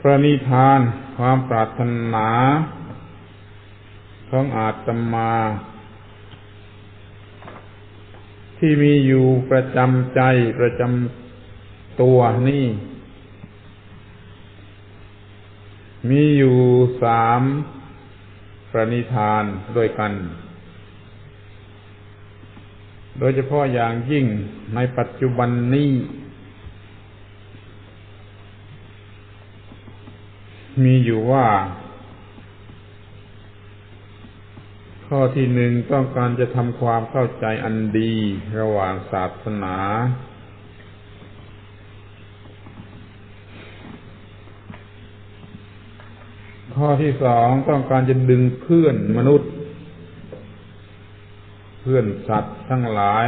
ปรณิธานความปรารถนาของอาตมาที่มีอยู่ประจำใจประจำตัวนี่มีอยู่3 ปรณิธานด้วยกันโดยเฉพาะอย่างยิ่งในปัจจุบันนี้มีอยู่ว่าข้อที่1ต้องการจะทำความเข้าใจอันดีระหว่างศาสนาข้อที่2ต้องการจะดึงเพื่อนมนุษย์เพื่อนสัตว์ทั้งหลาย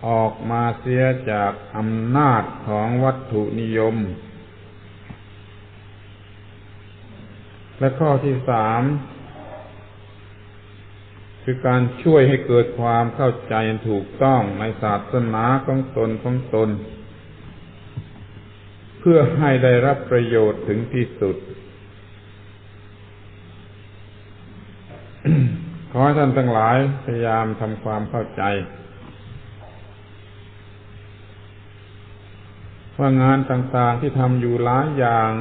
ออกมาเสียจากอำนาจของวัตถุนิยมและข้อที่3คือการช่วยให้เกิดความเข้าใจถูกต้องในศาสนาของตนเพื่อให้ได้รับประโยชน์ถึงที่สุด ขอให้ท่านทั้งหลายพยายามทำความเข้าใจว่างานต่างๆที่ทำอยู่หลายอย่าง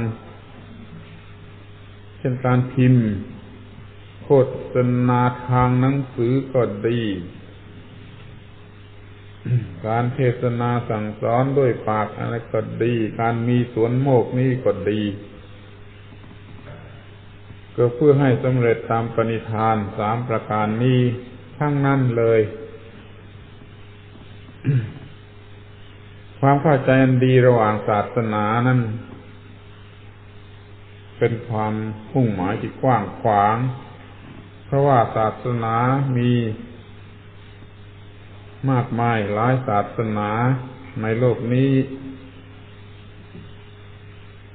เช่นการพิมพ์โฆษณาทางหนังสือก็ดีการเทศนาสั่งสอนด้วยปากอะไรก็ดีการมีสวนโมกนี่ก็ดีก็เพื่อให้สำเร็จตามปณิธาน3 ประการนี้ทั้งนั้นเลย ความเข้าใจอันดีระหว่างศาสนานั้นเป็นความมุ่งหมายที่กว้างขวางเพราะว่าศาสนามีมากมายหลายศาสนาในโลกนี้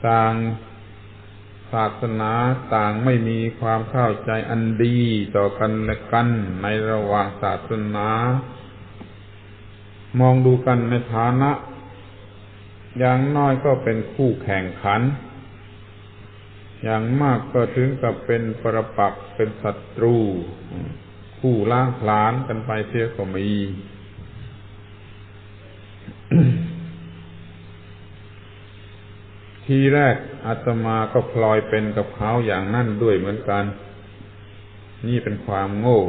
ต่างศาสนาต่างไม่มีความเข้าใจอันดีต่อกันและกันในระหว่างศาสนามองดูกันในฐานะอย่างน้อยก็เป็นคู่แข่งขันอย่างมากก็ถึงกับเป็นปรปักษ์เป็นศัตรูคู่ล้างผลาญกันไปเสียก็มี ทีแรกอาตมาก็พลอยเป็นกับเขาอย่างนั้นด้วยเหมือนกันนี่เป็นความโง่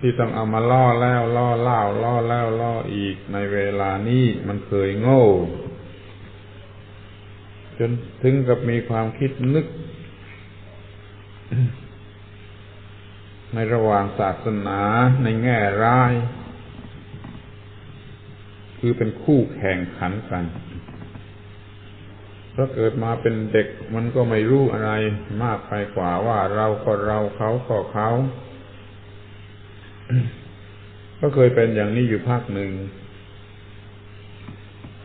ที่ต้องเอามาล่อแล้วล่อเล่าล่อแล้วล่ออีกในเวลานี้มันเคยโง่จนถึงกับมีความคิดนึก ในระหว่างศาสนาในแง่ร้ายคือเป็นคู่แข่งขันกันเพราะเกิดมาเป็นเด็กมันก็ไม่รู้อะไรมากไปกว่าว่าเราก็เราเขาก็เขา ก็เคยเป็นอย่างนี้อยู่พักหนึ่ง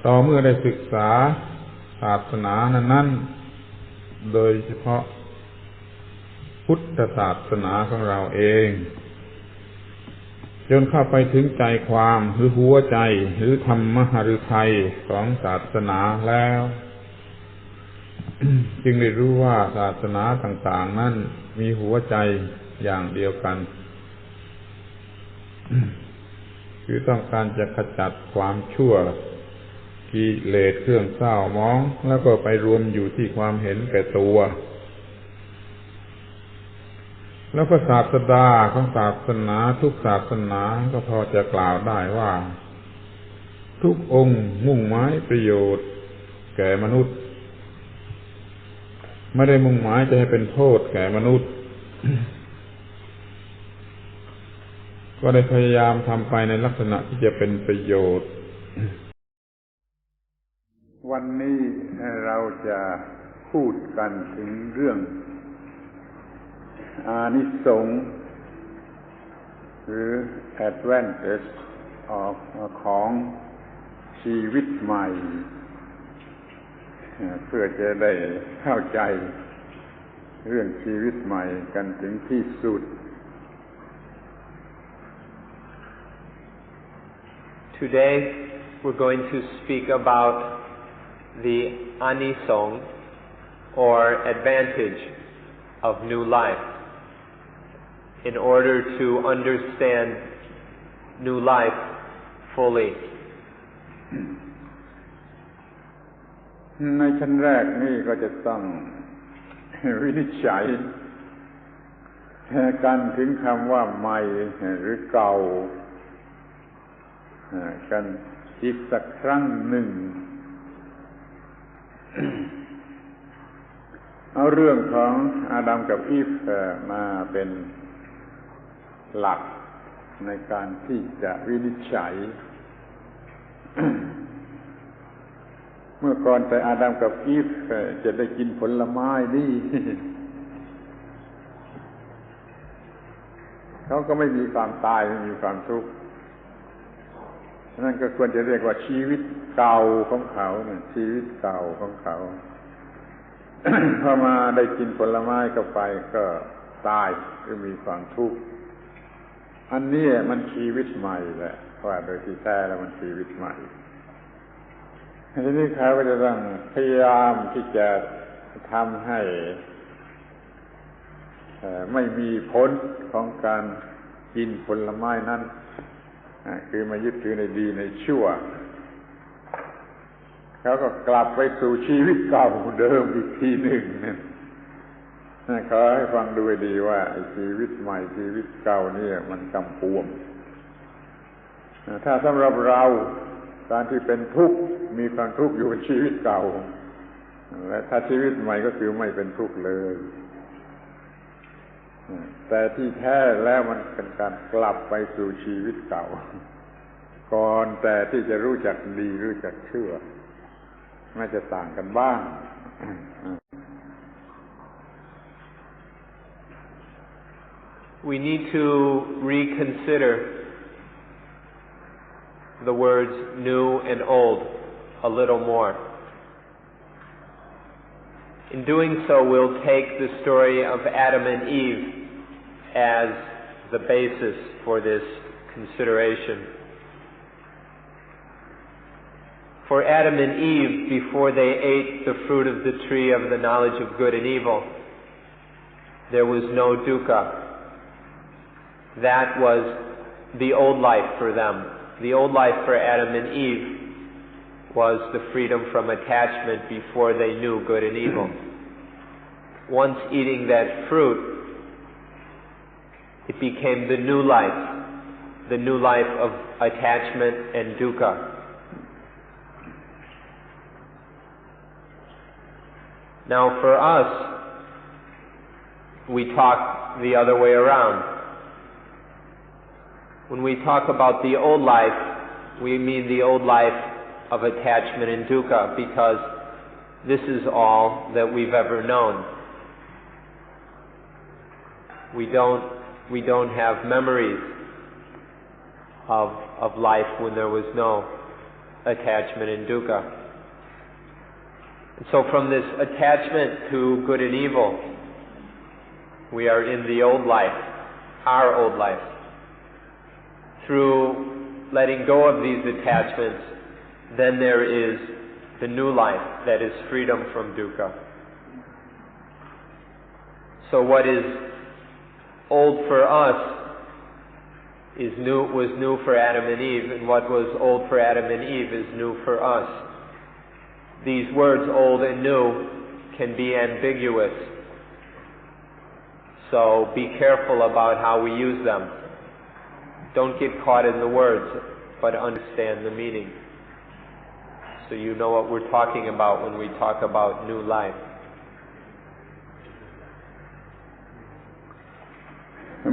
ต่อเมื่อได้ศึกษาศาสนานั้นโดยเฉพาะพุทธศาสนาของเราเองจนเข้าไปถึงใจความหรือหัวใจหรือธรรมฤทัยของศาสนาแล้ว จึงได้รู้ว่าศาสนาต่างๆนั้นมีหัวใจอย่างเดียวกัน คือต้องการจะขจัดความชั่วกิเลสเครื่องเศร้าหมองแล้วก็ไปรวมอยู่ที่ความเห็นแก่ตัวแล้วก็ศาสดาของศาสนาทุกศาสนาก็พอจะกล่าวได้ว่าทุกองค์มุ่งหมายประโยชน์แก่มนุษย์ไม่ได้มุ่งหมายจะให้เป็นโทษแก่มนุษย์ ก็ได้พยายามทำไปในลักษณะที่จะเป็นประโยชน์วันนี้เราจะพูดกันถึงเรื่องอานิสงส์หรือ advantage ของชีวิตใหม่เพื่อจะได้เข้าใจเรื่องชีวิตใหม่กันถึงที่สุด Today we're going to speak about the anisong or advantage of new life. In order to understand new life fully. ในชั้นแรกนี่ก็จะต้องวินิจฉัยกันถึงคำว่าใหม่หรือเก่ากันอีกสักครั้งหนึ่ง เอาเรื่องของอาดัมกับอีฟมาเป็นหลักในการที่จะวินิจฉัย เมื่อก่อนแต่อาดัมกับอีฟจะได้กินผลไม้นี่ เขาก็ไม่มีความตายไม่มีความทุกข์นั่นก็ควรจะเรียกว่าชีวิตเก่าของเขาเนี่ยชีวิตเก่าของเขา พอมาได้กินผลไม้เข้าไปก็ตายหรือมีความทุกข์อันนี้มันชีวิตใหม่แหละว่าโดยที่แท้แล้วมันชีวิตใหม่ทีนี้เขาก็จะต้องพยายามที่จะทำให้ไม่มีผลของการกินผลไม้นั้นคือมายึดถือในดีในชั่วเขาก็กลับไปสู่ชีวิตเก่าเดิมอีกทีหนึ่งขอให้ฟังดูให้ดีว่าชีวิตใหม่ชีวิตเก่านี่มันกำปวมถ้าสำหรับเราการที่เป็นทุกข์มีความทุกข์อยู่เป็นชีวิตเก่าและถ้าชีวิตใหม่ก็คือไม่เป็นทุกข์เลยแต่ที่แท้แล้วมันเป็นการกลับไปสู่ชีวิตเก่าก่อนแต่ที่จะรู้จักดีรู้จักชั่วน่าจะต่างกันบ้าง We need to reconsider the words new and old a little more. In doing so, we'll take the story of Adam and Eve as the basis for this consideration. For Adam and Eve, before they ate the fruit of the tree of the knowledge of good and evil, there was no dukkha. That was the old life for them. The old life for Adam and Eve was the freedom from attachment before they knew good and evil. Once eating that fruit, it became the new life of attachment and dukkha. Now for us, we talk the other way around. When we talk about the old life, we mean the old life of attachment and dukkha, because this is all that we've ever known. We don't have memories of life when there was no attachment and dukkha. And so from this attachment to good and evil, we are in the old life, our old life. Through letting go of these attachments, then there is the new life, that is freedom from dukkha. So what is old for us was new for Adam and Eve, and what was old for Adam and Eve is new for us. These words, old and new, can be ambiguous. So be careful about how we use them. Don't get caught in the words, but understand the meaning. So you know what we're talking about when we talk about new life.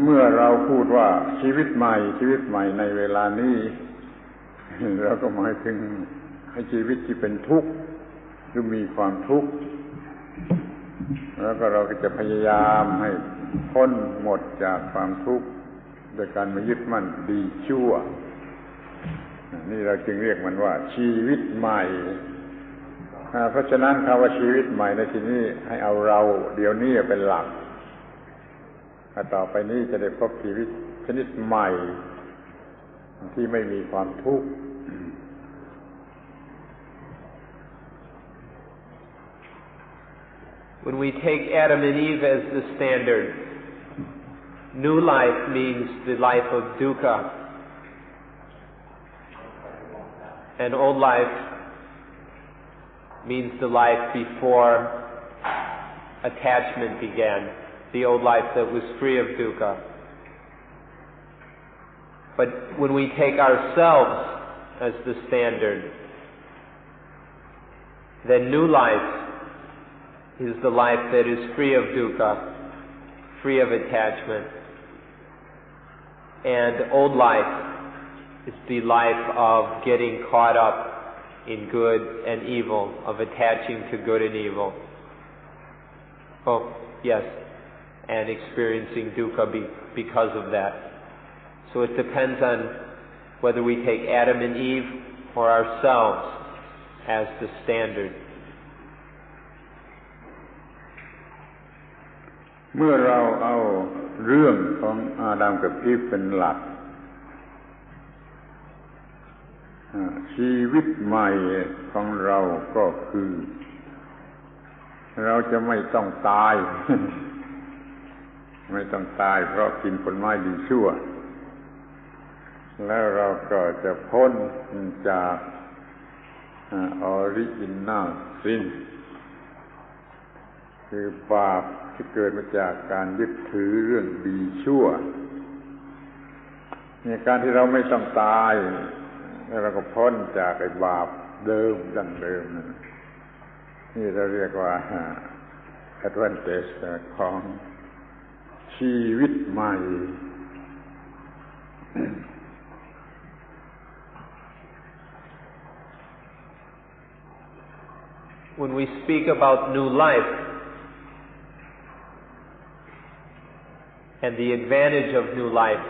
เมื่อเราพูดว่าชีวิตใหม่ในเวลานี้เราก็หมายถึงให้ชีวิตที่เป็นทุกข์หรือมีความทุกข์แล้วก็เราก็จะพยายามให้พ้นหมดจากความทุกข์โดยการมายึดมั่นดีชั่วนี่เราจึงเรียกมันว่าชีวิตใหม่เพราะฉะนั้นคำว่าชีวิตใหม่ในที่นี้ให้เอาเราเดี๋ยวนี้เป็นหลักต่อไปนี้จะได้พบชีวิตชนิดใหม่ที่ไม่มีความทุกข์ When we take Adam and Eve as the standard, new life means the life of dukkha, and old life means the life before attachment began, the old life that was free of dukkha. But when we take ourselves as the standard, then new life is the life that is free of dukkha, free of attachment, and old life is the life of getting caught up in good and evil, of attaching to good and evil. Oh, yes, and experiencing dukkha because of that. So it depends on whether we take Adam and Eve or ourselves as the standard. เมื่อเราเอาเรื่องของอาดัมกับอีฟเป็นหลักชีวิตใหม่ของเราก็คือเราจะไม่ต้องตาย ไม่ต้องตายเพราะกินผลไม้ดีชั่วแล้วเราก็จะพ้นจากออริจินัลซินคือบาปที่เกิดมาจากการยึดถือเรื่องดีชั่วในการที่เราไม่ต้องตายแล้วเราก็พ้นจากไอ้บาปเดิมดั้งเดิมนี่เราเรียกว่า advantage ของชีวิตใหม่ When we speak about new life and the advantage of new life,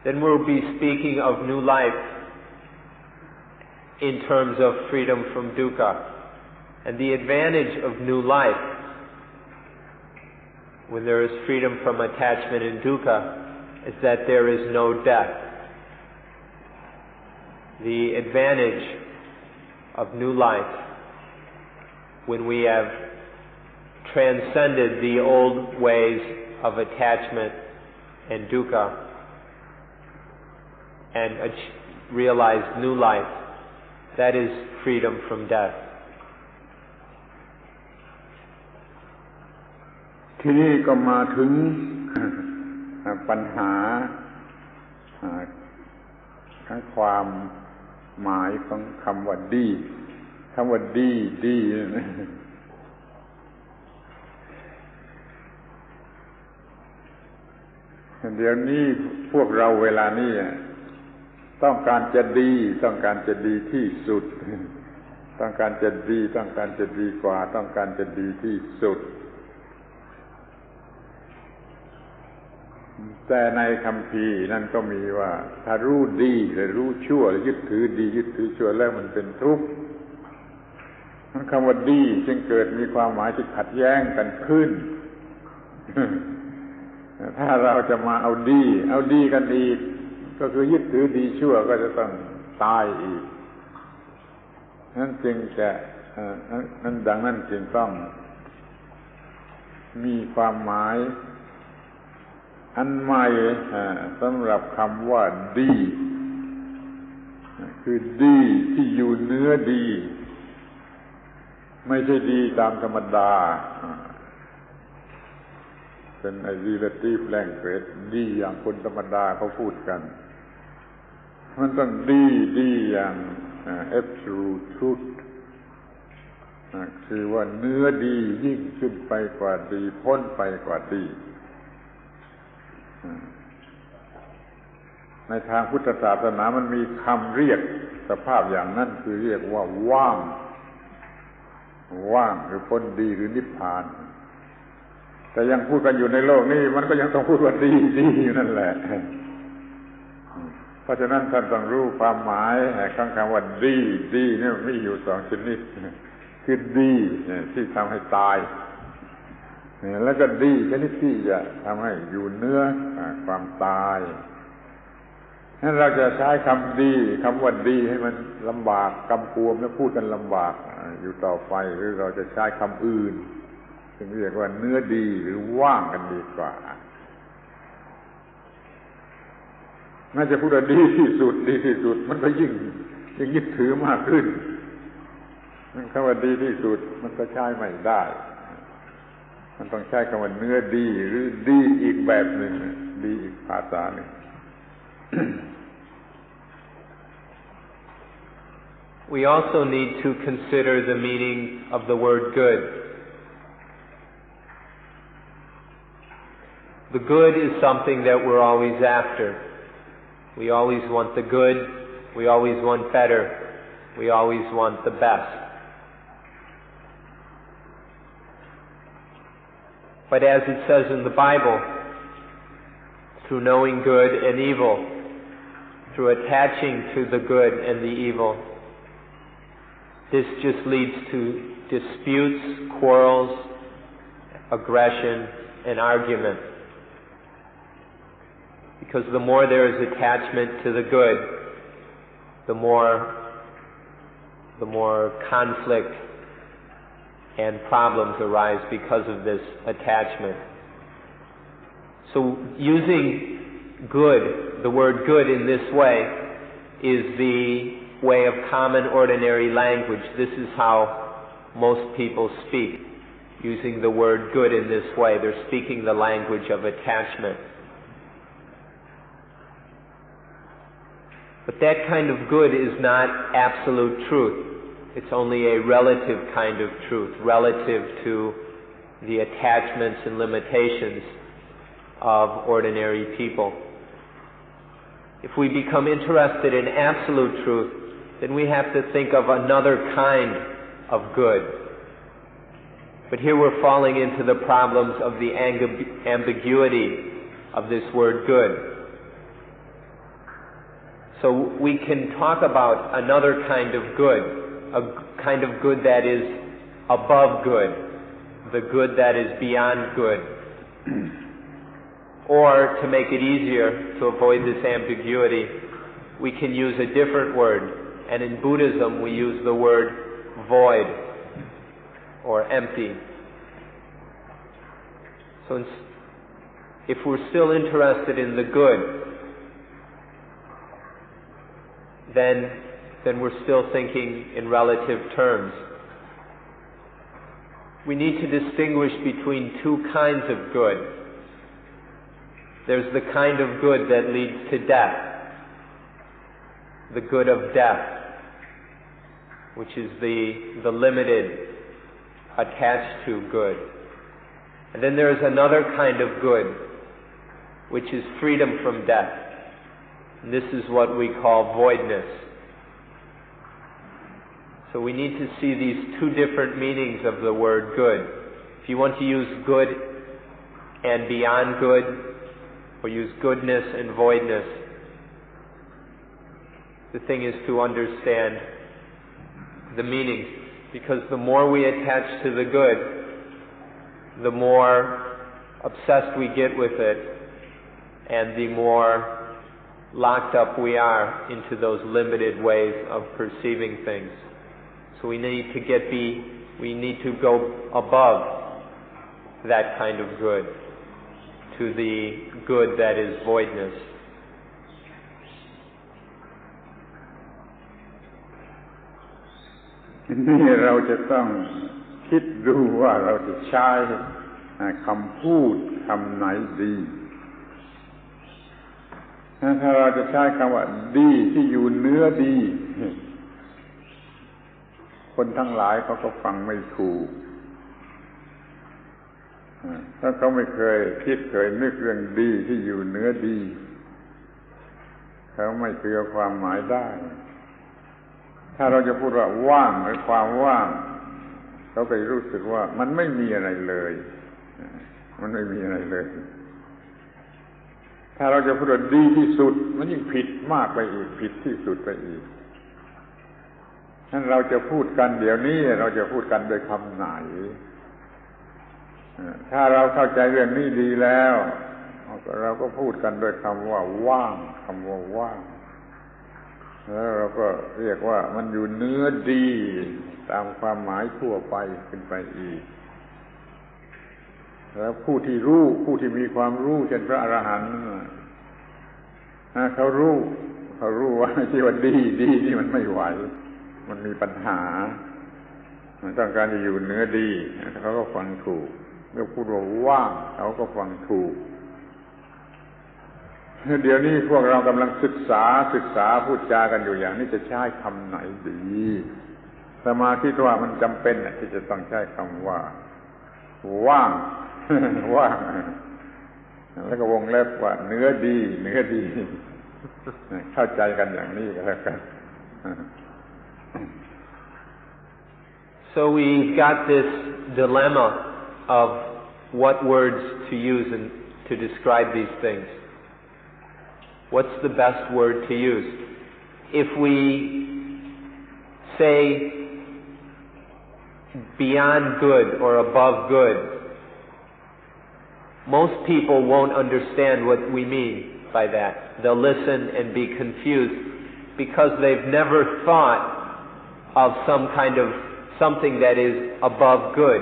then we'll be speaking of new life in terms of freedom from dukkha. And the advantage of new life, when there is freedom from attachment and dukkha, is that there is no death. The advantage of new life, when we have transcended the old ways of attachment and dukkha and realized new life, that is freedom from death. ที่นี่ก็มาถึงปัญหาทั้งความหมายของคำว่าดีคำว่าดีเดี๋ยวนี้พวกเราเวลานี้ต้องการจะดีต้องการจะดีที่สุดต้องการจะดีต้องการจะดีกว่าต้องการจะดีที่สุดแต่ในคัมภีร์นั่นก็มีว่าถ้ารู้ดีหรือรู้ชั่วหรือยึดถือดียึดถือชั่วแล้วมันเป็นทุกข์คำว่าดีจึงเกิดมีความหมายที่ขัดแย้งกันขึ้น ถ้าเราจะมาเอาดีกันอีกก็คือยึดถือดีชั่วก็จะต้องตายอีกนั่นจึงจะนั่นดังนั้นจึงต้องมีความหมายอันใหม่สำหรับคำว่าดีคือดีที่อยู่เหนือดีไม่ใช่ดีตามธรรมดาเป็นไอ้ relative language ดีอย่างคนธรรมดาเขาพูดกันมันต้องดีอย่าง absolute truth คือว่าเนื้อดียิ่งขึ้นไปกว่าดีพ้นไปกว่าดีในทางพุทธศาสนามันมีคำเรียกสภาพอย่างนั้นคือเรียกว่าว่างหรือพ้นดีหรือนิพพานแต่ยังพูดกันอยู่ในโลกนี้มันก็ยังต้องพูดว่าดีอยู่นั่นแหละเพราะฉะนั้นท่านต้องรู้ความหมายของคำว่าดีเนี่ยมีอยู่สองชนิดคือดีที่ทำให้ตายแล้วก็ดีชนิดที่จะทำให้อยู่เนื้อความตาย งั้นเราจะใช้คำดีคำว่าดีให้มันลำบากกำกวมและพูดกันลำบากอยู่ต่อไปหรือเราจะใช้คำอื่นซึ่งเรียกว่าเนื้อดีหรือว่างกันดีกว่าน่าจะพูดว่าดีที่สุดดีที่สุดมันก็ยิ่งยึดถือมากขึ้นคำว่าดีที่สุดมันก็ใช้ไม่ได้มันต้องใช้คำว่าเนื้อดีหรือดีอีกแบบหนึ่งดีอีกภาษาหนึ่งWe also need to consider the meaning of the word good. The good is something that we're always after. We always want the good, we always want better, we always want the best. But as it says in the Bible, through knowing good and evil, through attaching to the good and the evil, this just leads to disputes, quarrels, aggression, and argument. Because the more there is attachment to the good, the more conflict and problems arise because of this attachment. So using good, the word good in this way, is the way of common ordinary language. This is how most people speak, using the word good in this way. They're speaking the language of attachment. But that kind of good is not absolute truth. It's only a relative kind of truth, relative to the attachments and limitations of ordinary people. If we become interested in absolute truth, then we have to think of another kind of good. But here we're falling into the problems of the ambiguity of this word good. So we can talk about another kind of good, a kind of good that is above good, the good that is beyond good. Or, to make it easier to avoid this ambiguity, we can use a different word. And in Buddhism, we use the word void or empty. So if we're still interested in the good, then we're still thinking in relative terms. We need to distinguish between two kinds of good. There's the kind of good that leads to death, the good of death, which is the limited, attached to good. And then there's another kind of good, which is freedom from death. And this is what we call voidness. So we need to see these two different meanings of the word good. If you want to use good and beyond good, or use goodness and voidness, the thing is to understand the meanings. Because the more we attach to the good, the more obsessed we get with it, and the more locked up we are into those limited ways of perceiving things. So we need to go above that kind of good to the good that is voidness. นี่เราจะต้องคิดดูว่าเราจะใช้คำพูดคำไหนดีถ้าเราจะใช้คำว่าดีที่อยู่เนื้อดีคนทั้งหลายเขาก็ฟังไม่ถูกถ้าเขาไม่เคยคิดเคยนึกเรื่องดีที่อยู่เนื้อดีเขาไม่เชื่อความหมายได้ถ้าเราจะพูดว่าว่างหรือความว่างเขาก็รู้สึกว่ามันไม่มีอะไรเลยมันไม่มีอะไรเลยถ้าเราจะพูดว่าดีที่สุดมันยิ่งผิดมากไปอีกผิดที่สุดไปอีกฉะนั้นเราจะพูดกันเดี๋ยวนี้เราจะพูดกันโดยคำไหนถ้าเราเข้าใจเรื่องนี้ดีแล้วเราก็พูดกันโดยคำว่าว่างคำว่าว่าง แล้วเราก็เรียกว่ามันอยู่เนื้อดีตามความหมายทั่วไปขึ้นไปอีกแล้วผู้ที่รู้ผู้ที่มีความรู้เช่นพระอรหันต์เขารู้ว่าที่ว่าดีนี่มันไม่ไหวมันมีปัญหามันต้องการจะอยู่เนื้อดีเขาก็ฟังถูกเมื่อพูดว่าว่างเขาก็ฟังถูกเดี๋ยวนี้พวกเรากำลังศึกษาพูดจากันอยู่อย่างนี้จะใช้คำไหนดีสมาคิดว่ามันจำเป็นที่จะต้องใช้คำว่าว่างว่างแล้วก็วงเล็บว่าเนื้อดีเข้าใจกันอย่างนี้ก็แล้วกัน So we got this dilemma of what words to use and to describe these things. What's the best word to use? If we say beyond good or above good, most people won't understand what we mean by that. They'll listen and be confused because they've never thought of something that is above good.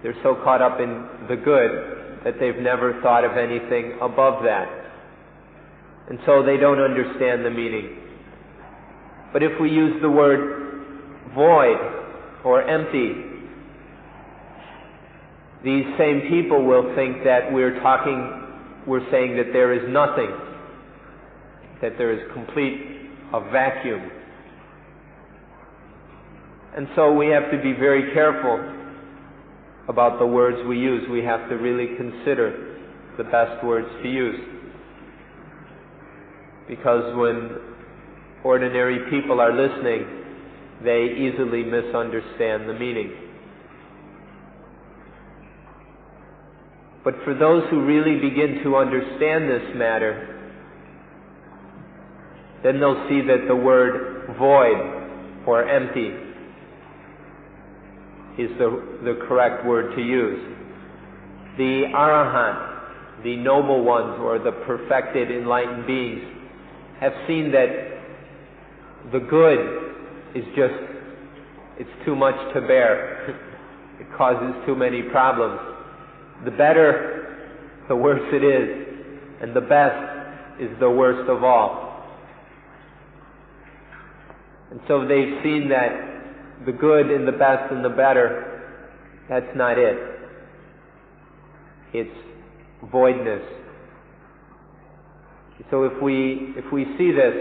They're so caught up in the good that they've never thought of anything above that. And so they don't understand the meaning. But if we use the word void or empty, these same people will think that we're saying that there is nothing, that there is a vacuum. And so we have to be very careful about the words we use. We have to really consider the best words to use. Because when ordinary people are listening, they easily misunderstand the meaning. But for those who really begin to understand this matter, then they'll see that the word void or empty is the correct word to use. The arahant, the noble ones or the perfected enlightened beings, have seen that the good is it's too much to bear. It causes too many problems. The better, the worse it is, and the best is the worst of all. And so they've seen that the good and the best and the better, that's not it. It's voidness. So if we see this,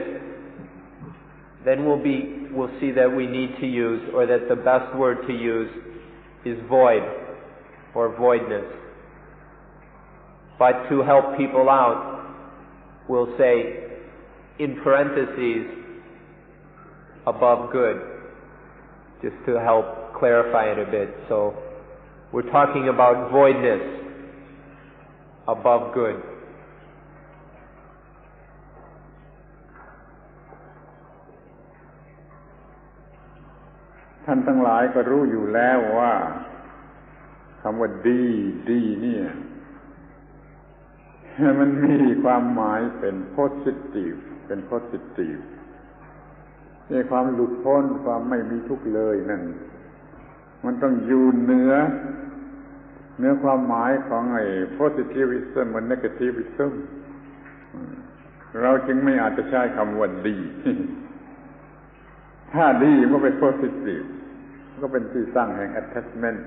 then we'll see that we need to use, or that the best word to use is void or voidness. But to help people out, we'll say in parentheses above good, just to help clarify it a bit. So we're talking about voidness above good.ท่านทั้งหลายก็รู้อยู่แล้วว่าคำว่าดีเนี่ยมันมีความหมายเป็น positive นี่ความหลุดพ้นความไม่มีทุกข์เลยนั่นมันต้องอยู่เหนือความหมายของไอ้ positivism และ negativism เราจึงไม่อาจจะใช้คำว่าดีถ้าดีมันเป็น positive ก็เป็นที่ตั้งแห่ง attachment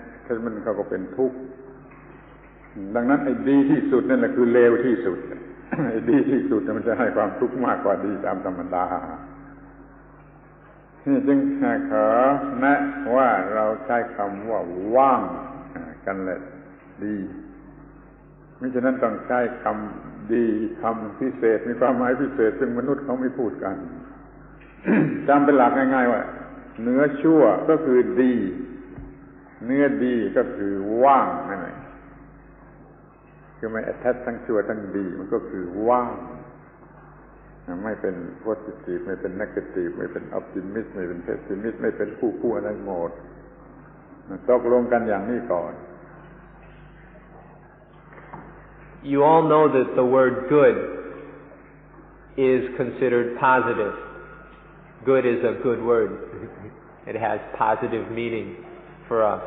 เขาก็เป็นทุกข์ดังนั้นไอ้ดีที่สุดนั่นแหละคือเลวที่สุดไอ้ดีที่สุดมันจะให้ความทุกข์มากกว่าดีตามธรรมดานี่จึงขอแนะว่าเราใช้คำว่าว่างกันแหละดีมิฉะนั้นต้องใช้คำดีคำพิเศษมีความหมายพิเศษซึ่งมนุษย์เขาไม่พูดกัน จำเป็นหลักง่ายๆว่าเนื้อชั่วก็คือดีเนื้อดีก็คือว่างนั่นเองคือไม่ attach ทั้งชั่วทั้งดีมันก็คือว่างไม่เป็น positive ไม่เป็น negative ไม่เป็น optimist ไม่เป็น pessimist ไม่เป็นผู้อะไรหมดตกลงกันอย่างนี้ก่อน You all know that the word good is considered positive. Good is a good word. It has positive meaning for us.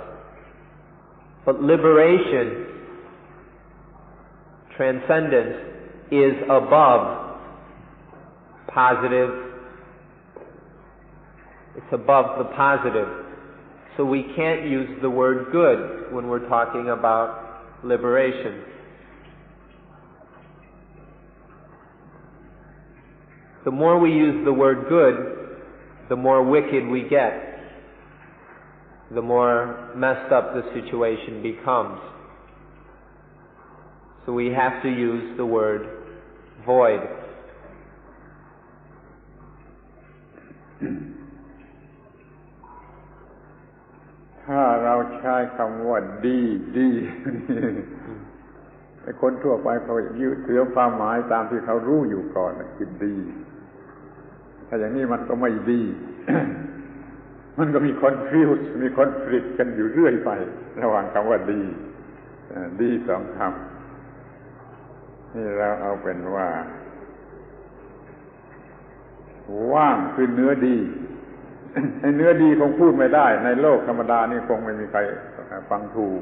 But liberation, transcendence, is above positive. It's above the positive. So we can't use the word good when we're talking about liberation. The more we use the word good, the more wicked we get, the more messed up the situation becomes. So we have to use the word void. ถ้าเราใช้คำว่าดีไอ้คนทั่วไปเขายึดถือความหมายตามที่เขารู้อยู่ก่อนคือดีถ้าอย่างนี้มันก็ไม่ดี มันก็มีคอนฟลิกต์กันอยู่เรื่อยไประหว่างคำว่าดีสองคำนี่เราเอาเป็นว่าว่างคือเนื้อดีไอ้เนื้อดีคงพูดไม่ได้ในโลกธรรมดานี่คงไม่มีใครฟังถูก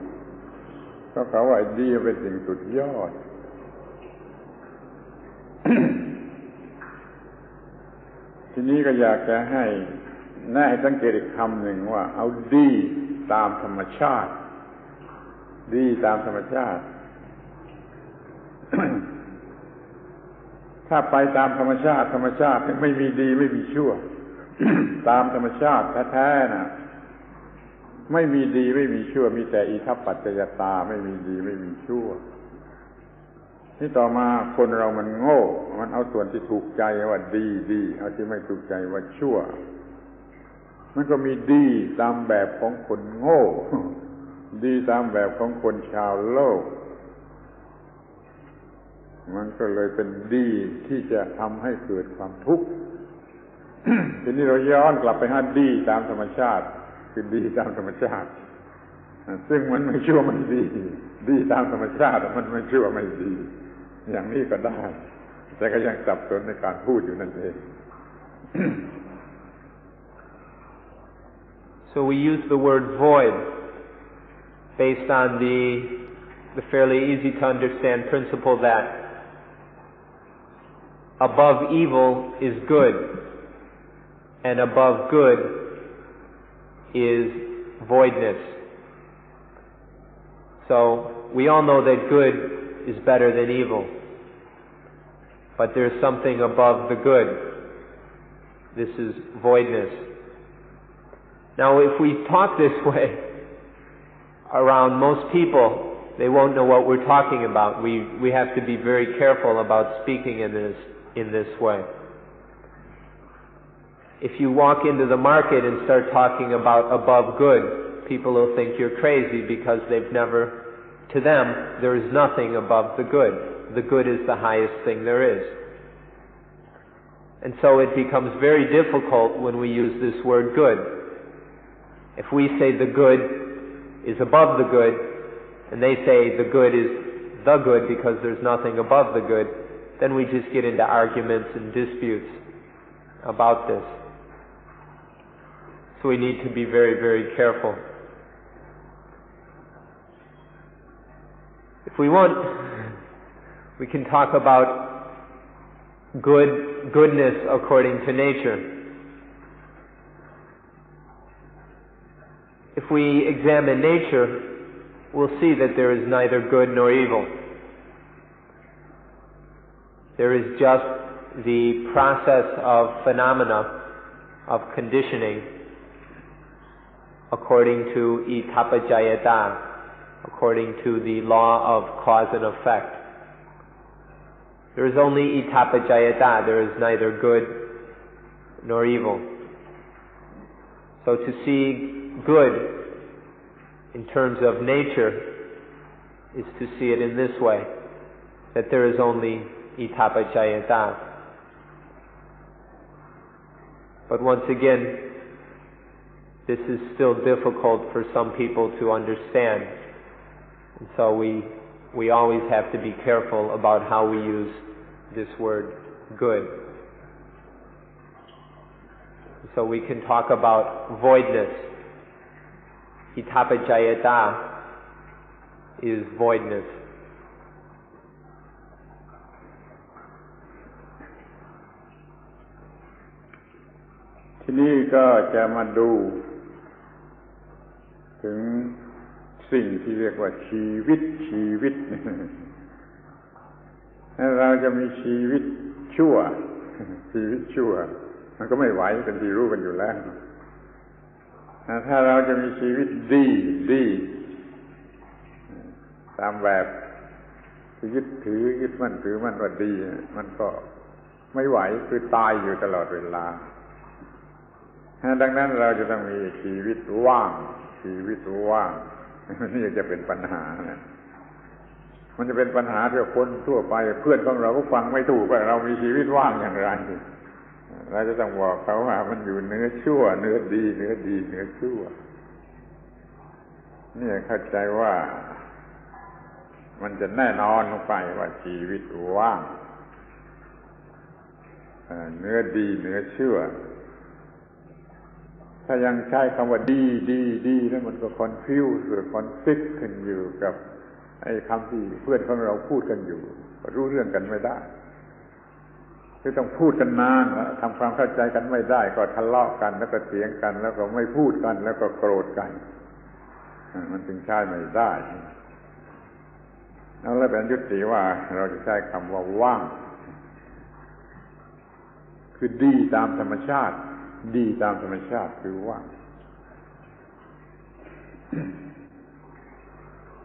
เพราะเขาว่าดีเป็นสิ่งสุดยอด ทีนี้ก็อยากจะให้แน่สังเกตอีกคำหนึ่งว่าเอาดีตามธรรมชาติดีตามธรรมชาติ ถ้าไปตามธรรมชาติไม่มีดีไม่มีชั่ว ตามธรรมชาติแท้ๆนะไม่มีดีไม่มีชั่วมีแต่อิทัปปัจจยตาไม่มีดีไม่มีชั่วที่ต่อมาคนเรามันโง่มันเอาส่วนที่ถูกใจว่าดีเอาที่ไม่ถูกใจว่าชั่วมันก็มีดีตามแบบของคนโง่ดีตามแบบของคนชาวโลกมันก็เลยเป็นดีที่จะทำให้เกิดความทุกข์ ทีนี้เราย้อนกลับไปหาดีตามธรรมชาติคือดีตามธรรมชาติซึ่งมันไม่ชั่วไม่ดีตามธรรมชาติมันไม่ชั่วไม่ดีอย่างนี้ก็ได้แต่ก็ยังสับสนในการพูดอยู่นั่นเอง So we use the word void based on the fairly easy to understand principle that above evil is good and above good is voidness. So we all know that good is better than evil, but there's something above the good. This is voidness. Now if we talk this way around most people, they won't know what we're talking about. We have to be very careful about speaking in this way. If you walk into the market and start talking about above good, people will think you're crazy because to them, there is nothing above the good. The good is the highest thing there is. And so it becomes very difficult when we use this word good. If we say the good is above the good, and they say the good is the good because there's nothing above the good, then we just get into arguments and disputes about this. So we need to be very, very careful. If we want, we can talk about goodness according to nature. If we examine nature, we'll see that there is neither good nor evil. There is just the process of phenomena, of conditioning, according to itappajayata, according to the law of cause and effect. There is only itappajayata, there is neither good nor evil. So to see good in terms of nature is to see it in this way, that there is only itappajayata. But once again, this is still difficult for some people to understand. And so we always have to be careful about how we use this word good. So we can talk about voidness. Itapajayata is voidness. ทีนี้ก็จะมาดูถึงสิ่งที่เรียกว่าชีวิตถ้าเราจะมีชีวิตชั่วมันก็ไม่ไหวเป็นที่รู้กันอยู่แล้วถ้าเราจะมีชีวิตดีตามแบบที่ยึดมั่นถือมั่นว่าดีมันก็ไม่ไหวคือตายอยู่ตลอดเวลาดังนั้นเราจะต้องมีชีวิตว่างนี่จะเป็นปัญหานะมันจะเป็นปัญหาที่คนทั่วไปเพื่อนของเราก็ฟังไม่ถูกว่าเรามีชีวิตว่างอย่างไรเราจะต้องบอกเขาว่ามันอยู่เนื้อชั่วเนื้อดีเนื้อชั่วนี่เข้าใจว่ามันจะแน่นอนลงไปว่าชีวิตว่างเนื้อดีเนื้อชั่วถ้ายังใช้คำว่าดีแล้วมันก็คอนฟิวส์คอนฟลิกต์ขึ้นอยู่กับไอ้คำที่เพื่อนของเราพูดกันอยู่ก็รู้เรื่องกันไม่ได้คือต้องพูดกันนานแล้วทำความเข้าใจกันไม่ได้ก็ทะเลาะกันแล้วก็เถียงกันแล้วก็ไม่พูดกันแล้วก็โกรธกันมันจึงใช้ไม่ได้แล้วเป็นยุติว่าเราจะใช้คำว่าว่างคือดีตามธรรมชาติคือว่าง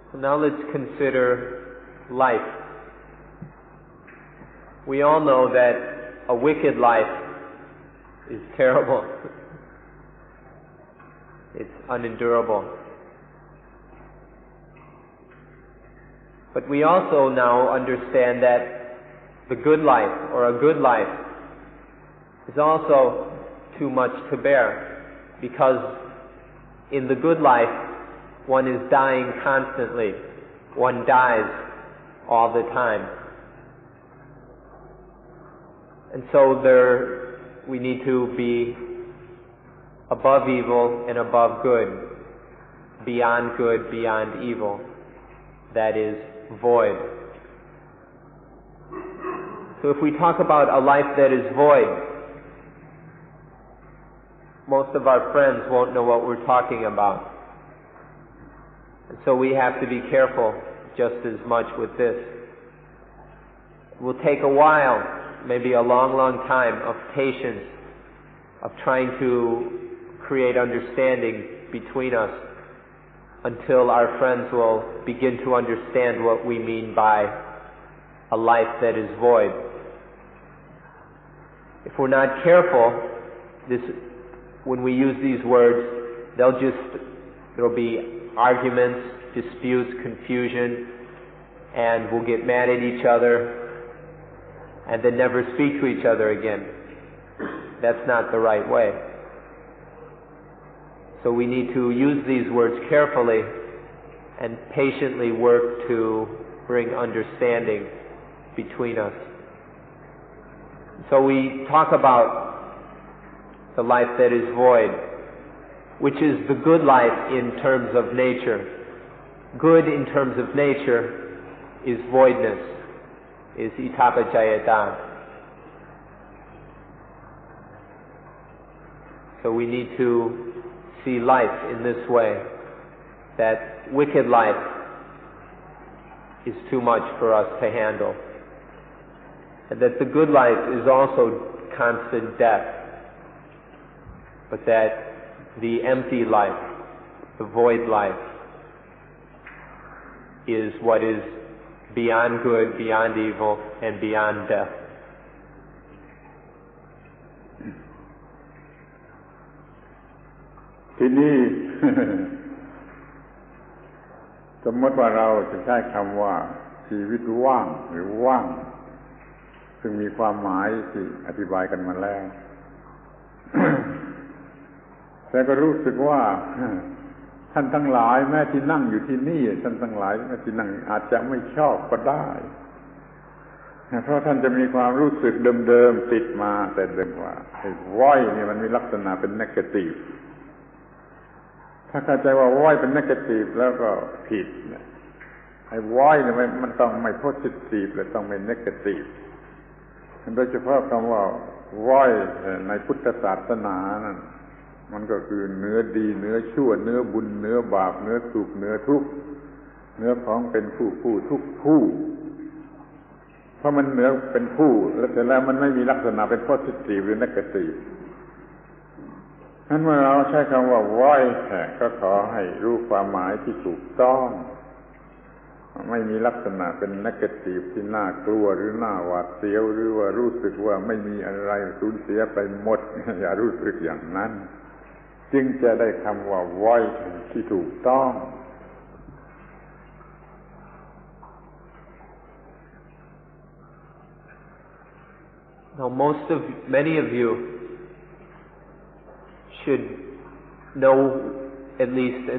So now let's consider life. We all know that a wicked life is terrible. It's unendurable. But we also now understand that the good life, or a good life, is also too much to bear, because in the good life, one is dying constantly. One dies all the time. And so we need to be above evil and above good, beyond good, beyond evil. That is void. So if we talk about a life that is void, most of our friends won't know what we're talking about. And so we have to be careful just as much with this. It will take a while, maybe a long time of patience, of trying to create understanding between us until our friends will begin to understand what we mean by a life that is void. If we're not careful, when we use these words, there'll be arguments, disputes, confusion, and we'll get mad at each other and then never speak to each other again. That's not the right way. So we need to use these words carefully and patiently work to bring understanding between us. So we talk about the life that is void, which is the good life in terms of nature. Good in terms of nature is voidness, is itapajayata. So we need to see life in this way, that wicked life is too much for us to handle, and that the good life is also constant death, but that the empty life, the void life, is what is beyond good, beyond evil, and beyond death. ทีนี้ สมมติว่าเราจะใช้คำว่าชีวิตว่างหรือว่างซึ่งมีความหมายที่อธิบายกันมาแล้ว แต่ก็รู้สึกว่าท่านทั้งหลายแม้ที่นั่งอยู่ที่นี่ท่านทั้งหลายแม้ที่นั่งอาจจะไม่ชอบก็ได้ เพราะท่านจะมีความรู้สึกเดิมๆติดมาแต่เดิมว่าไอ้ว้อยเนี่ยมันมีลักษณะเป็นเนกาทีฟถ้าเข้าใจว่าว้อยเป็นเนกาทีฟแล้วก็ผิดไอ้ว้อยเนี่ยมันต้องไม่โพสิทีฟและต้องไม่เนกาทีฟโดยเฉพาะคำว่าว้อยในพุทธศาสนานั่นมันก็คือเนื้อดีเนื้อชั่วเนื้อบุญเนื้อบาปเนื้อสุขเนื้อทุกข์เนื้อของเป็นผู้ทุกผู้เพราะมันเนื้อเป็นผู้แล้วแต่แล้วมันไม่มีลักษณะเป็นโพสิทีฟหรือเนกาทีฟนั้นเมื่อเราใช้คำว่าว้อยก็ขอให้รู้ความหมายที่ถูกต้องไม่มีลักษณะเป็นเนกาทีฟที่น่ากลัวหรือน่าหวาดเสียวหรือว่ารู้สึกว่าไม่มีอะไรสูญเสียไปหมดอย่ารู้สึกอย่างนั้นจึงจะได้คำว่าว้อยที่ถูกต้องNow, many of you should know, at least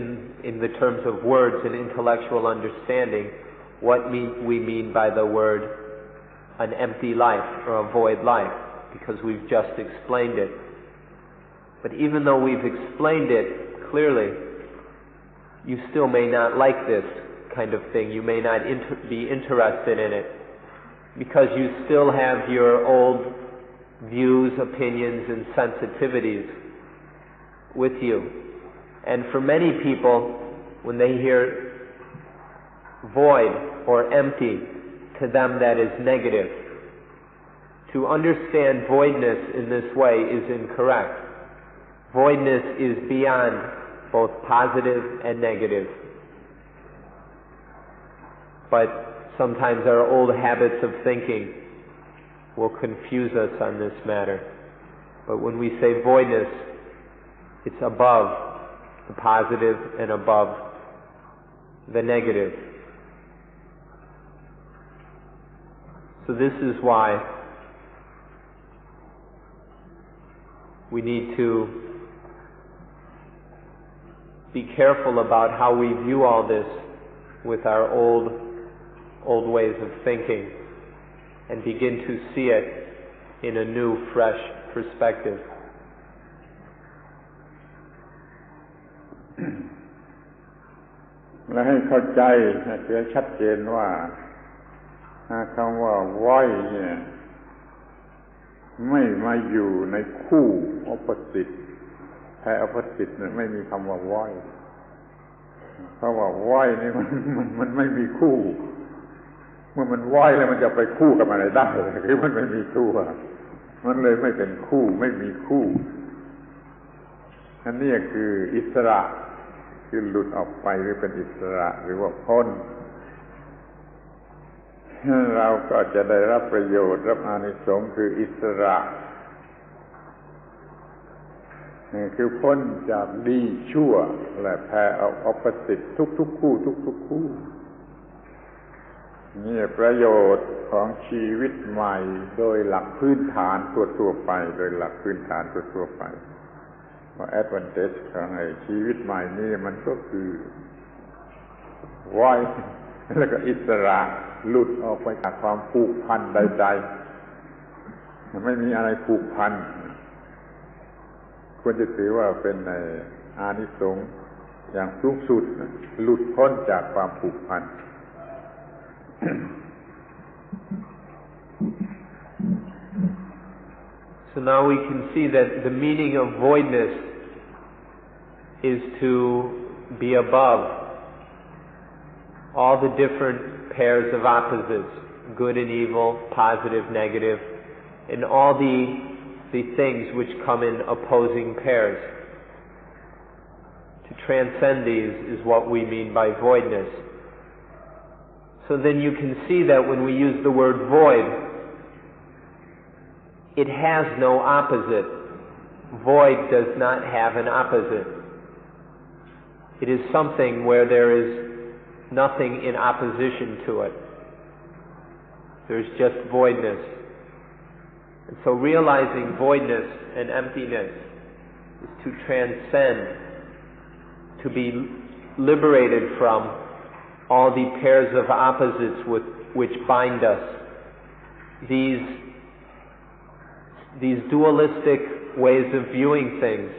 in the terms of words and intellectual understanding, what we mean by the word an empty life or a void life, because we've just explained it. But even though we've explained it clearly, you still may not like this kind of thing. You may not be interested in it, because you still have your old views, opinions, and sensitivities with you. And for many people, when they hear void or empty, to them that is negative. To understand voidness in this way is incorrect. Voidness is beyond both positive and negative. But sometimes our old habits of thinking will confuse us on this matter. But when we say voidness, it's above the positive and above the negative. So this is why we need to be careful about how we view all this with our old ways of thinking and begin to see it in a new, fresh perspective. และให้เข้าใจให้ชัดเจนว่าคำว่าว้อยเนี่ยไม่มาอยู่ในคู่ opposite แท้ opposite เนี่ยไม่มีคำว่าว้อยเพราะว่าว้อยนี่มันไม่มีคู่เมื่อมันว้อยแล้วมันจะไปคู่กับอะไรได้คือมันไม่มีคู่มันเลยไม่เป็นคู่ไม่มีคู่อันนี้คืออิสระคือหลุดออกไปหรือเป็นอิสระหรือว่าพ้นเราก็จะได้รับประโยชน์รับอานิสงส์คืออิสระคือพ้นจากดีชั่วและแพ้เอาoppositeทุกคู่ทุกคู่นี่ประโยชน์ของชีวิตใหม่โดยหลักพื้นฐานทั่วไปโดยหลักพื้นฐานทั่วไปว่า advantage ของไอ้ชีวิตใหม่นี่มันก็คือไว้แล้วก็อิสระหลุดออกไปจากความผูกพันใดๆไม่มีอะไรผูกพันควรจะถือว่าเป็นในอานิสงส์อย่างสูงสุดหลุดพ้นจากความผูกพันSo now we can see that the meaning of voidness is to be above all the different pairs of opposites, good and evil, positive, negative, and all the things which come in opposing pairs. To transcend these is what we mean by voidness. So then you can see that when we use the word void, it has no opposite. Void does not have an opposite. It is something where there is nothing in opposition to it. There's just voidness. And so realizing voidness and emptiness is to transcend, to be liberated from all the pairs of opposites which bind us these dualistic ways of viewing things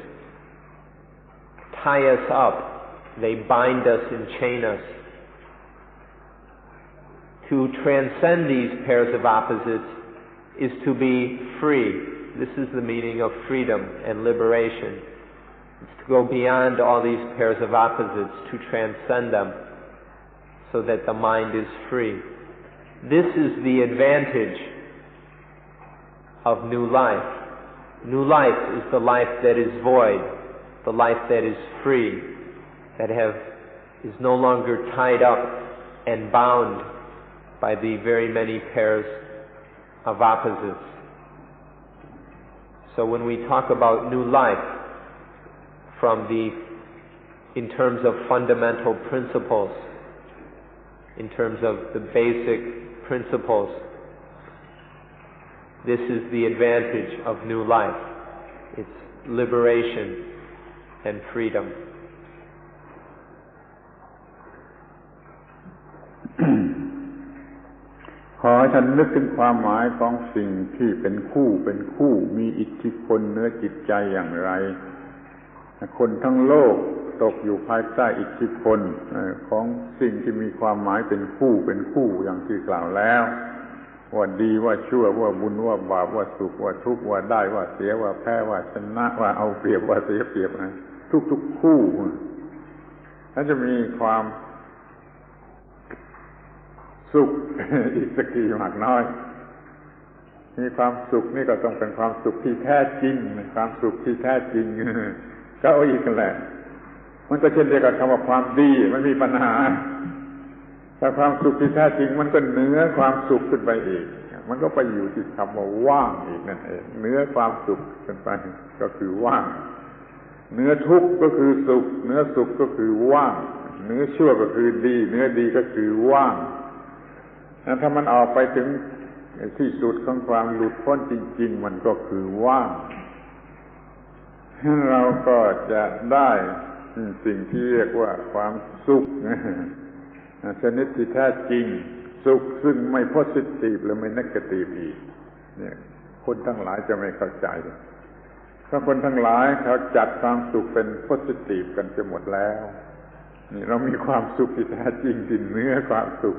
tie us up, they bind us and chain us. To transcend these pairs of opposites is to be free. This is the meaning of freedom and liberation. It's to go beyond all these pairs of opposites, to transcend them so that the mind is free. This is the advantage of new life. New life is the life that is void, the life that is free, that is no longer tied up and bound by the very many pairs of opposites. So when we talk about new life in terms of fundamental principles, in terms of the basic principles, this is the advantage of new life. It's liberation and freedom. ขอให้ท่านนึกถึงความหมายของสิ่งที่เป็นคู่มีอิทธิพลเหนือจิตใจอย่างไรคนทั้งโลกตกอยู่ภายใต้อิทธิพลของสิ่งที่มีความหมายเป็นคู่อย่างที่กล่าวแล้วว่าดีว่าชั่วว่าบุญว่าบาปว่าสุขว่าทุกข์ว่าได้ว่าเสียว่าแพ้ว่าชนะว่าเอาเปรียบว่าเสียเปรียบนะทุกคู่ถ้าจะมีความสุขอีกสักกี่มากน้อยมีความสุขนี่ก็ต้องเป็นความสุขที่แท้จริงความสุขที่แท้จริงก็เอาอีกกันแหละมันก็เช่นเดียวกับคำว่าความดีมันมีปัญหาแต่ความสุขที่แท้จริงมันก็เหนือความสุขขึ้นไปอีกมันก็ไปอยู่ที่คำว่าว่างอีกนั่นเองเหนือความสุขขึ้นไปก็คือว่างเหนือทุกข์ก็คือสุขเหนือสุขก็คือว่างเหนือชั่วก็คือดีเหนือดีก็คือว่างถ้ามันออกไปถึงที่สุดของความหลุดพ้นจริงๆมันก็คือว่างเราก็จะได้สิ่งที่เรียกว่าความสุขชนิดที่แท้จริงสุขซึ่งไม่โพสิทีฟและไม่เนกาทีฟอีกเนี่ยคนทั้งหลายจะไม่เข้าใจเพราะคนทั้งหลายเขาจัดความสุขเป็นโพสิทีฟกันจะหมดแล้วนี่เรามีความสุขที่แท้จริงที่เหนือความสุข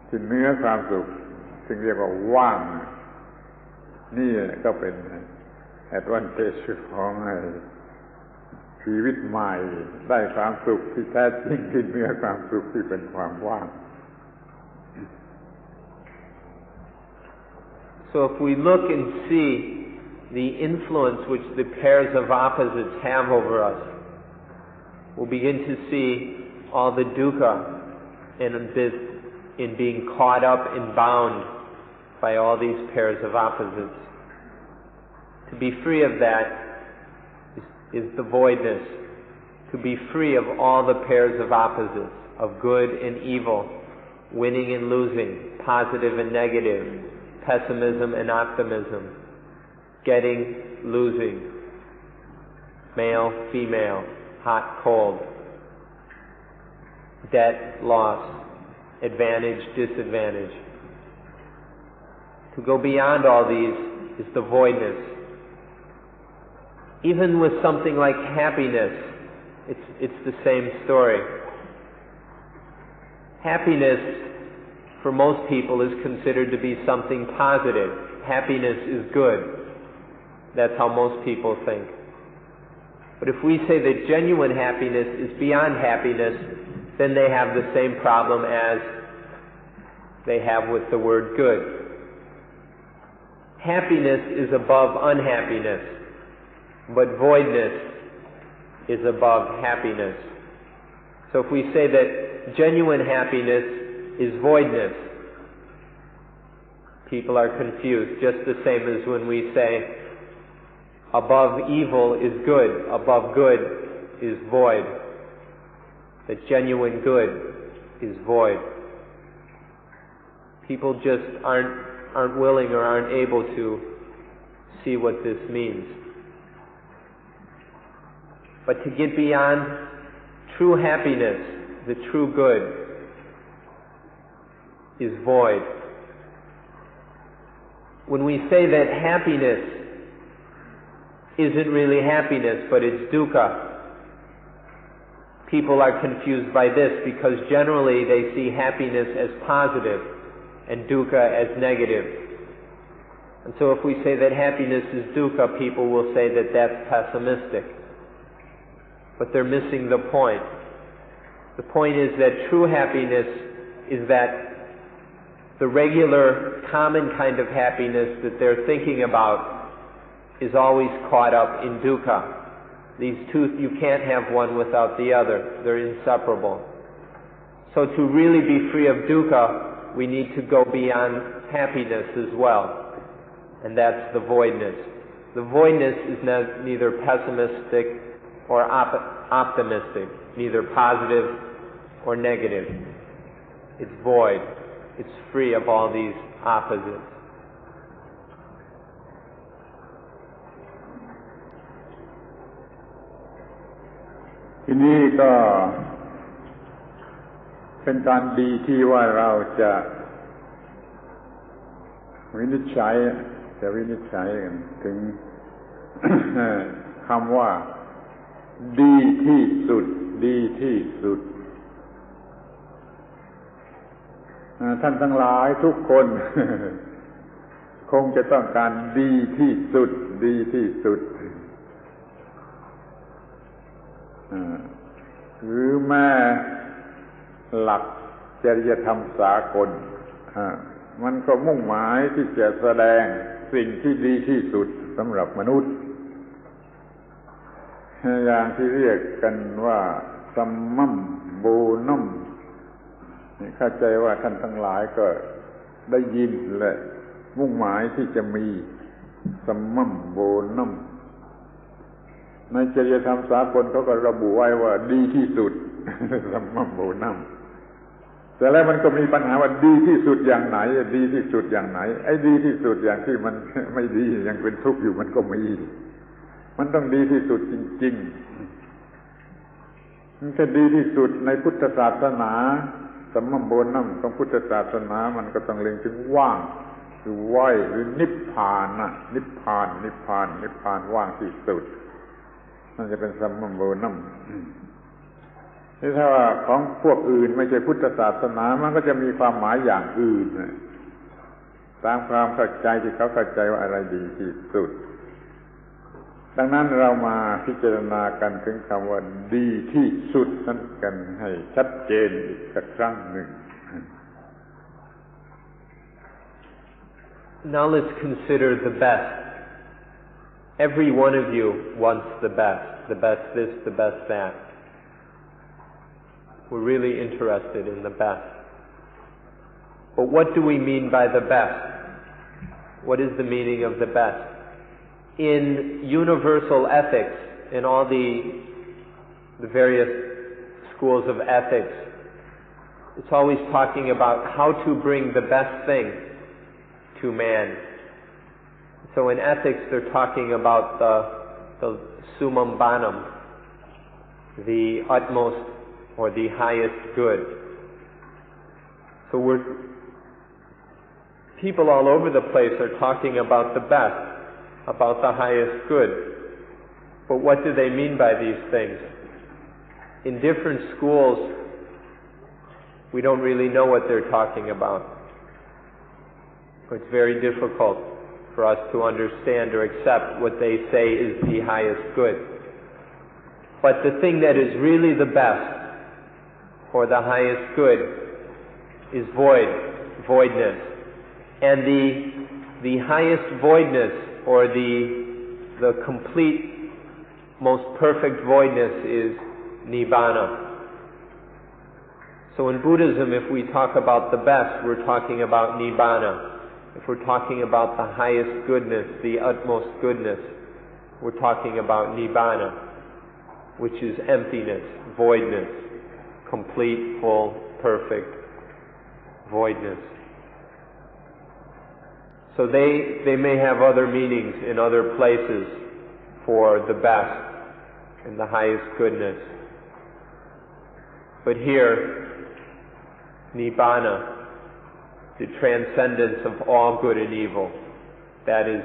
ที่เหนือความสุขซึ่งเรียกว่าว่างนี่ก็เป็นadvantage ของชีวิตใหม่ได้ความสุขที่แท้จริงที่เหนือความสุขที่เป็นความว่าง So if we look and see the influence which the pairs of opposites have over us, we'll begin to see all the dukkha in being caught up and bound by all these pairs of opposites. To be free of that is the voidness. To be free of all the pairs of opposites, of good and evil, winning and losing, positive and negative, pessimism and optimism, getting, losing, male, female, hot, cold, debt, loss, advantage, disadvantage. To go beyond all these is the voidness. Even with something like happiness, it's the same story. Happiness, for most people, is considered to be something positive. Happiness is good. That's how most people think. But if we say that genuine happiness is beyond happiness, then they have the same problem as they have with the word good. Happiness is above unhappiness, but voidness is above happiness. So if we say that genuine happiness is voidness, people are confused, just the same as when we say above evil is good, above good is void. That genuine good is void. People just aren't willing or aren't able to see what this means. But to get beyond true happiness, the true good, is void. when we say that happiness isn't really happiness, but it's dukkha, people are confused by this because generally they see happiness as positive and dukkha as negative. And so if we say that happiness is dukkha, people will say that that's pessimistic. But they're missing the point. The point is that true happiness is that the regular, common kind of happiness that they're thinking about is always caught up in dukkha. These two, you can't have one without the other. They're inseparable. So to really be free of dukkha, we need to go beyond happiness as well. And that's the voidness. The voidness is neither pessimistic or optimistic, neither positive or negative. It's void. It's free of all these opposites. ทีนี้ก็เป็นการดีที่ว่าเราจะวินิจฉัยกันถึง คำว่าดีที่สุดดีที่สุดท่านทั้งหลายทุกคน คงจะต้องการดีที่สุดดีที่สุดหรือแม้หลักจริยธรรมสากลมันก็มุ่งหมายที่จะแสดงสิ่งที่ดีที่สุดสำหรับมนุษย์อย่างที่เรียกกันว่าสัมมัมโบนัมเข้าใจว่าท่านทั้งหลายก็ได้ยินและมุ่งหมายที่จะมีสัมมัมโบนัมในจริยธรรมสากลเขาก็ระบุไว้ว่าดีที่สุด สัมมัมโบนัมแต่แล้วมันก็มีปัญหาว่าดีที่สุดอย่างไหนดีที่สุดอย่างไหนไอ้ดีที่สุดอย่างที่มันไม่ดียังเป็นทุกข์อยู่มันก็มีมันต้องดีที่สุดจริงๆมันจะดีที่สุดในพุทธศาสนาสัมมัมโบนัมของพุทธศาสนามันก็ต้องเล็งถึงว่างคือว่ายหรือนิพพานนะนิพพานว่างที่สุดนั่นจะเป็นสัมมัมโบนัมนี่ถ้าว่าของพวกอื่นไม่ใช่พุทธศาสนามันก็จะมีความหมายอย่างอื่นตามความเข้าใจที่เขาเข้าใจว่าอะไรดีที่สุดดังนั้นเรามาพิจารณากันถึงคำว่าดีที่สุดนั้นกันให้ชัดเจนอีกสักครั้งหนึ่ง Now let's consider the best. Every one of you wants the best this, the best that. We're really interested in the best. But what do we mean by the best? What is the meaning of the best? In universal ethics, in all the various schools of ethics, it's always talking about how to bring the best thing to man. So in ethics, they're talking about the summum bonum, the utmost or the highest good. So people all over the place are talking about the best, about the highest good. But what do they mean by these things? In different schools, we don't really know what they're talking about. It's very difficult for us to understand or accept what they say is the highest good. But the thing that is really the best, or the highest good, is voidness. And the highest voidness, or the complete, most perfect voidness is nibbana. So in Buddhism, if we talk about the best, we're talking about nibbana. If we're talking about the highest goodness, the utmost goodness, we're talking about nibbana, which is emptiness, voidness, complete, full, perfect voidness. So they may have other meanings in other places for the best and the highest goodness. But here, nibbana, the transcendence of all good and evil, That is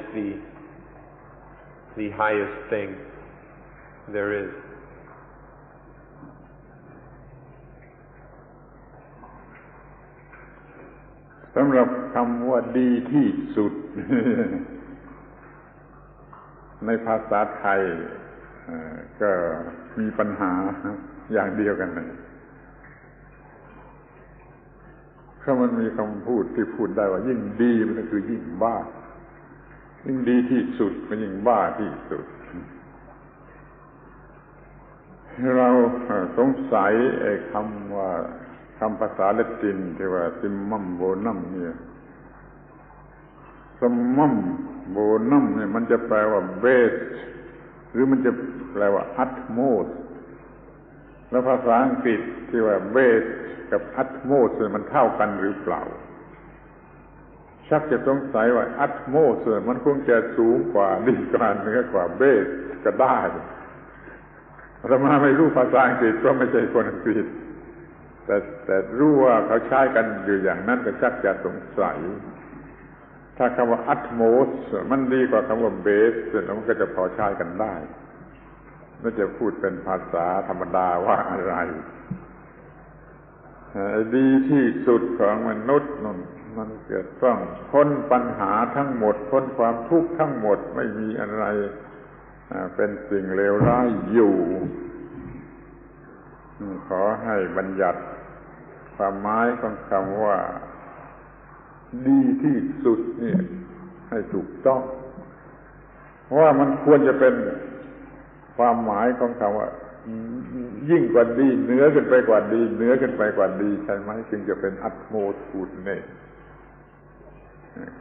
the highest thing there is. สำหรับคำว่าดีที่สุด ในภาษาไทยก็มีปัญหาอย่างเดียวกันเลยเพราะมันมีคำพูดที่พูดได้ว่ายิ่งดีมันก็คือยิ่งบ้ายิ่งดีที่สุดมันยิ่งบ้าที่สุดเราสงสัยไอ้คำว่าคำภาษาละตินที่ว่าซิมมัมโบนัมเนี่ยซัมมัมโบนัมเนี่ยมันจะแปลว่าเบสหรือมันจะแปลว่าอัตโมสแล้วภาษาอังกฤษที่ว่าเบสกับอัตโมสมันเท่ากันหรือเปล่าชักจะสงสัยว่าอัตโมสมันคงจะสูงกว่าดีกว่าเหนือกว่าเบสก็ได้อาตมาไม่รู้ภาษาอังกฤษเพราะไม่ใช่คนอังกฤษแต่รู้ว่าเขาใช้กันอยู่อย่างนั้นก็ชักจะสงสัยถ้าคำว่าอัตโมสมันดีกว่าคำว่าเบสแล้วมันก็จะพอใช้กันได้ไม่จะพูดเป็นภาษาธรรมดาว่าอะไรดีที่สุดของมนุษย์มันเกิดต้องพ้นปัญหาทั้งหมดพ้นความทุกข์ทั้งหมดไม่มีอะไรเป็นสิ่งเลวร้ายอยู่ขอให้บัญญัติความหมายของคำว่าดีที่สุดนี่ให้ถูกต้องว่ามันควรจะเป็นความหมายของคำว่ายิ่งกว่าดีเหนือขึ้นไปกว่าดีเหนือขึ้นไปกว่าดีใช่ไหมจึงจะเป็นอัตโมทูตเนี่ย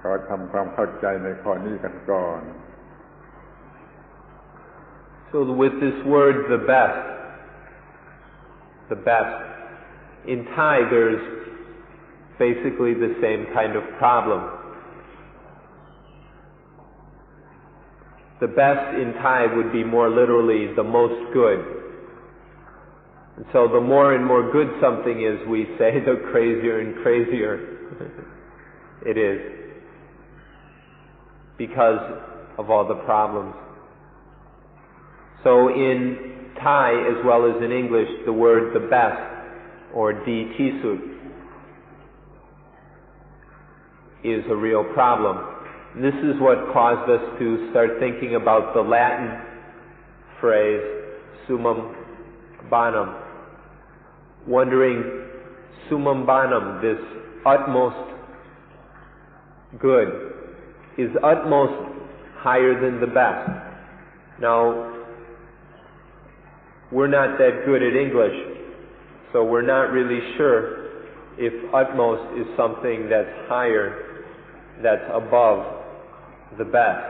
ขอทำความเข้าใจในข้อนี้กันก่อน So with this word the best in Thai there's basically the same kind of problem. The best in Thai would be more literally the most good. And so the more and more good something is, we say, the crazier and crazier it is. Because of all the problems. So in Thai as well as in English, the word the best or di tisut is a real problem. And this is what caused us to start thinking about the Latin phrase summum bonum, wondering summum bonum, this utmost good, is utmost higher than the best. Now, we're not that good at English, so we're not really sure if utmost is something that's higher, that's above the best.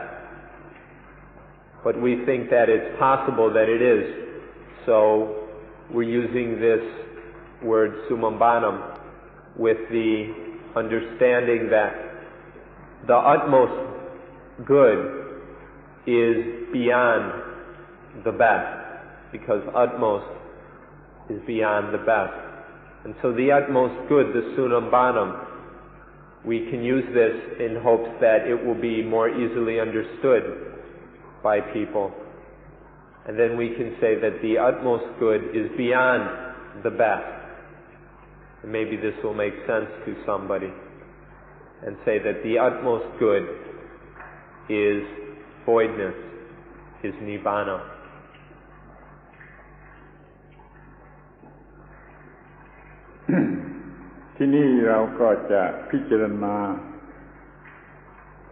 But we think that it's possible that it is, so we're using this word summum bonum with the understanding that the utmost good is beyond the best, because utmost is beyond the best. And so the utmost good, the summum bonum, we can use this in hopes that it will be more easily understood by people. And then we can say that the utmost good is beyond the best. And maybe this will make sense to somebody. And say that the utmost good is voidness, is nibbana. ที่นี่เราก็จะพิจารณา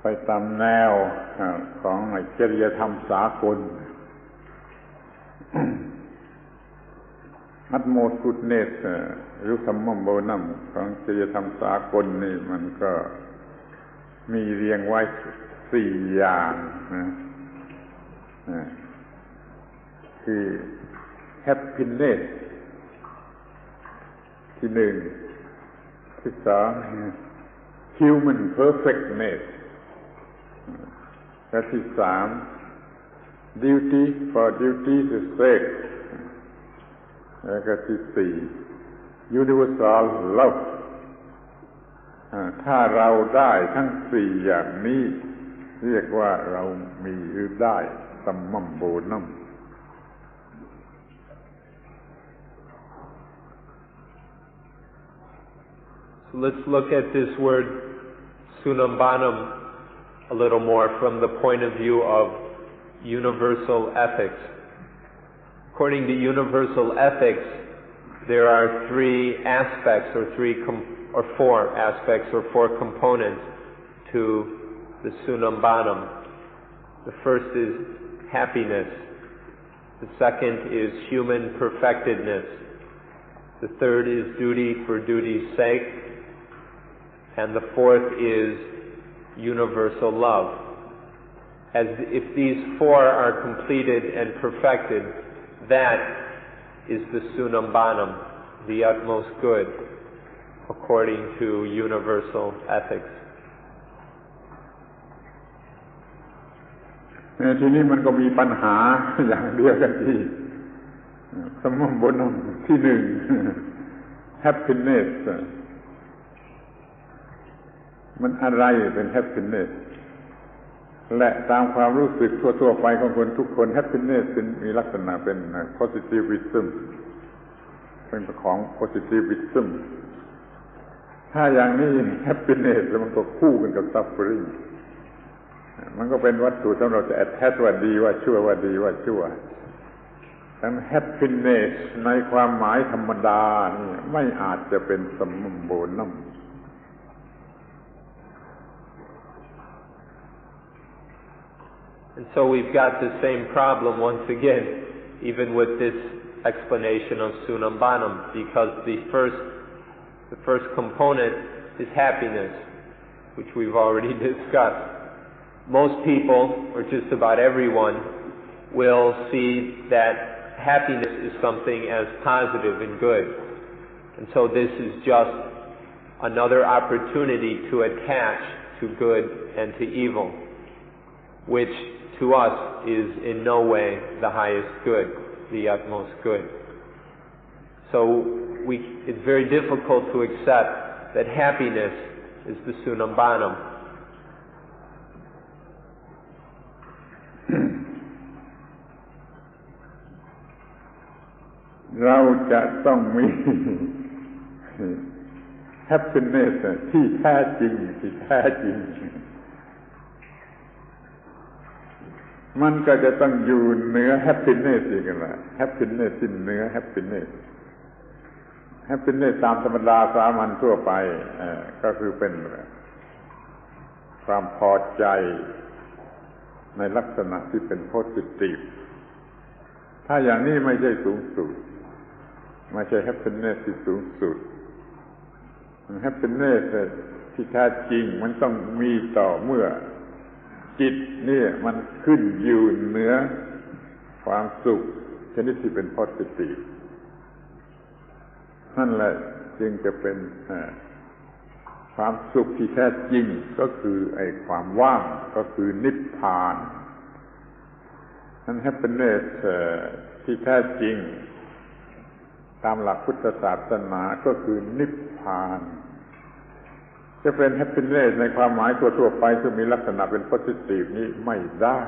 ไปตามแนวของจริยธรรมสากล อัตโมสุดเนสหรือสัมมัมโบนัมของจริยธรรมสากลนี่มันก็มีเรียงไว้4อย่างนะคือ happiness ที่1ที่2 human perfectness และที่3 duty for duty's sake แล้วก็ที่4 universal love ถ้าเราได้ทั้ง4อย่างนี้ เรียกว่าเรามีหรือได้สัมมัมโบนัม So let's look at this word sunambanam a little more from the point of view of universal ethics. According to universal ethics, there are three aspects or four aspects or four components to the sunambanam. The first is happiness. The second is human perfectedness. The third is duty for duty's sake. And the fourth is universal love. As if these four are completed and perfected, that is the sunambanam, the utmost good, according to universal ethics. ทีนี้มันก็มีปัญหาอย่างเดียวกันที่สัมมัมโบนัมที่หนึ่ง happiness มันอะไรเป็น happiness และตามความรู้สึกทั่วๆไปของคนทุกคน happiness มีลักษณะเป็น positivism เป็นของ positivism ถ้าอย่างนี้ happiness มันก็คู่กันกับ suffering มันก็เป็นวัตถุที่เราจะ attach ว่าดีว่าชั่วว่าดีว่าชั่วแต่ happiness ในความหมายธรรมดานี่ไม่อาจจะเป็นสัมมัมโบนัมAnd so we've got the same problem once again, even with this explanation of sunambanam, because the first component is happiness, which we've already discussed. Most people, or just about everyone, will see that happiness is something as positive and good. And so this is just another opportunity to attach to good and to evil, which to us is in no way the highest good, the utmost good. So it's very difficult to accept that happiness is the sunambanam. เราจะต้องมี happiness ที่แท้จริงมันก็จะต้องอยู่เหนือ happiness อีกแล้ว happiness ที่เหนือ happiness ตามธรรมดาสามัญทั่วไปก็คือเป็นความพอใจในลักษณะที่เป็น positive ถ้าอย่างนี้ไม่ใช่สูงสุดไม่ใช่ happiness ที่สูงสุด happiness ที่แท้จริงมันต้องมีต่อเมื่อจิตนี่มันขึ้นอยู่เหนือความสุขชนิดที่เป็น positive นั่นแหละจึงจะเป็นความสุขที่แท้จริงก็คือไอ้ความว่างก็คือนิพพานนั่น happiness ที่แท้จริงตามหลักพุทธศาสนาก็คือนิพพานจะเป็น happiness ในความหมายทั่วๆไปซึ่งมีลักษณะเป็น positive นี้ไม่ได้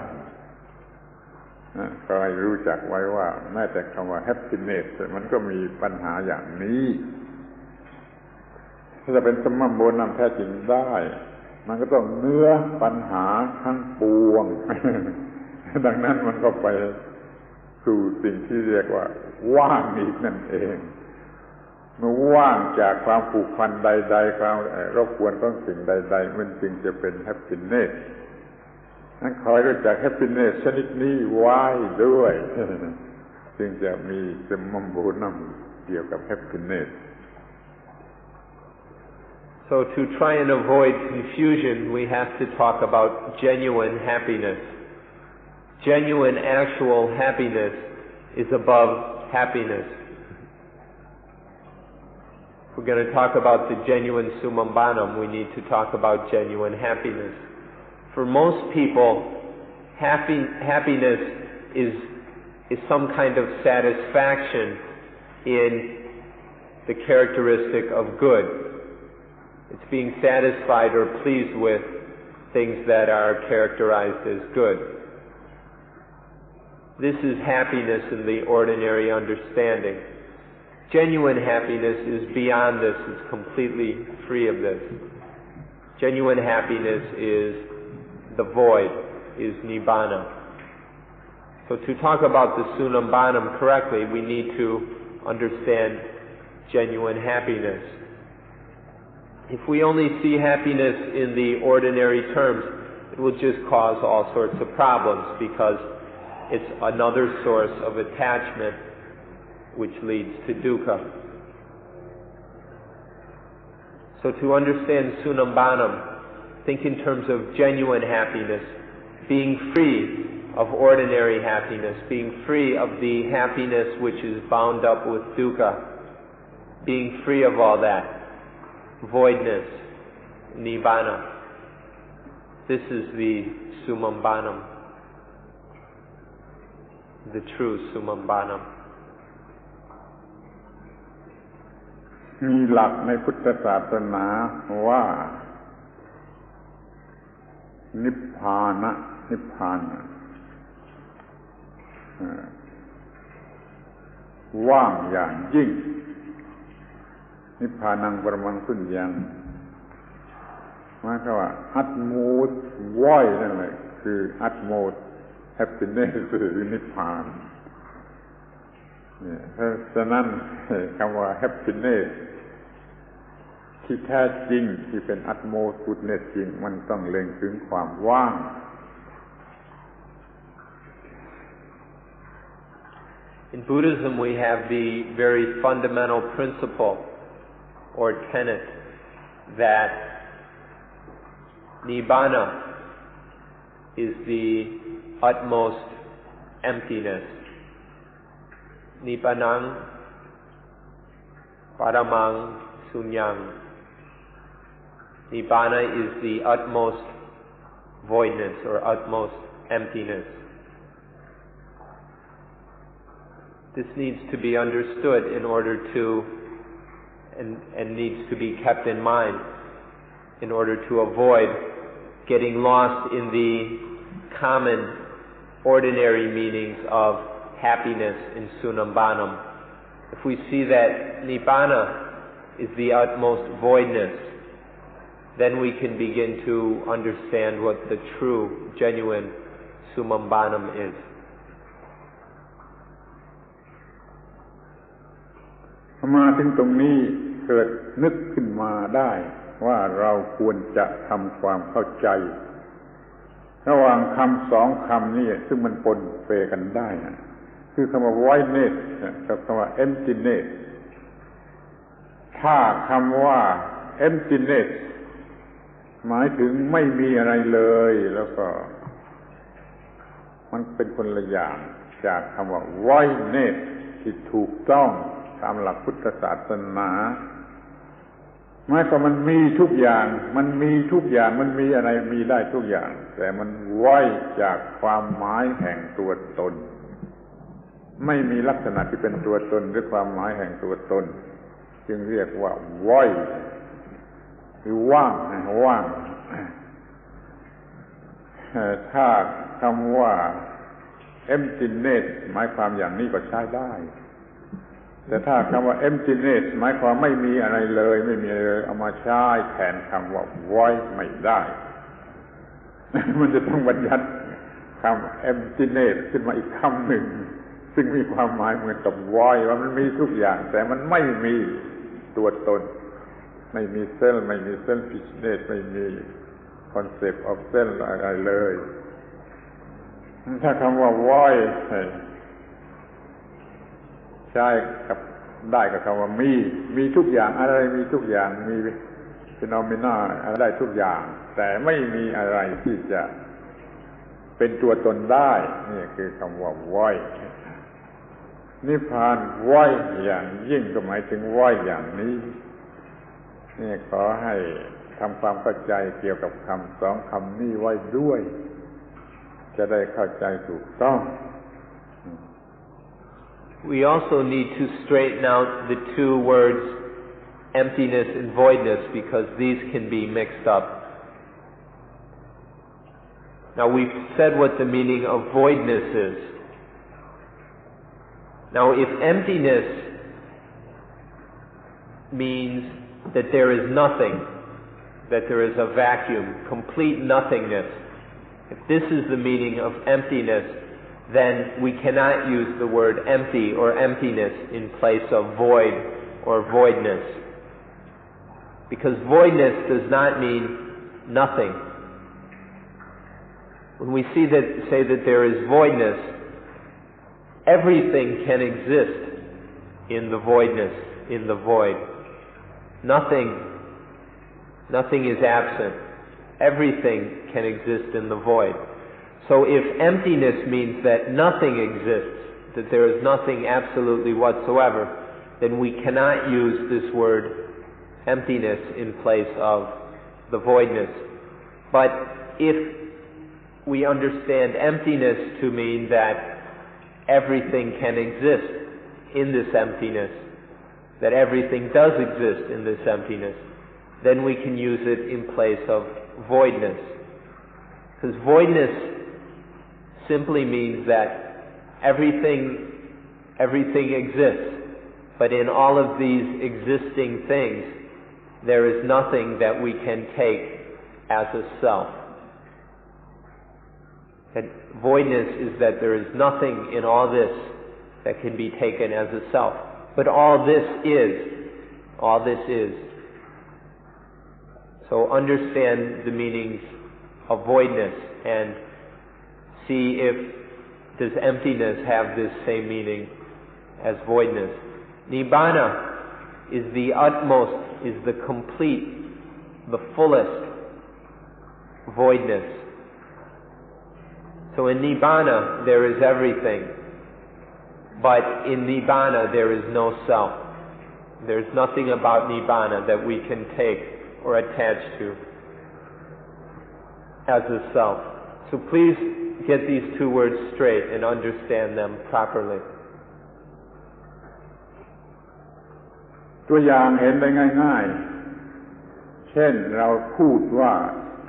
ก็ให้รู้จักไว้ว่าแม้แต่คำว่า happiness มันก็มีปัญหาอย่างนี้ถ้าจะเป็นสัมมัมโบนัมแท้จริงได้มันก็ต้องเนื้อปัญหาทั้งปวง ดังนั้นมันก็ไปสู่สิ่งที่เรียกว่าว่างอีกนั่นเองเมื่อว่างจากความผูกพันใดๆความรบกวนของสิ่งใดๆมันจึงจะเป็น happiness นั้นขอให้รู้จัก happiness ชนิดนี้ไว้ด้วย จึงจะมีสัมมัมโบนัมเกี่ยวกับ happiness. So to try and avoid confusion, we have to talk about genuine happiness. Genuine, actual happiness is above happiness. If we're going to talk about the genuine sumambanam, we need to talk about genuine happiness. For most people, happiness is some kind of satisfaction in the characteristic of good. It's being satisfied or pleased with things that are characterized as good. This is happiness in the ordinary understanding. Genuine happiness is beyond this, it's completely free of this. Genuine happiness is the void, is nibbana. So to talk about the sunambanam correctly, we need to understand genuine happiness. If we only see happiness in the ordinary terms, it will just cause all sorts of problems because it's another source of attachment which leads to dukkha. So to understand sunambanam, think in terms of genuine happiness, being free of ordinary happiness, being free of the happiness which is bound up with dukkha, being free of all that, voidness, nibbana. This is the sumambanam, the true sumambanam. มีหลักในพุทธศาสนาว่านิพพานะนิพพานว่างอย่างยิ่งนิพพานังปรมังสุญญังหมายความว่าอัตโมดว้อยนั่นแหละคืออัตโมดแฮปปี้เนสคือนิพพานเนี่ยเพราะฉะนั้นคำว่าแฮปปี้เนสที่แท้จริงที่เป็นอัตโมดกุดเนสจริงมันต้องเล็งถึงความว่าง In Buddhism, we have the very fundamental principle or tenet that nibbana is the utmost emptiness. Nibbanang paramang sunyang. Nibbana is the utmost voidness or utmost emptiness. This needs to be understood in order to and needs to be kept in mind in order to avoid getting lost in the common ordinary meanings of happiness in sunambanam. If we see that nibbana is the utmost voidness, then we can begin to understand what the true, genuine sumambanam is. มาถึงตรงนี้เกิดนึกขึ้นมาได้ว่าเราควรจะทำความเข้าใจระหว่างคำสองคำนี้ซึ่งมันปนเปกันได้คือคำว่า voidness กับคำว่า emptiness ถ้าคำว่า emptiness หมายถึงไม่มีอะไรเลยแล้วก็มันเป็นคนละอย่างจากคำว่า voidness ที่ถูกต้องตามหลักพุทธศาสนาหมายความมันมีทุกอย่างมันมีทุกอย่างมันมีอะไรมีได้ทุกอย่างแต่มันว่อยจากความหมายแห่งตัวตนไม่มีลักษณะที่เป็นตัวตนหรือความหมายแห่งตัวตนจึงเรียกว่าว่อยคือว่างว่างถ้าคำว่า emptiness หมายความอย่างนี้ก็ใช้ได้แต่ถ้าคำว่า emptiness หมายความไม่มีอะไรเลยไม่มีอะไรเลยเอามาใช้แทนคำว่า void ไม่ได้ มันจะต้องบัญญัติคำ emptiness ขึ้นมาอีกคำหนึ่งซึ่งมีความหมายเหมือนกับ void ว่ามันมีทุกอย่างแต่มันไม่มีตัวตนไม่มีเซลล์ไม่มี selfishness ไม่มี concept of self อะไรเลยถ้าคำว่า voidใช้กับได้กับคำว่ามีทุกอย่างอะไรมีทุกอย่างมี phenomena อะไรได้ทุกอย่างแต่ไม่มีอะไรที่จะเป็นตัวตนได้นี่คือคำว่า void นิพพาน void อย่างยิ่งก็หมายถึง void อย่างนี้นี่ขอให้ทำความเข้าใจเกี่ยวกับคำสองคำนี้ไว้ด้วยจะได้เข้าใจถูกต้อง We also need to straighten out the two words emptiness and voidness because these can be mixed up. Now we've said what the meaning of voidness is. Now if emptiness means that there is nothing, that there is a vacuum, complete nothingness, if this is the meaning of emptiness, then we cannot use the word empty or emptiness in place of void or voidness. Because voidness does not mean nothing. When we say that there is voidness, everything can exist in the voidness, in the void. Nothing is absent. Everything can exist in the void. So if emptiness means that nothing exists, that there is nothing absolutely whatsoever, then we cannot use this word emptiness in place of the voidness. But if we understand emptiness to mean that everything can exist in this emptiness, that everything does exist in this emptiness, then we can use it in place of voidness. Because voidness simply means that everything exists, but in all of these existing things, there is nothing that we can take as a self. And voidness is that there is nothing in all this that can be taken as a self. But all this is. So understand the meanings of voidness and see if does emptiness have this same meaning as voidness. Nibbana is the utmost, is the complete, the fullest voidness. So in Nibbana there is everything, but in Nibbana there is no self. There's nothing about Nibbana that we can take or attach to as a self. So please get these two words straight and understand them properly. ตัวอย่างเห็นได้ง่ายๆเช่นเราพูดว่า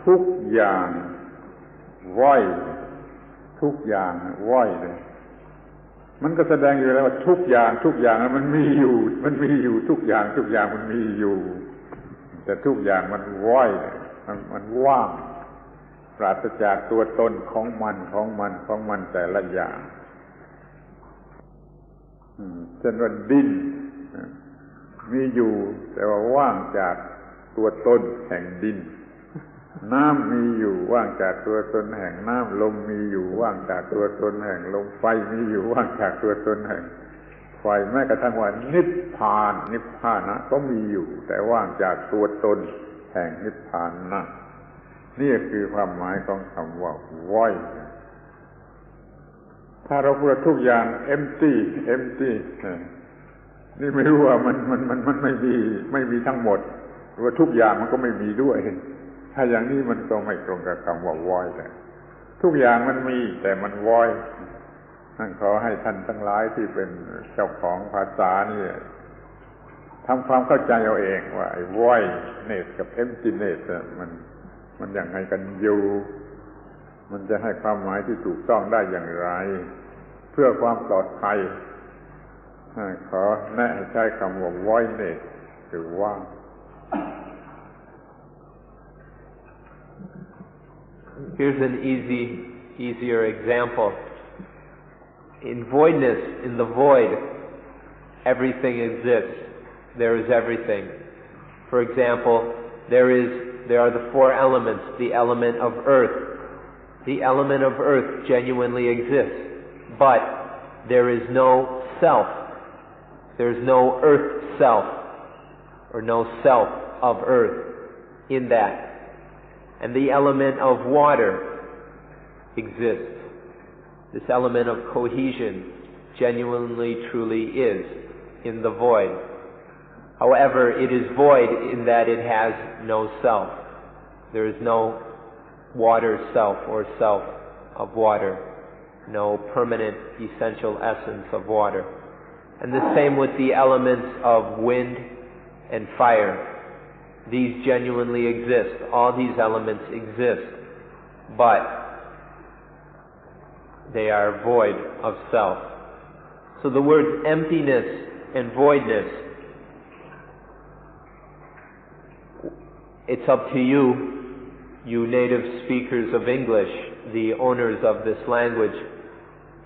ทุกอย่างว่อยทุกอย่างว่อยเลยมันก็แสดงอยู่แล้วว่าทุกอย่างมันมีอยู่ทุกอย่างมันมีอยู่แต่ทุกอย่างมันว่อยมันว่างปราศจากตัวตนของมันแต่ละอย่างเช่นว่าดินมีอยู่แต่ว่าว่างจากตัวตนแห่งดินน้ำมีอยู่ว่างจากตัวตนแห่งน้ำลมมีอยู่ว่างจากตัวตนแห่งลมไฟมีอยู่ว่างจากตัวตนแห่งไฟแม้กระทั่งว่านิพพานะก็มีอยู่แต่ว่างจากตัวตนแห่งนิพพานะนี่คือความหมายของคำว่าว่อยถ้าเราพูดทุกอย่าง empty นี่ไม่รู้ว่ามันไม่มีทั้งหมดหรือว่าทุกอย่างมันก็ไม่มีด้วยถ้าอย่างนี้มันก็ไม่ตรงกับคำว่า void แต่ทุกอย่างมันมีแต่มัน void นั่นขอให้ท่านทั้งหลายที่เป็นเจ้าของภาษานี่ทำความเข้าใจเอาเองว่าไอ้ voidness กับ emptiness มันยังไงกันอยู่มันจะให้ความหมายที่ถูกต้องได้อย่างไรเพื่อความปลอดภัยขอแนะให้ใช้คำว่า voidness หรือว่าง Here's an easier example. In voidness, in the void, everything exists. There is everything. For example, there are the four elements. The element of earth. The element of earth genuinely exists, but there is no self. There is no earth self, or no self of earth in that. And the element of water exists. This element of cohesion genuinely, truly is in the void. However, it is void in that it has no self. There is no water self or self of water, no permanent essential essence of water. And the same with the elements of wind and fire. These genuinely exist. All these elements exist. But they are void of self. So the words emptiness and voidness, it's up to you, you native speakers of English, the owners of this language,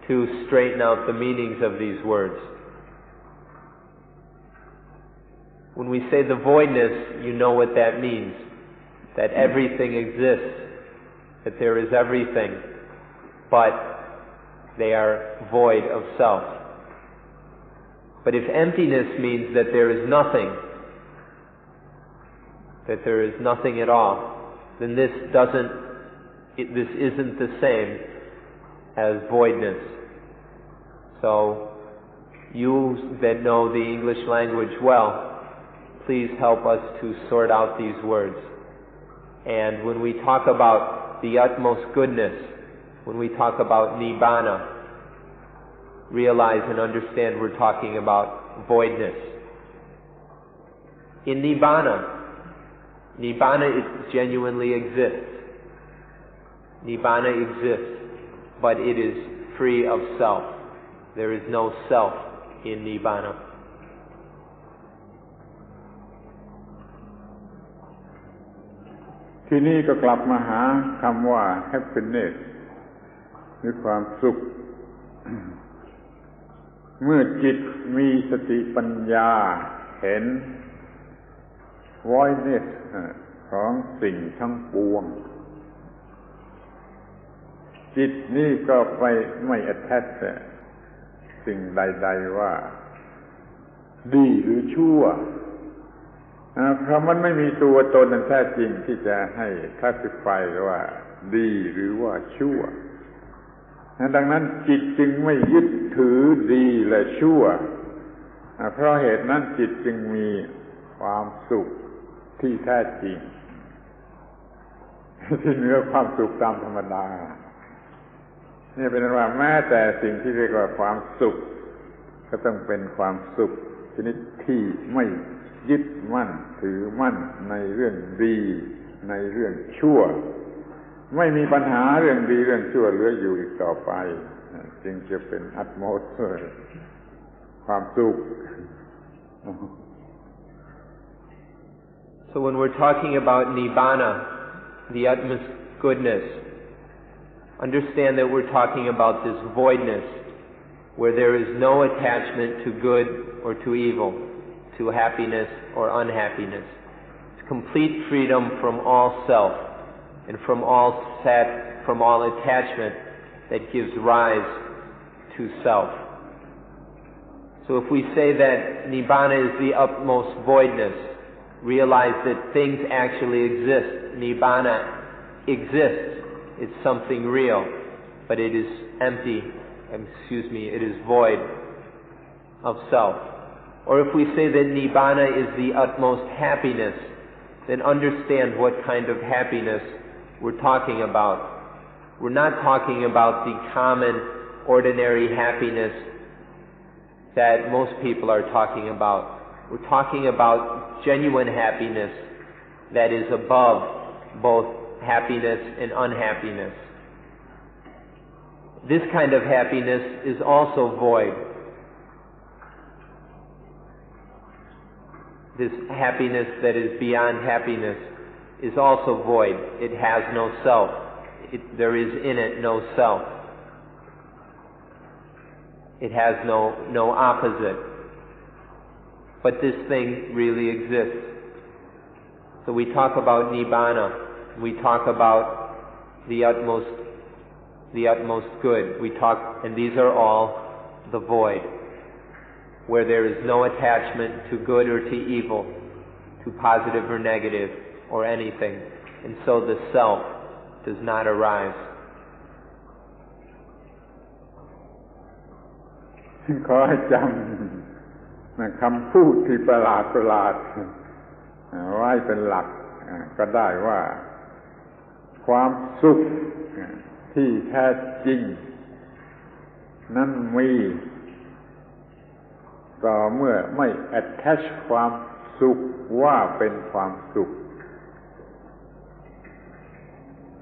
to straighten out the meanings of these words. When we say the voidness, you know what that means. That everything exists, that there is everything, but they are void of self. But if emptiness means that there is nothing, that there is nothing at all, then this isn't the same as voidness. So, you that know the English language well, please help us to sort out these words. And when we talk about the utmost goodness, when we talk about nibbana, realize and understand we're talking about voidness. In nibbana it genuinely exists. Nibbana exists, but it is free of self. There is no self in nibbana. ที่นี่ก็กลับมาหาคำว่า happiness หรือความสุข เมื่อจิตมีสติปัญญาเห็น voidness ของสิ่งทั้งปวงจิตนี่ก็ไม่ attach สิ่งใดๆว่าดีหรือชั่วเพราะมันไม่มีตัวตนแท้จริงที่จะให้ classify ว่าดีหรือว่าชั่วดังนั้นจิตจึงไม่ยึดถือดีและชั่วเพราะเหตุนั้นจิตจึงมีความสุขที่แท้จริงที่เหนือความสุขตามธรรมดานี่เป็นว่าแม้แต่สิ่งที่เรียกว่าความสุขก็ต้องเป็นความสุขชนิดที่ไม่ยึดมั่นถือมั่นในเรื่องดีในเรื่องชั่วไม่มีปัญหาเรื่องดีเรื่องชั่วเหลืออยู่อีกต่อไปจึงจะเป็นอัตโมสความสุข So when we're talking about nibbana, the utmost goodness, understand that we're talking about this voidness where there is no attachment to good or to evil, to happiness or unhappiness. It's complete freedom from all self and from all attachment that gives rise to self. So if we say that nibbana is the utmost voidness, realize that things actually exist. Nibbana exists. It's something real, but it is empty, it is void of self. Or if we say that nibbana is the utmost happiness, then understand what kind of happiness we're talking about. We're not talking about the common, ordinary happiness that most people are talking about. We're talking about genuine happiness that is above both happiness and unhappiness. This kind of happiness is also void. This happiness that is beyond happiness is also void. It has no self. There is in it no self. It has no opposite. But this thing really exists. So we talk about nibbana. We talk about the utmost good. And these are all the void, where there is no attachment to good or to evil, to positive or negative, or anything. And so the self does not arise. ขอให้จำคำพูดที่ประหลาดไว้เป็นหลักก็ได้ว่าความสุขที่แท้จริงนั้นมีต่อเมื่อไม่ attach ความสุขว่าเป็นความสุข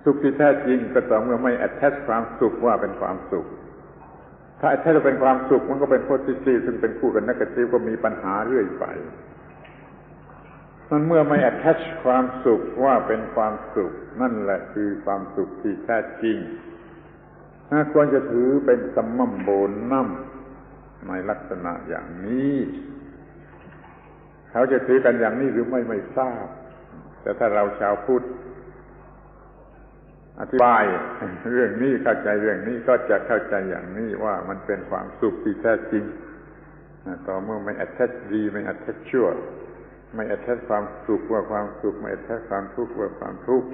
สุขที่แท้จริงก็ต่อเมื่อไม่ attach ความสุขว่าเป็นความสุขถ้า attach เป็นความสุขมันก็เป็น positive ซึ่งเป็นคู่กับ negative ก็มีปัญหาเรื่อยไปนั่นเมื่อไม่ attach ความสุขว่าเป็นความสุขนั่นแหละคือความสุขที่แท้จริงควรจะถือเป็นสัมมัมโบนัมในลักษณะอย่างนี้เขาจะถือกันอย่างนี้หรือไม่ทราบแต่ถ้าเราชาวพุทธอธิบายเรื่องนี้เข้าใจเรื่องนี้ก็จะเข้าใจอย่างนี้ว่ามันเป็นความสุขที่แท้จริงต่อเมื่อไม่ attach ดีไม่ attach ชั่วไม่ attach ความสุขว่าความสุขไม่ attach ความทุกข์ว่าความทุกข์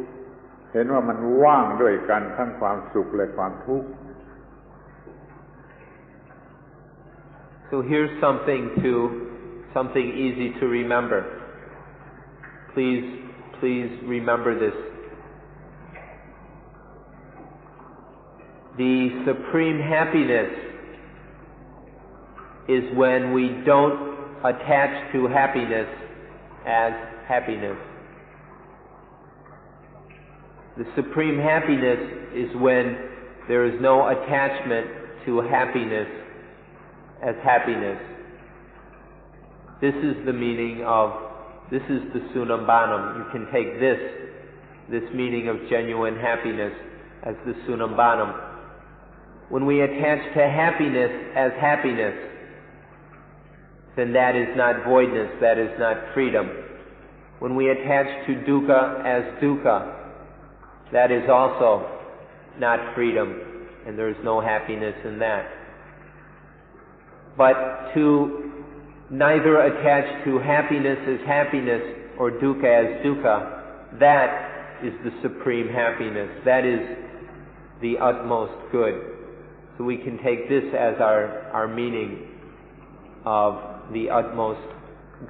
เห็นว่ามันว่างด้วยกันทั้งความสุขและความทุกข์ So here's something easy to remember. Please remember this. The supreme happiness is when we don't attach to happiness as happiness. The supreme happiness is when there is no attachment to happiness as happiness. This is the meaning of, this is the sunambanam. You can take this meaning of genuine happiness as the sunambanam. When we attach to happiness as happiness, then that is not voidness, that is not freedom. When we attach to dukkha as dukkha, that is also not freedom, and there is no happiness in that. But to neither attach to happiness as happiness or dukkha as dukkha, that is the supreme happiness. That is the utmost good. So we can take this as our meaning of the utmost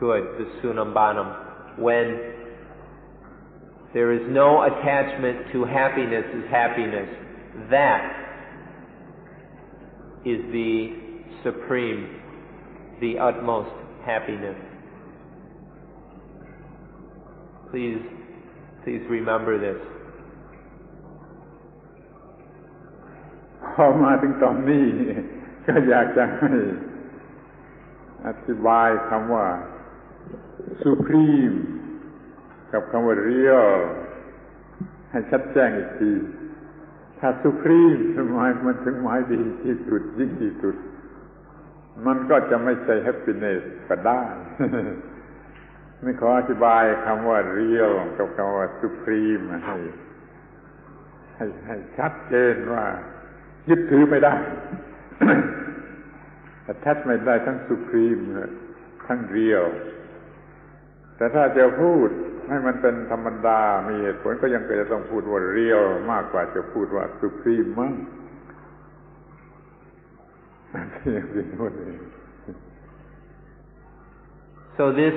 good, the sunambanam. When there is no attachment to happiness as happiness, that is the supreme, the utmost happiness. Please remember this. พอมาถึงตอนนี้ก็อยากจะให้อธิบายคำว่า supreme กับคำว่า real ให้ชัดแจ้งอีกทีถ้า supreme มันถึงหมายดีที่สุดยิ่งที่สุดมันก็จะไม่ใช่ happiness ก็ได้นี่ขออธิบายคำว่า real กับคำว่า supreme ให้ชัดเจนว่ายึดถือไม่ได้ attach ไม่ได้ทั้ง supreme ทั้ง real แต่ถ้าจะพูดให้มันเป็นธรรมดามีเหตุผลก็ยังจะต้องพูดว่า real มากกว่าจะพูดว่า supreme มั้งSo this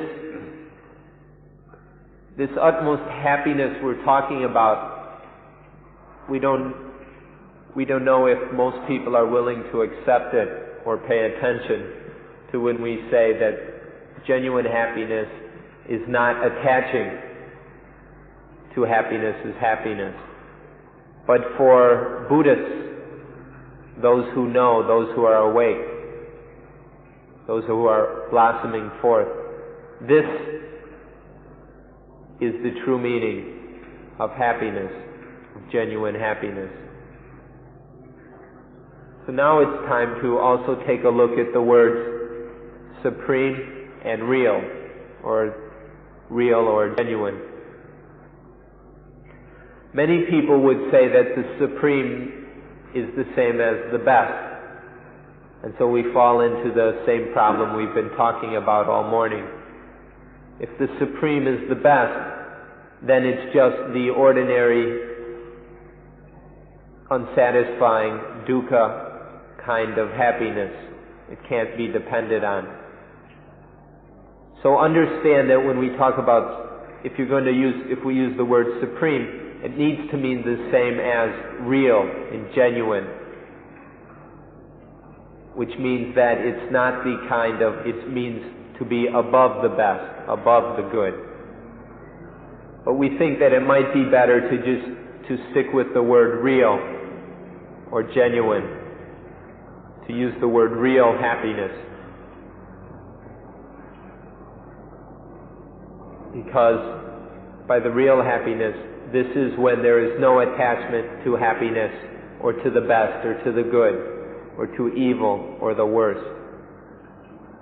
utmost happiness we're talking about, we don't know if most people are willing to accept it or pay attention to when we say that genuine happiness is not attaching to happiness as happiness. But for Buddhists, those who know, those who are awake, those who are blossoming forth, this is the true meaning of happiness, of genuine happiness. So now it's time to also take a look at the words supreme and real or genuine. Many people would say that the supreme is the same as the best. And so we fall into the same problem we've been talking about all morning. If the supreme is the best, then it's just the ordinary, unsatisfying dukkha kind of happiness. It can't be depended on. So understand that when we talk about, if we use the word supreme, it needs to mean the same as real and genuine, which means that it's not the kind of, it means to be above the best, above the good. But we think that it might be better to to stick with the word real or genuine, to use the word real happiness. Because by the real happiness, this is when there is no attachment to happiness or to the best or to the good or to evil or the worst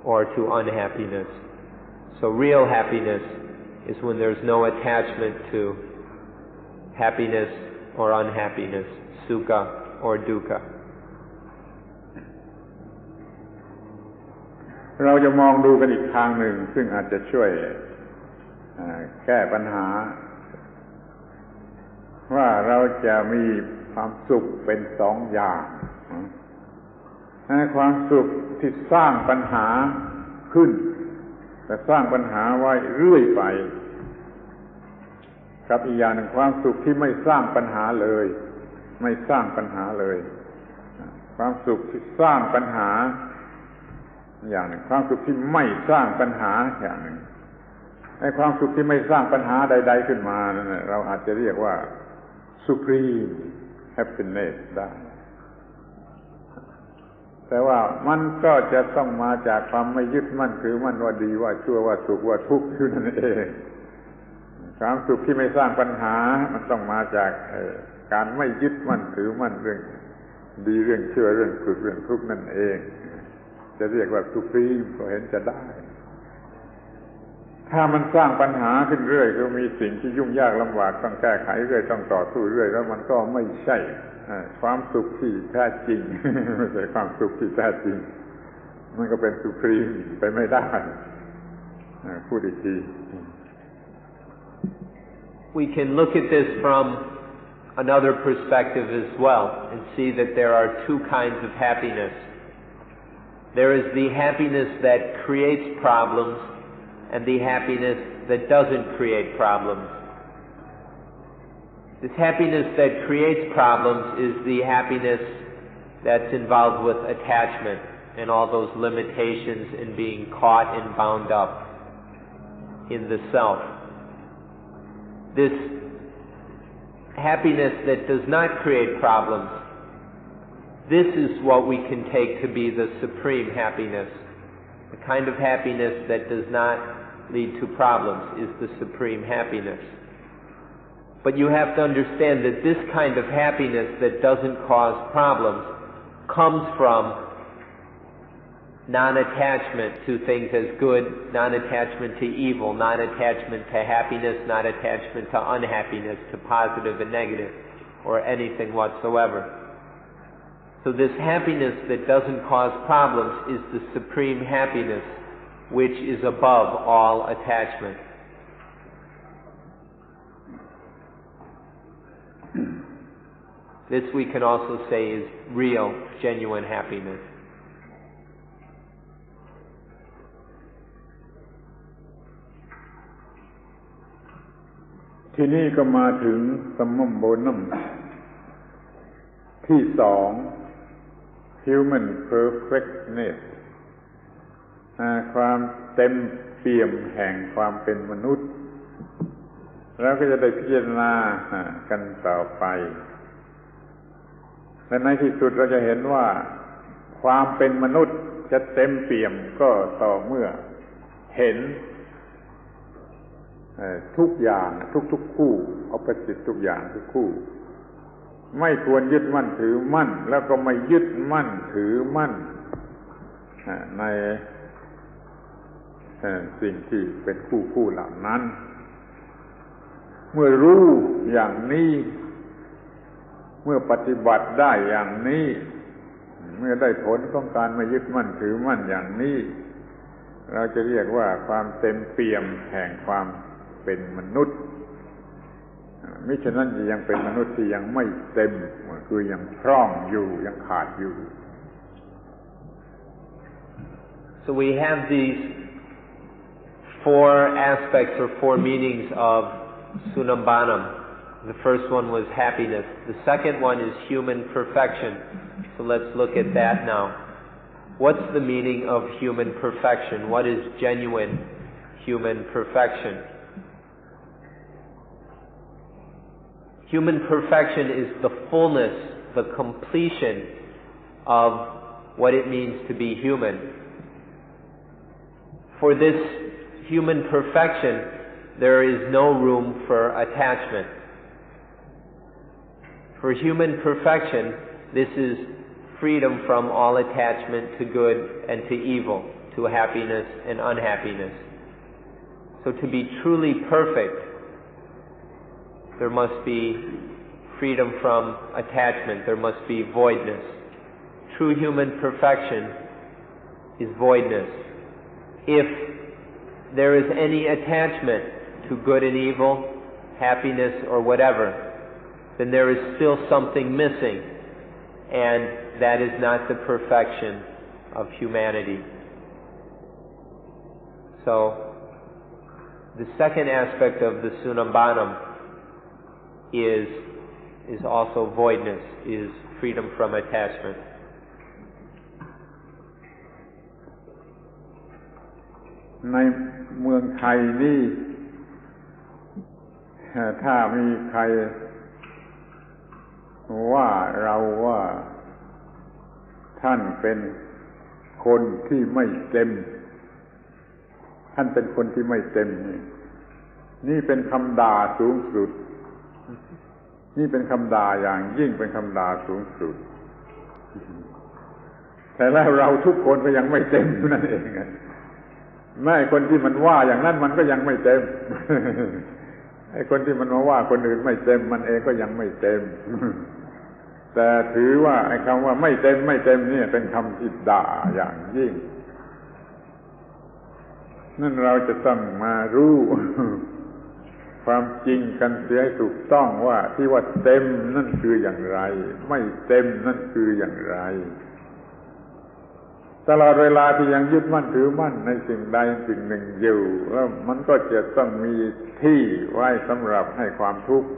or to unhappiness. So real happiness is when there's no attachment to happiness or unhappiness, sukha or dukkha. เราจะมองดูกันอีกทางหนึ่งซึ่งอาจจะช่วยแก้ปัญหาว่าเราจะมีความสุขเป็นสองอย่างความสุขที่สร้างปัญหาขึ้นแต่สร้างปัญหาไว้เรื่อยไปกับอีกอย่างหนึ่งความสุขที่ไม่สร้างปัญหาเลยไม่สร้างปัญหาเลยความสุขที่สร้างปัญหาอย่างหนึ่งความสุขที่ไม่สร้างปัญหาอย่างหนึ่งไอ้ความสุขที่ไม่สร้างปัญหาใดๆขึ้นมาเราอาจจะเรียกว่า supreme happiness ได้แต่ว่ามันก็จะต้องมาจากความไม่ยึดมั่นถือมั่นว่าดีว่าชั่วว่าสุขว่าทุกข์อยู่นั่นเองความสุขที่ไม่สร้างปัญหามันต้องมาจากการไม่ยึดมั่นถือมั่นเรื่องดีเรื่องชั่วเรื่องสุขเรื่องทุกข์นั่นเองจะเรียกว่า supreme ก็เห็นจะได้ถ้ามันสร้างปัญหาขึ้นเรื่อยก็มีสิ่งที่ยุ่งยากลำบากต้องแก้ไขเรื่อยต้องต่อสู้เรื่อยแล้วมันก็ไม่ใช่ความสุขที่แท้จริงไม่ใช่ความสุขที่แท้จริงมันก็เป็นสุพรีมไปไม่ได้พูดอีกที We can look at this from another perspective as well and see that there are two kinds of happiness. There is the happiness that creates problems and the happiness that doesn't create problems. This happiness that creates problems is the happiness that's involved with attachment and all those limitations in being caught and bound up in the self. This happiness that does not create problems, this is what we can take to be the supreme happiness. The kind of happiness that does not lead to problems is the supreme happiness. But you have to understand that this kind of happiness that doesn't cause problems comes from non-attachment to things as good, non-attachment to evil, non-attachment to happiness, non-attachment to unhappiness, to positive and negative, or anything whatsoever. So this happiness that doesn't cause problems is the supreme happiness, which is above all attachment. This we can also say is real, genuine happiness. ทีนี้ก็มาถึงซัมมัมโบนัมที่สอง human perfectness ความเต็มเปี่ยมแห่งความเป็นมนุษย์แล้วก็จะได้พิจารณากันต่อไปและในที่สุดเราจะเห็นว่าความเป็นมนุษย์จะเต็มเปี่ยมก็ต่อเมื่อเห็นทุกอย่างทุกคู่ opposite ทุกอย่างทุกคู่ไม่ควรยึดมั่นถือมั่นแล้วก็ไม่ยึดมั่นถือมั่นในสิ่งที่เป็นคู่เหล่านั้นเมื่อรู้อย่างนี้เมื่อปฏิบัติได้อย่างนี้เมื่อได้ผลของการไม่ยึดมั่นถือมั่นอย่างนี้เราจะเรียกว่าความเต็มเปี่ยมแห่งความเป็นมนุษย์มิฉะนั้นจะยังเป็นมนุษย์ที่ยังไม่เต็มคือยังพร่องอยู่ยังขาดอยู่ So we have these four aspects or four meanings of Sunambanam. The first one was happiness. The second one is human perfection. So let's look at that now. What's the meaning of human perfection? What is genuine human perfection? Human perfection is the fullness, the completion of what it means to be human. For this human perfection, there is no room for attachment. For human perfection, this is freedom from all attachment to good and to evil, to happiness and unhappiness. So to be truly perfect, there must be freedom from attachment, there must be voidness. True human perfection is voidness. If there is any attachment to good and evil, happiness or whatever, then there is still something missing, and that is not the perfection of humanity. So, the second aspect of the Sunambanam is also voidness, is freedom from attachment. ในเมืองไทยนี่ถ้ามีใครว่าเราว่าท่านเป็นคนที่ไม่เต็มท่านเป็นคนที่ไม่เต็มนี่เป็นคำด่าสูงสุดนี่เป็นคำด่าอย่างยิ่งเป็นคำด่าสูงสุดแต่แล้วเราทุกคนก็ยังไม่เต็มนั่นเองแม้คนที่มันว่าอย่างนั้นมันก็ยังไม่เต็มไอ้คนที่มันมาว่าคนอื่นไม่เต็มมันเองก็ยังไม่เต็มแต่ถือว่าไอ้คำว่าไม่เต็มนี่เป็นคำที่ด่าอย่างยิ่งนั่นเราจะต้องมารู้ความจริงกันเสียให้ถูกต้องว่าที่ว่าเต็มนั่นคืออย่างไรไม่เต็มนั่นคืออย่างไรตลอดเวลาที่ยังยึดมั่นถือมั่นในสิ่งใดสิ่งหนึ่งอยู่แล้วมันก็จะต้องมีที่ไว้สำหรับให้ความทุกข์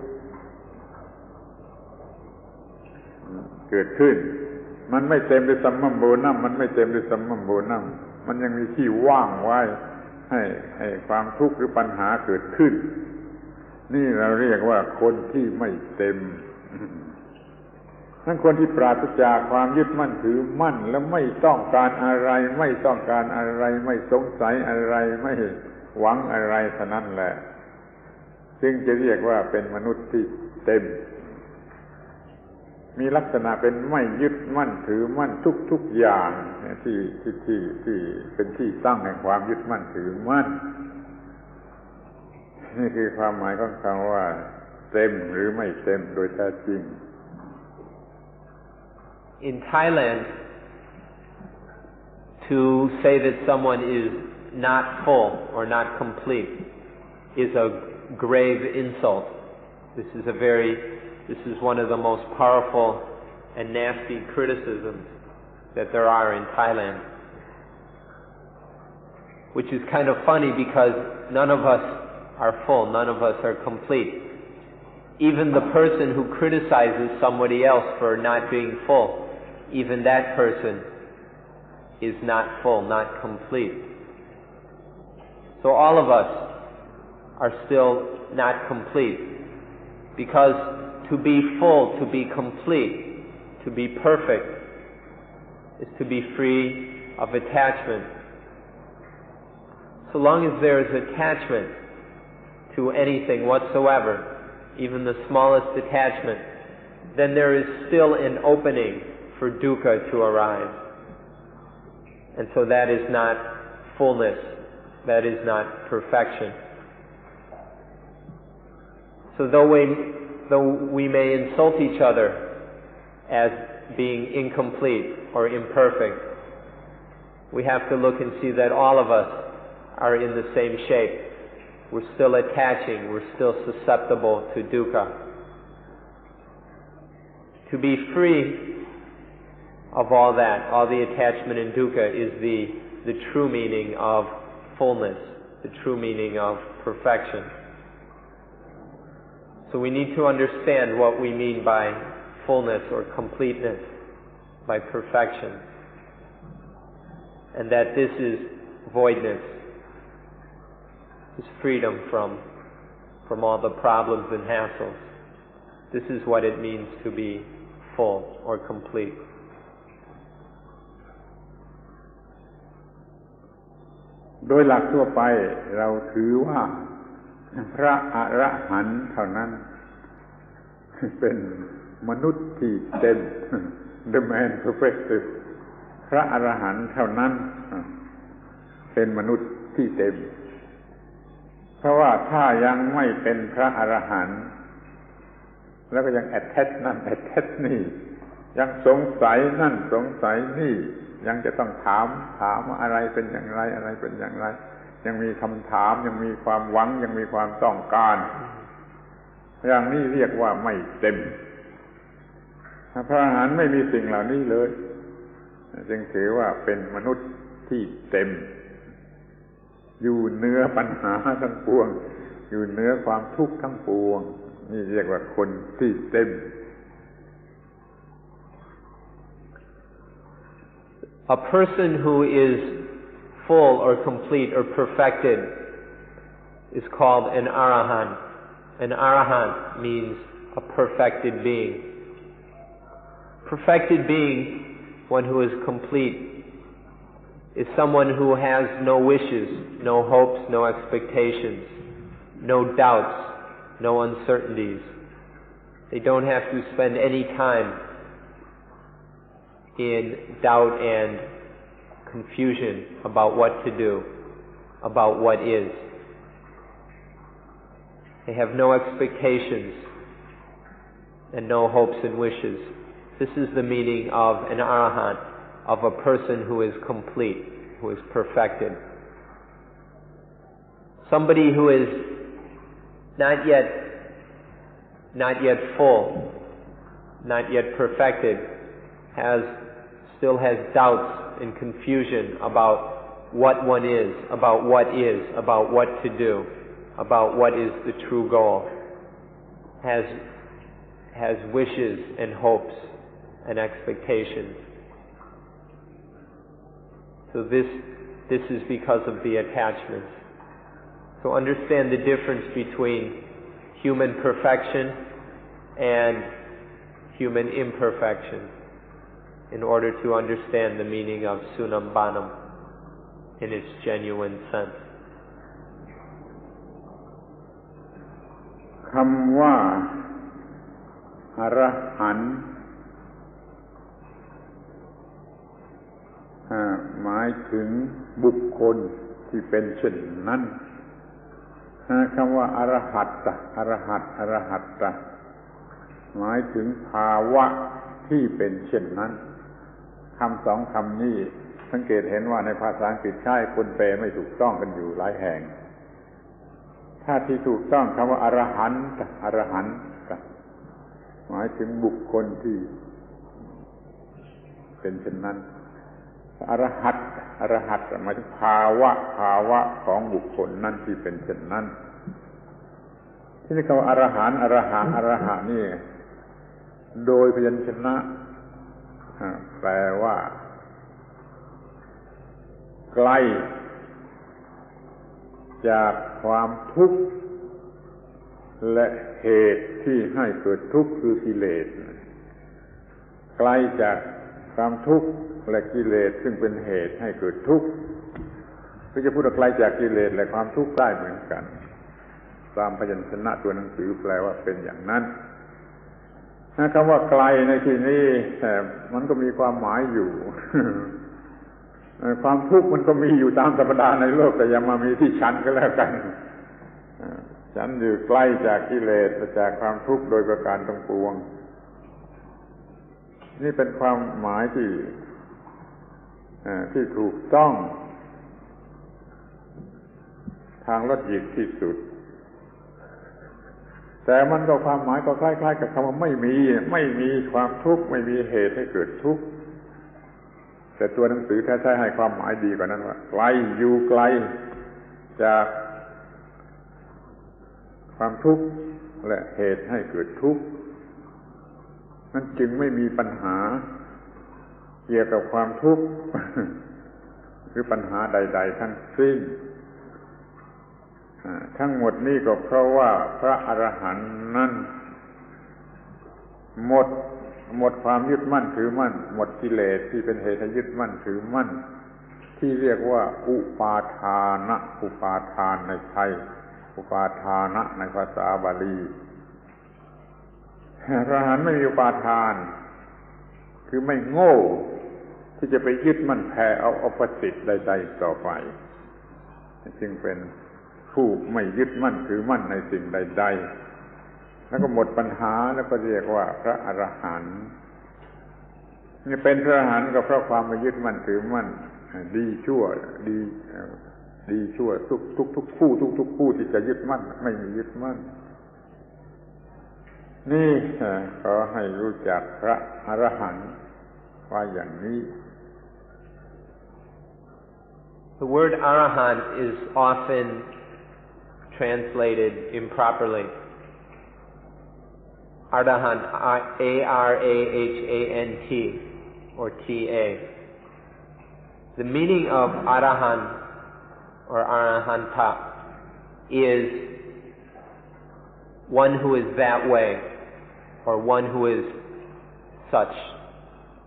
เกิดขึ้นมันไม่เต็มด้วยสัมมัมโบนัมมันไม่เต็มด้วยสัมมัมโบนัมมันยังมีที่ว่างไว้ให้ความทุกข์หรือปัญหาเกิดขึ้นนี่เราเรียกว่าคนที่ไม่เต็มนั่นคนที่ปราศจากความยึดมั่นถือมั่นและไม่ต้องการอะไรไม่ต้องการอะไรไม่สงสัยอะไรไม่หวังอะไรเท่านั้นแหละจึงจะเรียกว่าเป็นมนุษย์ที่เต็มมีลักษณะเป็นไม่ยึดมั่นถือมั่นทุกอย่างที่เป็นที่ตั้งแห่งความยึดมั่นถือมั่นนี่คือความหมายของคำว่าเต็มหรือไม่เต็มโดยแท้จริง In Thailand, to say that someone is not full or not complete is a grave insult. This is one of the most powerful and nasty criticisms that there are in Thailand. Which is kind of funny because none of us are full, none of us are complete. Even the person who criticizes somebody else for not being full, even that person is not full, not complete. So all of us are still not complete, because to be full, to be complete, to be perfect, is to be free of attachment. So long as there is attachment to anything whatsoever, even the smallest attachment, then there is still an opening for dukkha to arise. And so that is not fullness, that is not perfection. So though we may insult each other as being incomplete or imperfect, we have to look and see that all of us are in the same shape. We're still attaching, we're still susceptible to dukkha. To be free of all that, all the attachment in dukkha, is the true meaning of fullness, the true meaning of perfection. So we need to understand what we mean by fullness or completeness, by perfection, and that this is voidness, is freedom from all the problems and hassles. This is what it means to be full or complete. โดยหลักทั่วไปเราถือว่าพระอรหันต์เท่านั้นเป็นมนุษย์ที่เต็ม The man perfected พระอรหันต์เท่านั้นเป็นมนุษย์ที่เต็มเพราะว่าถ้ายังไม่เป็นพระอรหันต์แล้วก็ยังattach นั่นattach นี่ยังสงสัยนั่นสงสัยนี่ยังจะต้องถามว่าอะไรเป็นอย่างไรอะไรเป็นอย่างไรยังมีคำถามยังมีความหวังยังมีความต้องการอย่างนี้เรียกว่าไม่เต็มพระอรหันต์ไม่มีสิ่งเหล่านี้เลยจึงถือว่าเป็นมนุษย์ที่เต็มอยู่เหนือปัญหาทั้งปวงอยู่เหนือความทุกข์ทั้งปวงนี่เรียกว่าคนที่เต็ม A person who is full or complete or perfected is called an arahant. An arahant means a perfected being. Perfected being, one who is complete, is someone who has no wishes, no hopes, no expectations, no doubts, no uncertainties. They don't have to spend any time in doubt and confusion about what to do, about what is. They have no expectations and no hopes and wishes. This is the meaning of an arahant, of a person who is complete, who is perfected. Somebody who is not yet full, not yet perfected, still has doubts and confusion about what one is, about what to do, about what is the true goal, has wishes and hopes and expectations. So this is because of the attachments. So understand the difference between human perfection and human imperfection in order to understand the meaning of sunambanam in its genuine sense. คำว่าอรหันต์หมายถึงบุคคลที่เป็นเช่นนั้นคำว่าอรหัตตะอรหัตตะหมายถึงภาวะที่เป็นเช่นนั้นคำสองคำนี้สังเกตเห็นว่าในภาษาอังกฤษใช้คนแปลไม่ถูกต้องกันอยู่หลายแห่งถ้าที่ถูกต้องคำว่าอรหันต์หมายถึงบุคคลที่เป็นเช่นนั้นอรหัตหมายถึงภาวะของบุคคลนั้นที่เป็นเช่นนั้นที่นี่คำว่าอรหันต์อรหะนี่โดยพยัญชนะแปลว่าไกลจากความทุกข์และเหตุที่ให้เกิดทุกข์คือกิเลสไกลจากความทุกข์และกิเลสซึ่งเป็นเหตุให้เกิดทุกข์ก็จะพูดว่าไกลจากกิเลสและความทุกข์ได้เหมือนกันตามพยัญชนะตัวหนังสือแปลว่าเป็นอย่างนั้นคำว่าไกลในที่นี้แต่มันก็มีความหมายอยู่ ความทุกข์มันก็มีอยู่ตามธรรมดาในโลกแต่อย่ามามีที่ฉันก็แล้วกันฉันอยู่ใกล้จากกิเลสจากความทุกข์โดยประการทั้งปวงนี่เป็นความหมายที่ถูกต้องทางลอจิกที่สุดแต่มันก็ความหมายก็คล้ายๆกับคำว่าไม่มีความทุกข์ไม่มีเหตุให้เกิดทุกข์แต่ตัวหนังสือแท้ๆให้ความหมายดีกว่านั้นว่าไกลอยู่ไกลจากความทุกข์และเหตุให้เกิดทุกข์นั่นจึงไม่มีปัญหาเกี่ยวกับความทุกข์หรือปัญหาใดๆทั้งสิ้นทั้งหมดนี้ก็เพราะว่าพระอรหันต์นั้น หมดความยึดมั่นถือมั่นหมดกิเลสที่เป็นเหตุให้ยึดมั่นถือมั่นที่เรียกว่าอุปาทานะอุปาทานในไทยอุปาทานะในภาษาบาลีพระอรหันต์ไม่มีอุปาทานคือไม่โง่ที่จะไปยึดมั่นแพ้เอาประสิทธิ์ใดๆต่อไปจึงเป็นผู้ไม่ยึดมั่นถือมั่นในสิ่งใดๆแล้วก็หมดปัญหาแล้วก็เรียกว่าพระอรหันต์นี่เป็นพระอรหันต์ก็เพราะความไม่ยึดมั่นถือมั่นดีชั่วดีชั่วทุกคู่ที่จะยึดมั่นไม่มียึดมั่นนี่ขอให้รู้จักพระอรหันต์ว่าอย่างนี้ The word arahant is often translated improperly. Arahant, A-R-A-H-A-N-T, or T-A. The meaning of arahant or arahanta is one who is that way, or one who is such,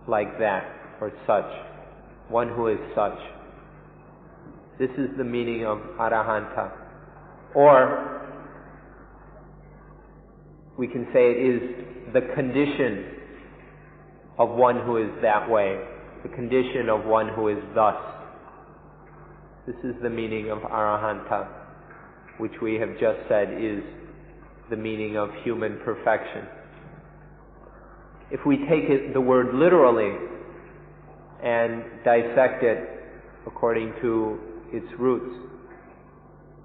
like that, or such, one who is such. This is the meaning of arahanta. Or we can say it is the condition of one who is that way, the condition of one who is thus. This is the meaning of arahanta, which we have just said is the meaning of human perfection. If we take the word literally and dissect it according to its roots,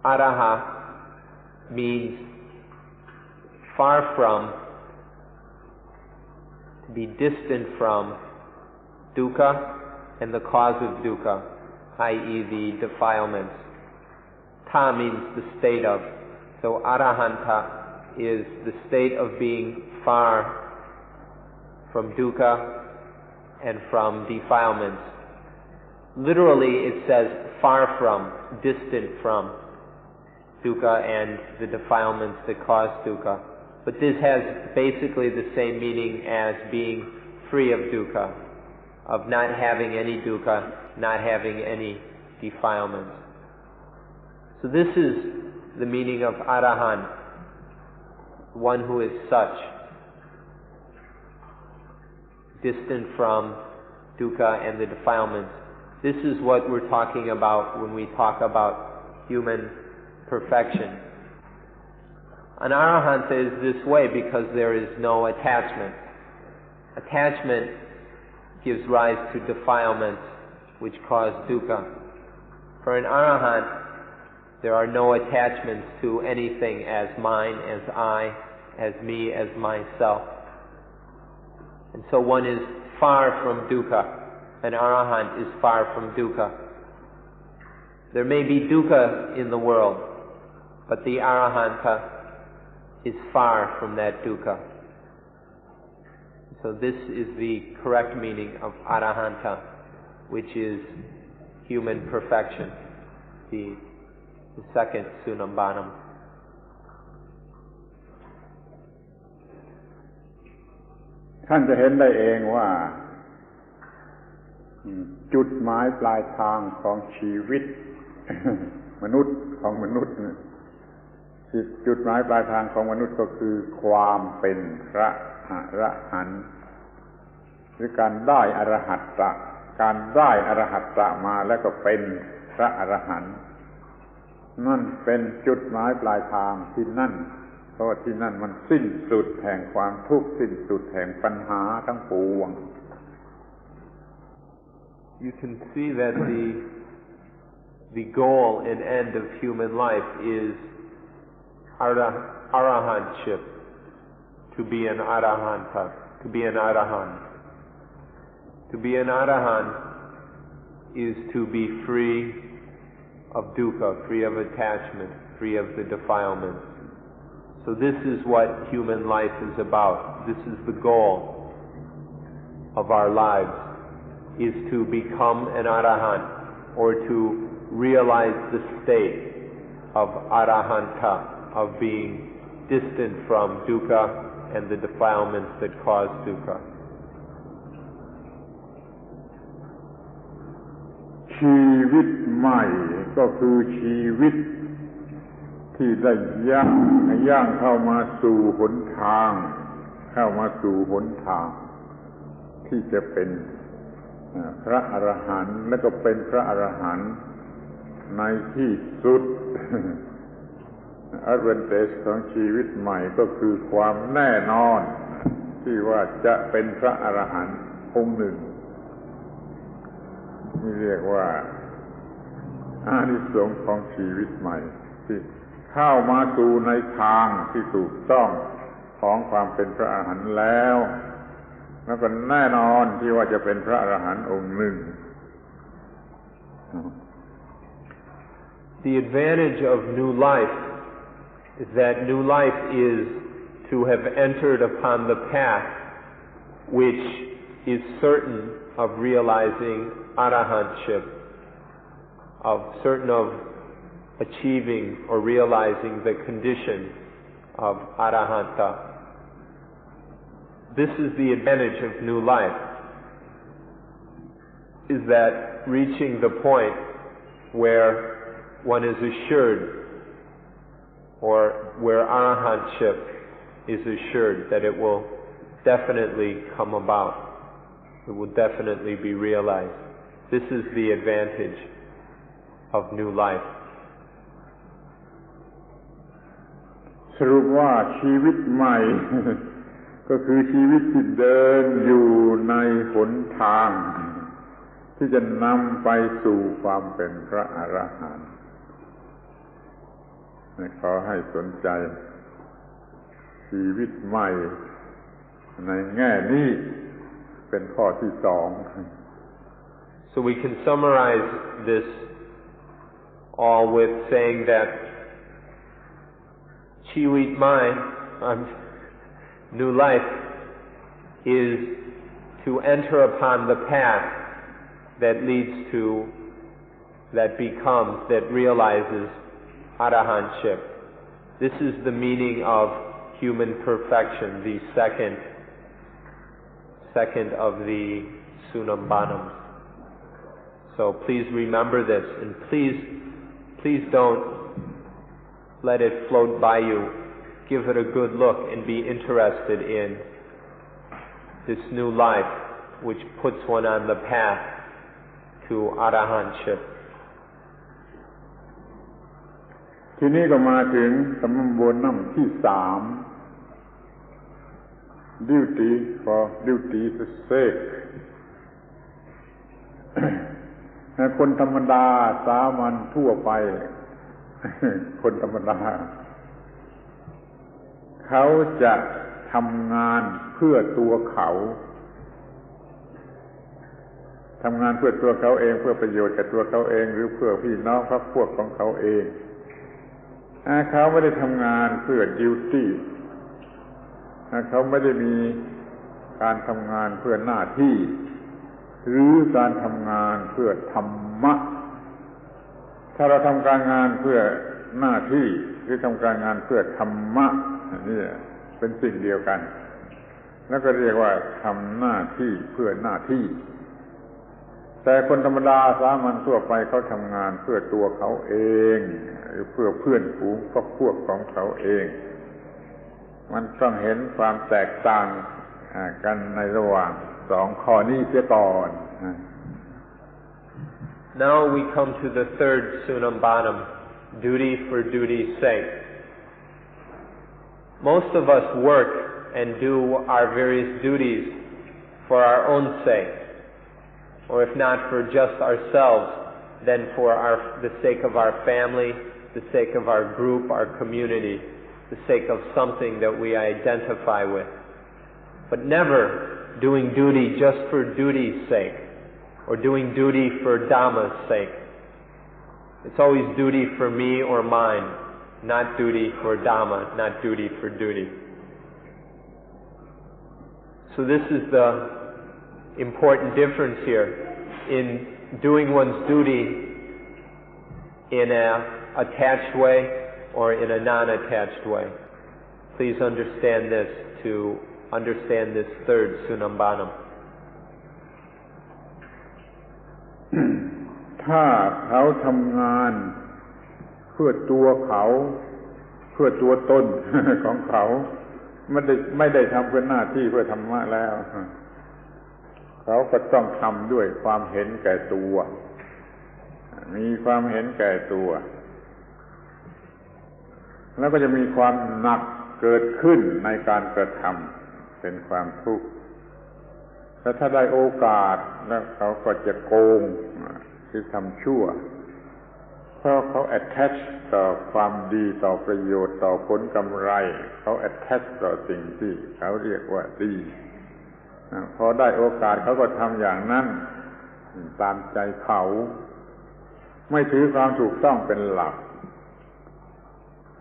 araha means far from, to be distant from, dukkha and the cause of dukkha, i.e. the defilements. Ta means the state of. So arahanta is the state of being far from dukkha and from defilements. Literally it says far from, distant from dukkha and the defilements that cause dukkha. But this has basically the same meaning as being free of dukkha, of not having any dukkha, not having any defilements. So this is the meaning of arahant, one who is such, distant from dukkha and the defilements. This is what we're talking about when we talk about human perfection. An arahanta is this way because there is no attachment. Attachment gives rise to defilements which cause dukkha. For an arahant, there are no attachments to anything as mine, as I, as me, as myself. And so one is far from dukkha. An arahant is far from dukkha. There may be dukkha in the world, but the arahanta is far from that dukkha. So this is the correct meaning of arahanta, which is human perfection, the second sunambanam. ท่านจะเห็นได้เองว่าจุดหมายปลายทางของชีวิต มนุษย์ของมนุษย์จุดหมายปลายทางของมนุษย์ก็คือความเป็นพระอรหันต์หรือการได้อรหัตตะการได้อรหัตตะมาแล้วก็เป็นพระอรหันต์นั่นเป็นจุดหมายปลายทางที่นั่นเพราะว่าที่นั่นมันสิ้นสุดแห่งความทุกข์สิ้นสุดแห่งปัญหาทั้งปวง You can see that the goal and end of human life is arahantship, to be an arahanta, to be an arahant. To be an arahant is to be free of dukkha, free of attachment, free of the defilements. So this is what human life is about. This is the goal of our lives, is to become an arahant, or to realize the state of arahanta, of being distant from dukkha and the defilements that cause dukkha. ชีวิตใหม่ก็คือชีวิตที่ได้ย่างเข้ามาสู่หนทางที่จะเป็นพระอรหันต์และก็เป็นพระอรหันต์ในที่สุด advantage ของชีวิตใหม่ก็คือความแน่นอนที่ว่าจะเป็นพระอรหันต์องค์หนึ่งนี่เรียกว่าอานิสงส์ของชีวิตใหม่ที่เข้ามาสู่ในทางที่ถูกต้องของความเป็นพระอรหันต์แล้วก็แน่นอนที่ว่าจะเป็นพระอรหันต์องค์หนึ่ง The advantage of new life is that new life is to have entered upon the path which is certain of realizing arahantship, of achieving or realizing the condition of arahanta. This is the advantage of new life, is that reaching the point where one is assured, or where arahantship is assured, that it will definitely come about, it will definitely be realized. This is the advantage of new life. สรุปว่าชีวิตใหม่ ก็คือชีวิตที่เดินอยู่ในหนทางที่จะนำไปสู่ความเป็นพระอรหันต์ขอให้สนใจชีวิตใหม่ในแง่นี้เป็นข้อที่สอง So we can summarize this all with saying that ชีวิตใหม่ new life is to enter upon the path that leads to, that becomes, that realizes arahantship. This is the meaning of human perfection, the second of the Sunambanams. So please remember this, and please don't let it float by you. Give it a good look and be interested in this new life which puts one on the path to arahantship. ทีนี้ก็มาถึงธรรมบทที่3 duty for duty's sake คนธรรมดาสามัญทั่วไปคนธรรมดาเขาจะทำงานเพื่อตัวเขาทำงานเพื่อตัวเขาเองเพื่อประโยชน์แก่ตัวเขาเองหรือเพื่อพี่น้องพรรคพวกของเขาเองเขาไม่ได้ทำงานเพื่อ duty เขาไม่ได้มีการทำงานเพื่อหน้าที่หรือการทำงานเพื่อธรรมะถ้าเราทำการงานเพื่อหน้าที่หรือทำการงานเพื่อธรรมะนี่เป็นสิ่งเดียวกันแล้วก็เรียกว่าทำหน้าที่เพื่อหน้าที่แต่คนธรรมดาสามัญทั่วไปเขาทำงานเพื่อตัวเขาเองหรือเพื่อเพื่อนฝูงพวกของเขาเองมันต้องเห็นความแตกต่างกันในระหว่างสองข้อนี้เสียก่อน Now we come to the third Sunambanam, duty for duty's sake. Most of us work and do our various duties for our own sake, or if not for just ourselves, then for the sake of our family, the sake of our group, our community, the sake of something that we identify with. But never doing duty just for duty's sake, or doing duty for Dhamma's sake. It's always duty for me or mine, not duty for Dhamma, not duty for duty. So this is the important difference here in doing one's duty in an attached way or in a non-attached way. please understand this to understand this third Sunambanam. ถ้าเขาทำงานเพื่อตัวเขาเพื่อตัวตน ของเขาไม่ได้ทำเพื่อหน้าที่เพื่อธรรมะแล้วเขาก็ต้องทำด้วยความเห็นแก่ตัวมีความเห็นแก่ตัวแล้วก็จะมีความหนักเกิดขึ้นในการกระทำเป็นความทุกข์และถ้าได้โอกาสแล้วเขาก็จะโกงคือทำชั่วเพราะเขา attach ต่อความดีต่อประโยชน์ต่อผลกำไรเขา attach ต่อสิ่งที่เขาเรียกว่าดีพอได้โอกาสเขาก็ทำอย่างนั้นตามใจเขาไม่ถือความถูกต้องเป็นหลัก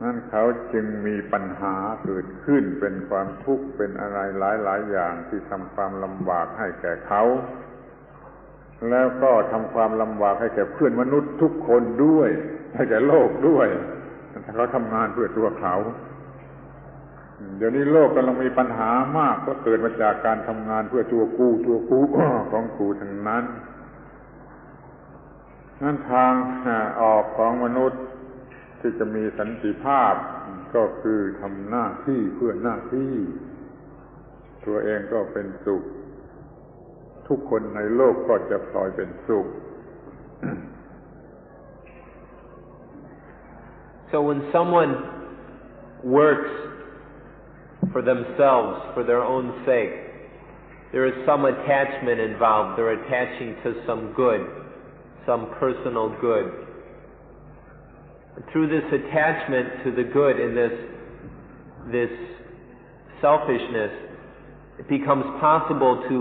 นั่นเขาจึงมีปัญหาเกิดขึ้นเป็นความทุกข์เป็นอะไรหลายๆอย่างที่ทำความลำบากให้แก่เขาแล้วก็ทำความลำบากให้แก่เพื่อนมนุษย์ทุกคนด้วยให้แก่โลกด้วยถ้าเขาทำงานเพื่อตัวเขาเดี๋ยวนี้โลกกำลังมีปัญหามากก็เกิดมาจากการทำงานเพื่อตัวกู ของกูทั้งนั้นนั่นทางออกของมนุษย์ที่จะมีสันติภาพก็คือทำหน้าที่เพื่อหน้าที่ตัวเองก็เป็นสุขทุกคนในโลกก็จะพลอยเป็นสุข So when someone works for themselves, for their own sake, there is some attachment involved. They're attaching to some good, some personal good. And through this attachment to the good and this selfishness, it becomes possible to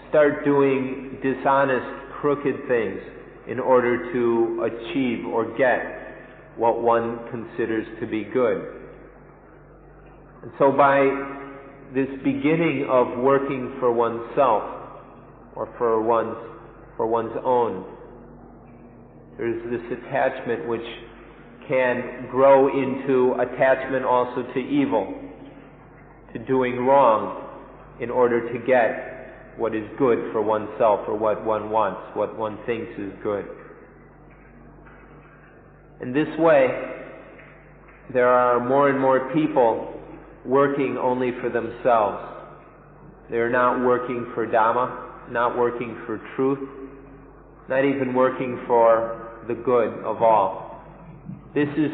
start doing dishonest, crooked things in order to achieve or get what one considers to be good. And so by this beginning of working for oneself or for one's own, there's this attachment which can grow into attachment also to evil, to doing wrong in order to get what is good for oneself or what one wants, what one thinks is good. In this way, there are more and more people working only for themselves. They are not working for Dhamma, not working for truth, not even working for the good of all. This is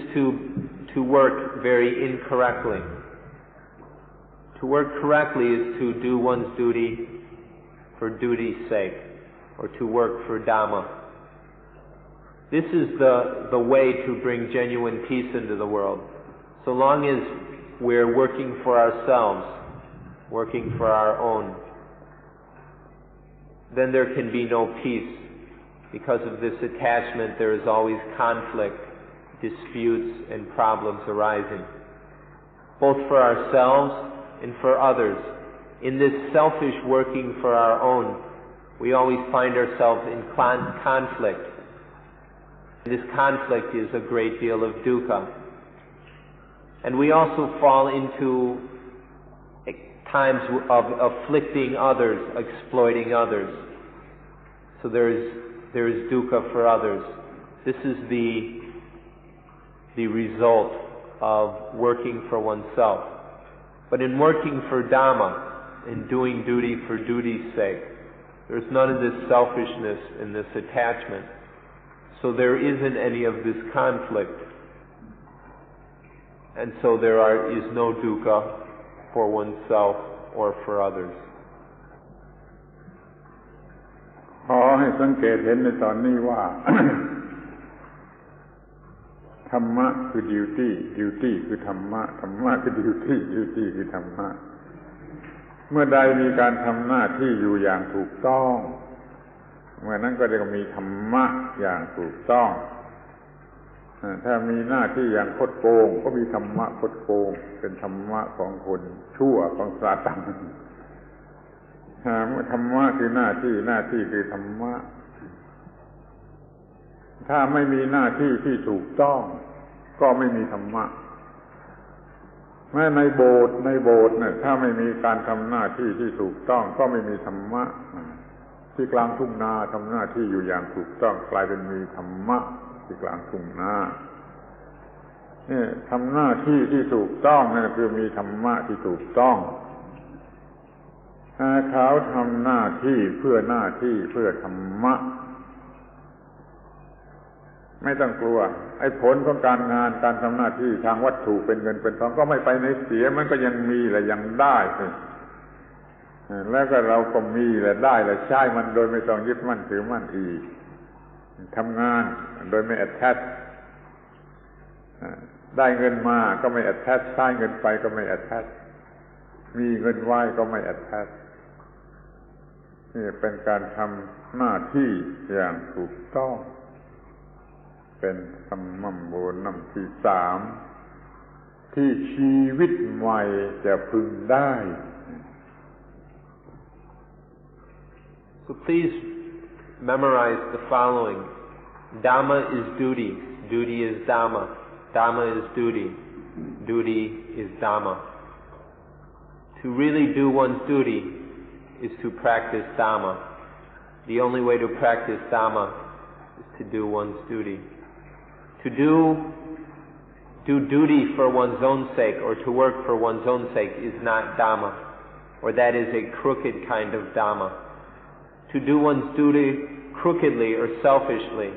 to work very incorrectly. To work correctly is to do one's duty for duty's sake, or to work for Dhamma. This is the way to bring genuine peace into the world. So long as we're working for ourselves, working for our own, then there can be no peace. Because of this attachment, there is always conflict, disputes, and problems arising, both for ourselves and for others. In this selfish working for our own, we always find ourselves in conflict. This conflict is a great deal of dukkha. And we also fall into times of afflicting others, exploiting others. So there is dukkha for others. This is the result of working for oneself. But in working for Dhamma, in doing duty for duty's sake, there's none of this selfishness and this attachment. So there isn't any of this conflict. And so there is no dukkha for oneself or for others. ขอให้สังเกตเห็นในตอนนี้ว่า ธรรมะคือ duty คือธรรมะธรรมะคือ duty คือธรรมะเมื่อใดมีการทำหน้าที่อยู่อย่างถูกต้องเมื่อนั้นก็จะมีธรรมะอย่างถูกต้องถ้ามีหน้าที่อย่างคดโกงก็มีธรรมะคดโกงเป็นธรรมะของคนชั่วของซาตานธรรมะคือหน้าที่คือธรรมะถ้าไม่มีหน้าที่ที่ถูกต้องก็ไม่มีธรรมะ แม้ในโบสถ์เนี่ยถ้าไม่มีการทำหน้าที่ที่ถูกต้องก็ไม่มีธรรมะที่กลางทุ่งนาทำหน้าที่อยู่อย่างถูกต้องกลายเป็นมีธรรมะที่กลางทุ่งนานี่ทำหน้าที่ที่ถูกต้องนั่นคือมีธรรมะที่ถูกต้องเขาทำหน้าที่เพื่อหน้าที่เพื่อธรรมะไม่ต้องกลัวไอ้ผลของการงานการทำหน้าที่ทางวัตถุเป็นเงินเป็นทองก็ไม่ไปไหนเสียมันก็ยังมีและยังได้แล้วก็เราก็มีและได้และใช้มันโดยไม่ต้องยึดมั่นถือมั่นอีกทำงานโดยไม่ attach ได้เงินมาก็ไม่ attach ใช้เงินไปก็ไม่ attach มีเงินไว้ก็ไม่ attach นี่เป็นการทำหน้าที่อย่างถูกต้องเป็นธรรมโมนัมที่3ที่ชีวิตใหม่จะพึงได้ So please memorize the following. Dhamma is duty. Duty is Dhamma. Dhamma is duty. Duty is Dhamma. To really do one's duty is to practice Dhamma. The only way to practice Dhamma is to do one's duty. To do duty for one's own sake or to work for one's own sake is not Dhamma, or that is a crooked kind of Dhamma. To do one's duty crookedly or selfishly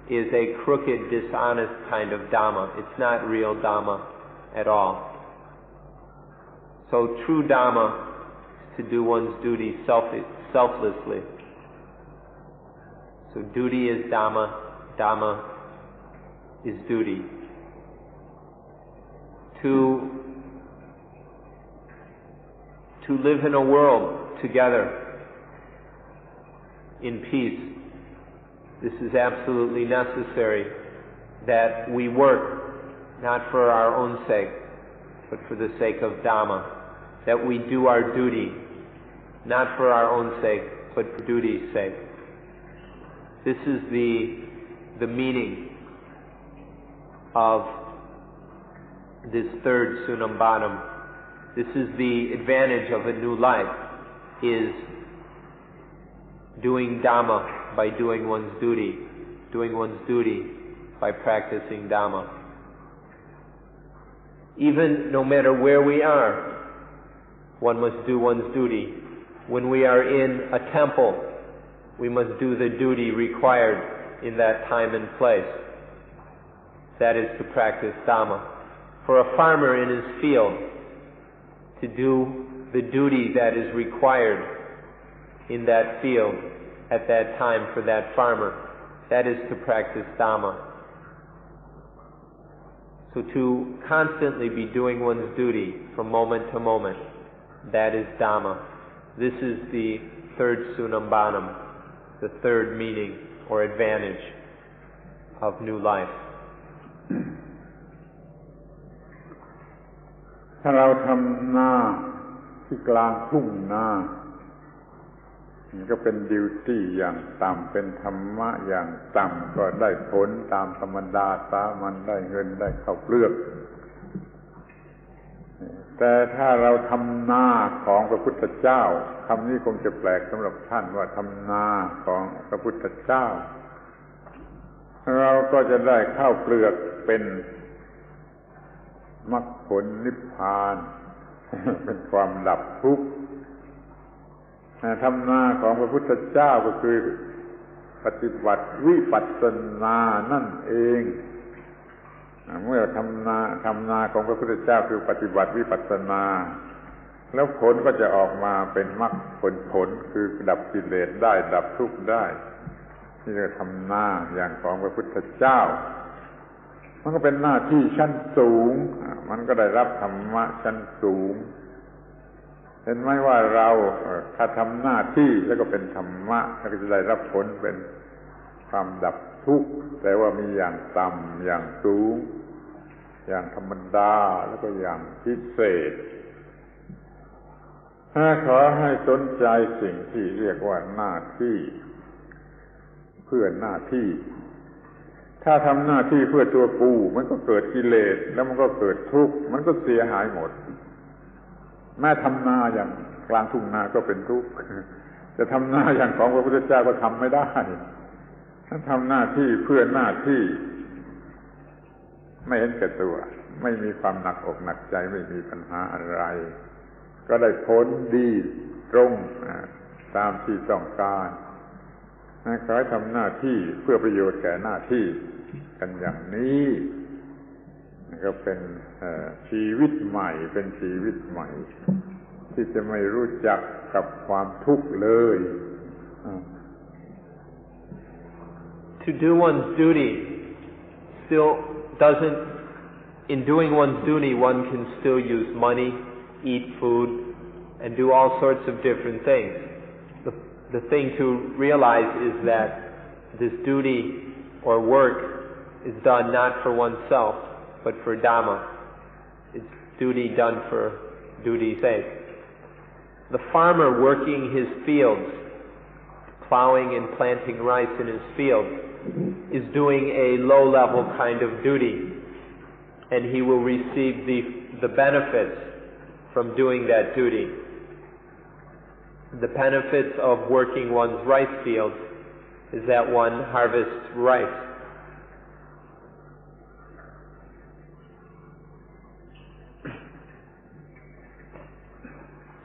is a crooked, dishonest kind of Dhamma. It's not real Dhamma at all. So true Dhamma is to do one's duty selflessly. So duty is Dhamma, Dhamma is duty. To live in a world together in peace, this is absolutely necessary that we work not for our own sake, but for the sake of Dhamma, that we do our duty not for our own sake, but for duty's sake. This is the meaning of this third Sunambanam. This is the advantage of a new life, is doing Dhamma by doing one's duty by practicing Dhamma. Even no matter where we are, one must do one's duty. When we are in a temple, we must do the duty required in that time and place. That is to practice Dhamma. For a farmer in his field, to do the duty that is required in that field at that time for that farmer, that is to practice Dhamma. So to constantly be doing one's duty from moment to moment, that is Dhamma. This is the third Sunambanam, the third meaning or advantage of new life. ถ้าเราทำนาที่กลางทุ่งนานี่ก็เป็นดิวตี้อย่างต่ำเป็นธรรมะอย่างต่ำก็ได้ผลตามธรรมดาสามัญได้เงินได้ข้าวเปลือกแต่ถ้าเราทำนาของพระพุทธเจ้าคำนี้คงจะแปลกสำหรับท่านว่าทำนาของพระพุทธเจ้าเราก็จะได้ข้าวเปลือกเป็นมรรคผลนิพพานเป็นความดับทุกข์ธรรมนาของพระพุทธเจ้าก็คือปฏิบัติวิปัสสนานั่นเองเมื่อทำนาของพระพุทธเจ้าคือปฏิบัติวิปัสสนาแล้วผลก็จะออกมาเป็นมรรคผลคือดับกิเลสได้ดับทุกข์ได้นี่คือทำนาอย่างของพระพุทธเจ้ามันก็เป็นหน้าที่ชั้นสูงมันก็ได้รับธรรมะชั้นสูงเห็นไหมว่าเราถ้าทำหน้าที่แล้วก็เป็นธรรมะแล้วก็จะได้รับผลเป็นความดับทุกข์แต่ว่ามีอย่างต่ำอย่างสูงอย่างธรรมดาแล้วก็อย่างพิเศษขอให้สนใจสิ่งที่เรียกว่าหน้าที่เพื่อหน้าที่ ถ้าทำหน้าที่เพื่อตัวกูมันก็เกิดกิเลสแล้วมันก็เกิดทุกข์มันก็เสียหายหมดแม้ทำนาอย่างกลางทุ่งนาก็เป็นทุกข์จะทำนาอย่างของพระพุทธเจ้าก็ทำไม่ได้ถ้าทำหน้าที่เพื่อหน้าที่ไม่เห็นแก่ตัวไม่มีความหนักอกหนักใจไม่มีปัญหาอะไรก็ได้ผลดีตรงตามที่ต้องการขอให้ทำหน้าที่เพื่อประโยชน์แก่หน้าที่กันอย่างนี้ก็เป็นชีวิตใหม่เป็นชีวิตใหม่ที่จะไม่รู้จักกับความทุกข์เลย To do one's duty still doesn't in doing one's duty one can still use money, eat food and do all sorts of different things. The thing to realize is that this duty or work is done not for oneself but for Dhamma. It's duty done for duty's sake. The farmer working his fields, plowing and planting rice in his fields, is doing a low-level kind of duty, and he will receive the benefits from doing that duty. The benefits of working one's rice fields is that one harvests rice.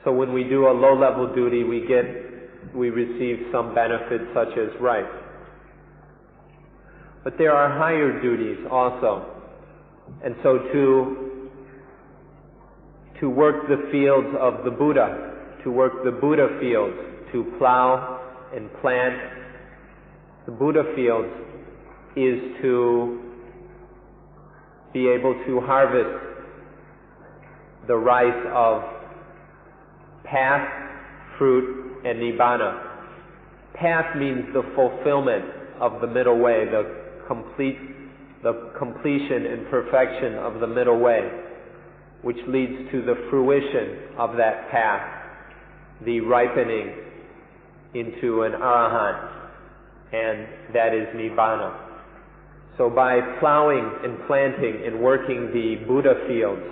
So when we do a low-level duty, we receive some benefits such as rice. But there are higher duties also. And so to work the fields of the Buddha, to work the Buddha fields, to plow and plant the Buddha fields is to be able to harvest the rice of path, fruit, and nibbana. Path means the fulfillment of the middle way, the completion and perfection of the middle way, which leads to the fruition of that path, the ripening into an arahant, and that is nibbana. So by plowing and planting and working the Buddha fields,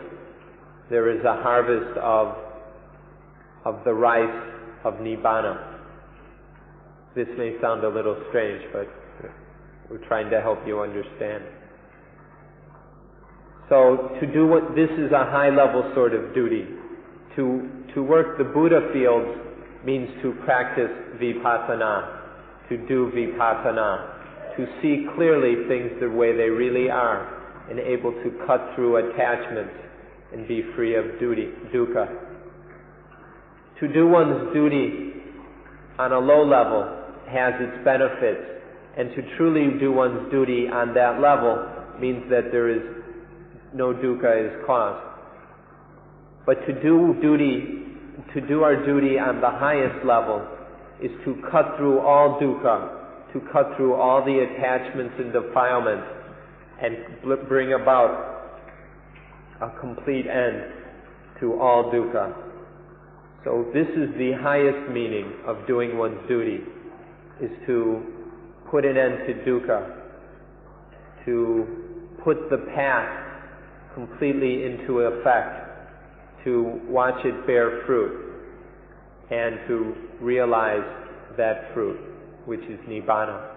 there is a harvest of the rice of nibbana. This may sound a little strange, but we're trying to help you understand. So this is a high-level sort of duty. To work the Buddha fields means to practice vipassana, to do vipassana, to see clearly things the way they really are, and able to cut through attachments and be free of dukkha. To do one's duty on a low level has its benefits, and to truly do one's duty on that level means that there is no dukkha is caused. But to do our duty on the highest level is to cut through all dukkha, to cut through all the attachments and defilements, and bring about a complete end to all dukkha. So this is the highest meaning of doing one's duty, is to put an end to dukkha, to put the path completely into effect, to watch it bear fruit, and to realize that fruit, which is nibbana.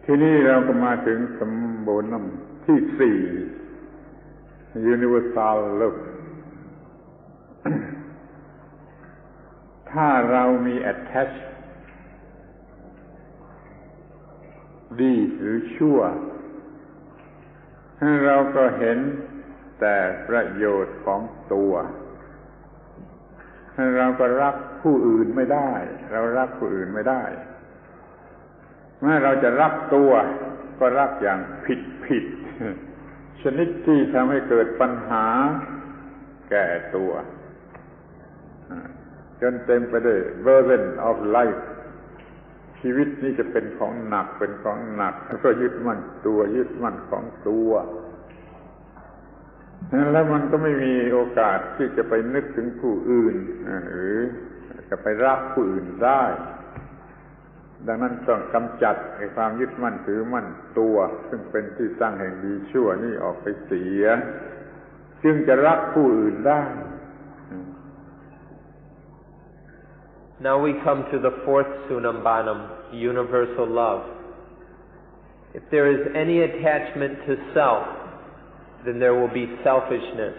ทีนี้เราก็มาถึงสมบูรณ์ที่สี่universal love ถ้าเรามี attach ดีหรือชั่วเราก็เห็นแต่ประโยชน์ของตัวเราก็รักผู้อื่นไม่ได้เรารักผู้อื่นไม่ได้เมื่อเราจะรักตัวก็รักอย่างผิดชนิดที่ทำให้เกิดปัญหาแก่ตัวจนเต็มไปด้วย burden of life ชีวิตนี้จะเป็นของหนักก็ยึดมั่นตัวยึดมั่นของตัวแล้วมันก็ไม่มีโอกาสที่จะไปนึกถึงผู้อื่นหรือจะไปรักผู้อื่นได้ ดังนั้นต้องกำจัดไอ้ความยึดมั่นถือมั่นตัวซึ่งเป็นที่ตั้งแห่งดีชั่วนี่ออกไปเสียจึงจะรักผู้อื่นได้ Now we come to the fourth Sunambanam, universal love. If there is any attachment to self, then there will be selfishness.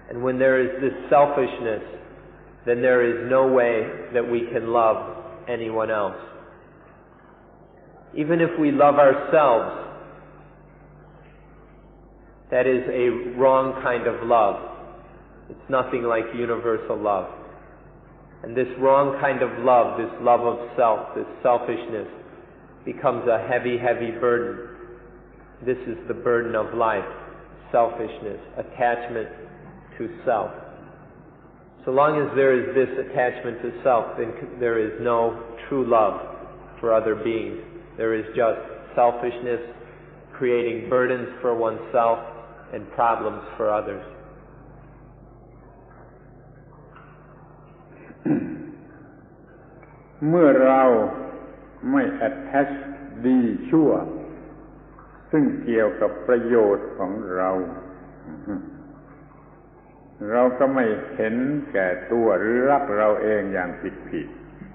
And when there is this selfishness, then there is no way that we can love anyone else. Even if we love ourselves, that is a wrong kind of love. It's nothing like universal love. And this wrong kind of love, this love of self, this selfishness, becomes a heavy, heavy burden. This is the burden of life, selfishness, attachment to self. So long as there is this attachment to self, then there is no true love for other beings. There is just selfishness, creating burdens for oneself and problems for others. เมื่อเราไม่ attach ดีชั่วซึ่งเกี่ยวกับประโยชน์ของเราเราก็ไม่เห็นแก่ตัวหรือรักเราเองอย่างผิด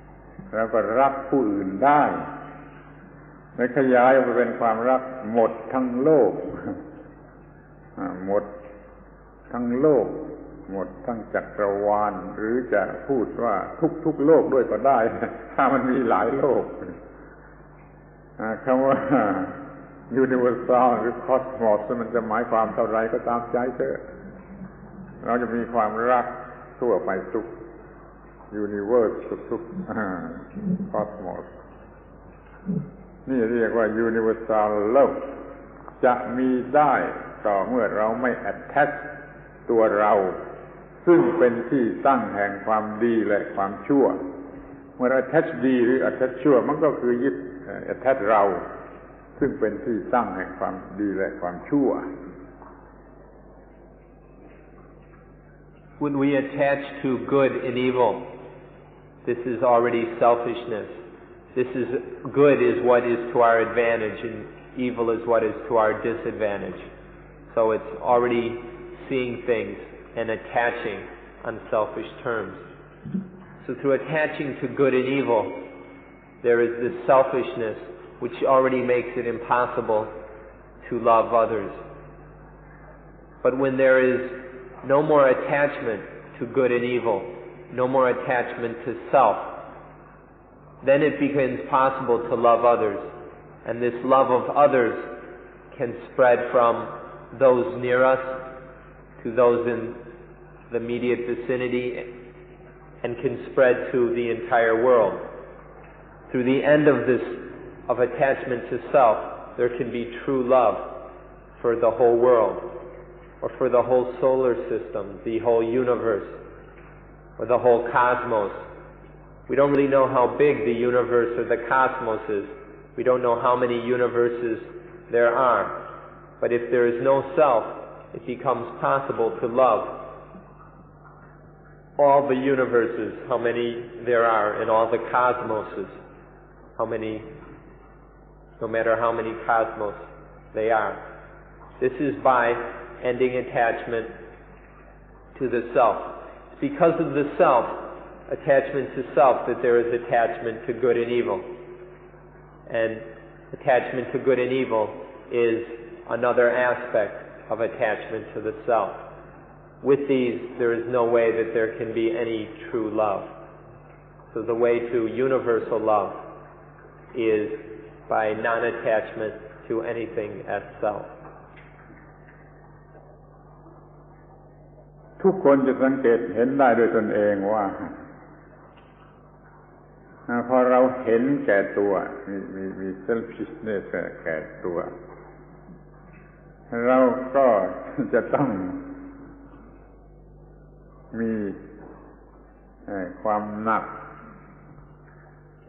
ๆเราก็รักผู้อื่นได้และขยายออกไปเป็นความรักหมดทั้งโลกหมดทั้งโลกหมดทั้งจักรวาลหรือจะพูดว่าทุกโลกด้วยก็ได้ถ้ามันมีหลายโลกคำว่า universal หรือ cosmos มันจะหมายความเท่าไรก็ตามใจเถอะเราจะมีความรักทั่วไปทุก universe ทุกcosmos นี่เรียกว่า universal love จะมีได้ต่อเมื่อเราไม่ attach ตัวเราซึ่งเป็นที่ตั้งแห่งความดีและความชั่วเมื่อ attach ดีหรือ attach ชั่วมันก็คือยึด attach เราซึ่งเป็นที่ตั้งแห่งความดีและความชั่ว When we attach to good and evil, this is already selfishness. This is good is what is to our advantage and evil is what is to our disadvantage. So it's already seeing things and attaching on selfish terms. So through attaching to good and evil, there is this selfishness which already makes it impossible to love others. But when there is no more attachment to good and evil, no more attachment to self, then it becomes possible to love others. And this love of others can spread from those near us to those in the immediate vicinity and can spread to the entire world. Through the end of this, of attachment to self, there can be true love for the whole world, or for the whole solar system, the whole universe, or the whole cosmos. We don't really know how big the universe or the cosmos is. We don't know how many universes there are. But if there is no self, it becomes possible to love all the universes, how many there are, and all the cosmoses, how many, no matter how many cosmos they are. This is by ending attachment to the self. It's because of the self, attachment to self, that there is attachment to good and evil. And attachment to good and evil is another aspect of attachment to the self. With these, there is no way that there can be any true love. So the way to universal love is by non-attachment to anything as self. ทุกคนจะสังเกตเห็นได้โดยตนเองว่าพอเราเห็นแก่ตัวมี selfishness แก่ตัวเราก็จะต้องมีความหนัก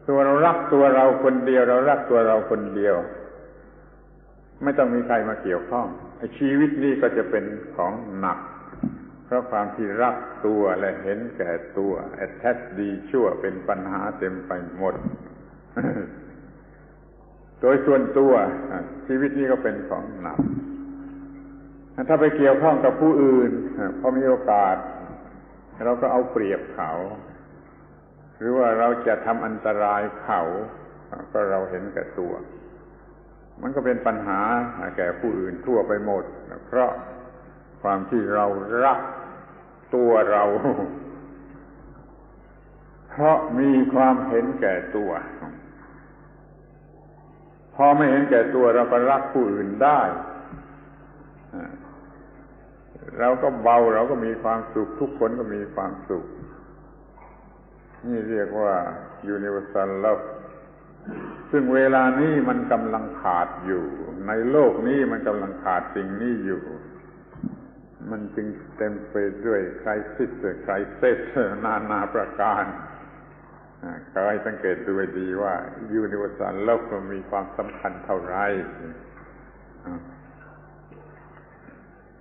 ตัวเรารักตัวเราคนเดียวเรารักตัวเราคนเดียวไม่ต้องมีใครมาเกี่ยวข้องชีวิตนี้ก็จะเป็นของหนักเพราะความที่รักตัวและเห็นแก่ตัว attach ดีชั่วเป็นปัญหาเต็มไปหมด โดยส่วนตัวชีวิตนี้ก็เป็นของหนักถ้าไปเกี่ยวข้องกับผู้อื่นพอมีโอกาสเราก็เอาเปรียบเขาหรือว่าเราจะทำอันตรายเขาก็เราเห็นแก่ตัวมันก็เป็นปัญหาแก่ผู้อื่นทั่วไปหมดเพราะความที่เรารักตัวเราเพราะมีความเห็นแก่ตัวพอไม่เห็นแก่ตัวเราก็รักผู้อื่นได้เราก็เบาเราก็มีความสุขทุกคนก็มีความสุขนี่เรียกว่า universal love ซึ่งเวลานี้มันกำลังขาดอยู่ในโลกนี้มันกำลังขาดสิ่งนี้อยู่มันจึงเต็มไปด้วยไครซิสนานาประการก็ให้สังเกตดูให้ดีว่า universal love มันมีความสำคัญเท่าไหร่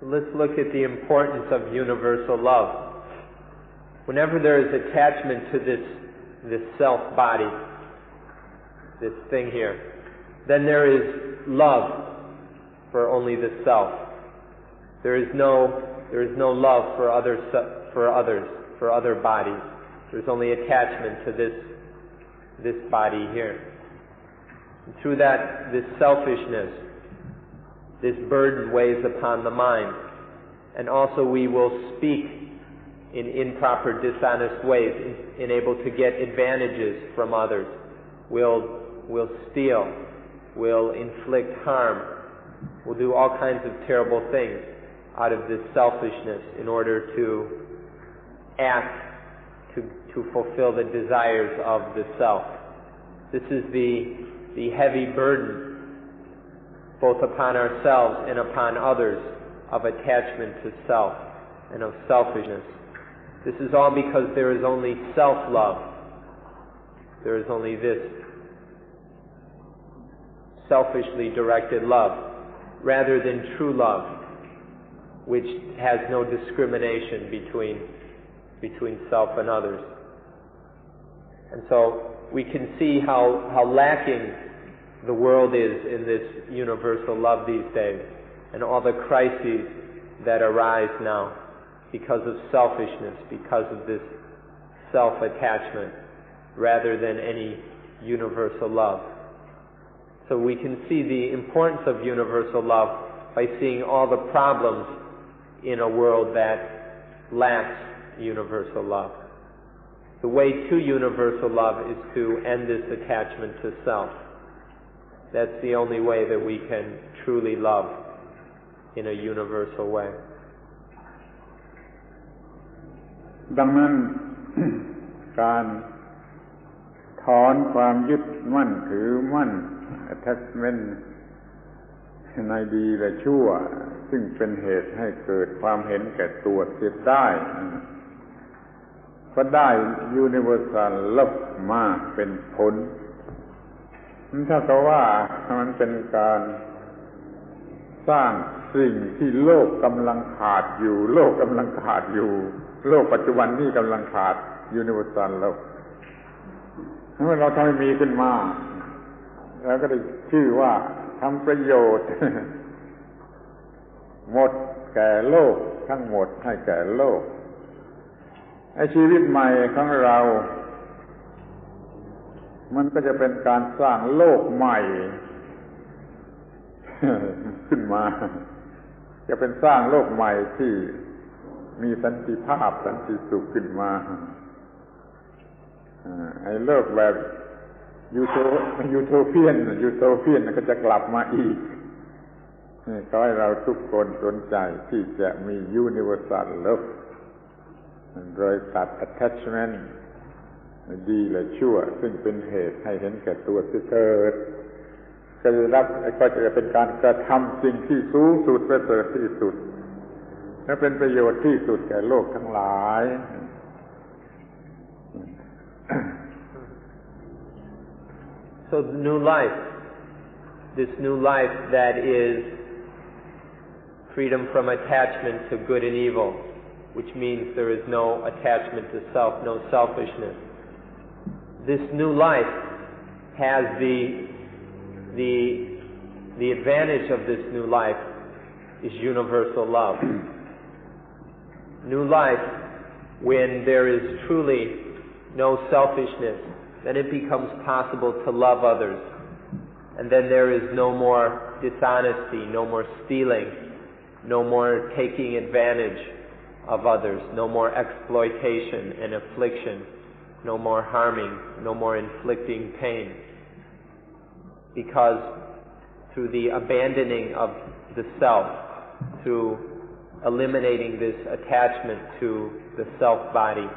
Let's look at the importance of universal love. Whenever there is attachment to this self body, this thing here, then there is love for only the self. There is no love for others, for other bodies. There's only attachment to this body here. And through that, this selfishness, this burden weighs upon the mind, and also we will speak in improper, dishonest ways, able to get advantages from others. We'll steal, we'll inflict harm, we'll do all kinds of terrible things out of this selfishness in order to act to fulfill the desires of the self. This is the heavy burden both upon ourselves and upon others of attachment to self and of selfishness. This is all because there is only self-love. There is only this selfishly directed love, rather than true love, which has no discrimination between self and others. And so we can see how lacking the world is in this universal love these days, and all the crises that arise now because of selfishness, because of this self-attachment, rather than any universal love. So we can see the importance of universal love by seeing all the problems in a world that lacks universal love. The way to universal love is to end this attachment to self. That's the only way that we can truly love in a universal way. ดังนั้น การถอนความยึดมั่นถือมั่น attachment ในดีและชั่วซึ่งเป็นเหตุให้เกิดความเห็นแก่ตัวเสียได้ก็ได้ universal love มาเป็นผลถ้าก็ว่ามันเป็นการสร้างสิ่งที่โลกกำลังขาดอยู่โลกปัจจุบันนี้กำลังขาด universal love เมื่อเราทำให้มีขึ้นมาแล้วก็ได้ชื่อว่าทำประโยชน์ หมดแก่โลกทั้งหมดให้แก่โลกไอ้ชีวิตใหม่ของเรามันก็จะเป็นการสร้างโลกใหม่ ขึ้นมาจะเป็นสร้างโลกใหม่ที่มีสันติภาพสันติสุขขึ้นมาไอ้โลกแบบยูโทเปียนก็จะกลับมาอีกขอให้เราทุกคนสนใจที่จะมี universal love โดยตัด attachment ดีและชั่วซึ่งเป็นเหตุให้เห็นแก่ตัวเถิดก็จะเป็นการกระทำสิ่งที่สูงสุดประเสริฐที่สุดและเป็นประโยชน์ที่สุดแก่โลกทั้งหลาย So the new life, this new life that is freedom from attachment to good and evil, which means there is no attachment to self, no selfishness. This new life has the advantage of this new life is universal love. New life, when there is truly no selfishness, then it becomes possible to love others. And then there is no more dishonesty, no more stealing, no more taking advantage of others, no more exploitation and affliction, no more harming, no more inflicting pain. Because through the abandoning of the self, through eliminating this attachment to the self-body,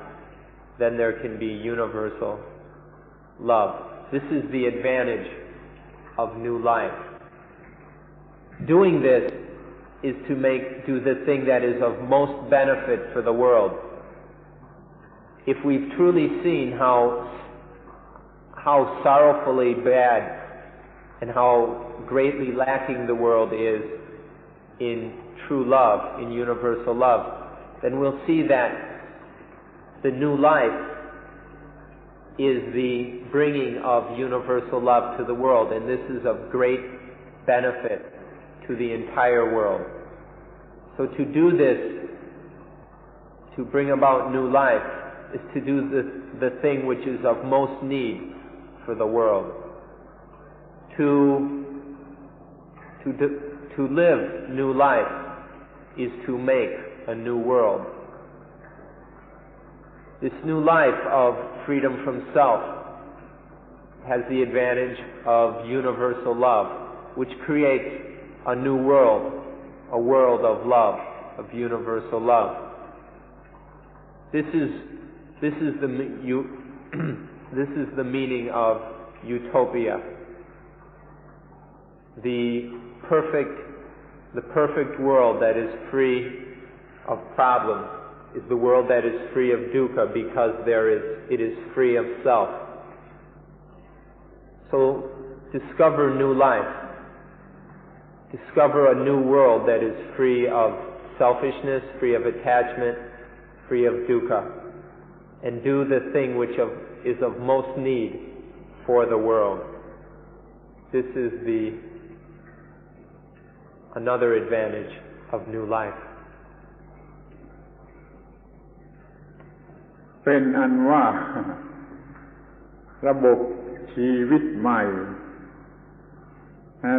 then there can be universal love. This is the advantage of new life. Doing this is to do the thing that is of most benefit for the world. If we've truly seen how sorrowfully bad and how greatly lacking the world is in true love, in universal love, then we'll see that the new life is the bringing of universal love to the world, and this is of great benefit to the entire world. So to do this, to bring about new life, is to do the thing which is of most need for the world. To live new life is to make a new world. This new life of freedom from self has the advantage of universal love, which creates a new world, a world of love, of universal love. This is the meaning of utopia. The perfect world that is free of problems is the world that is free of dukkha, because it is free of self. So discover new life. Discover a new world that is free of selfishness, free of attachment, free of dukkha, and do the thing which is of most need for the world. This is another advantage of new life. เป็นอันว่าระบบชีวิตใหม่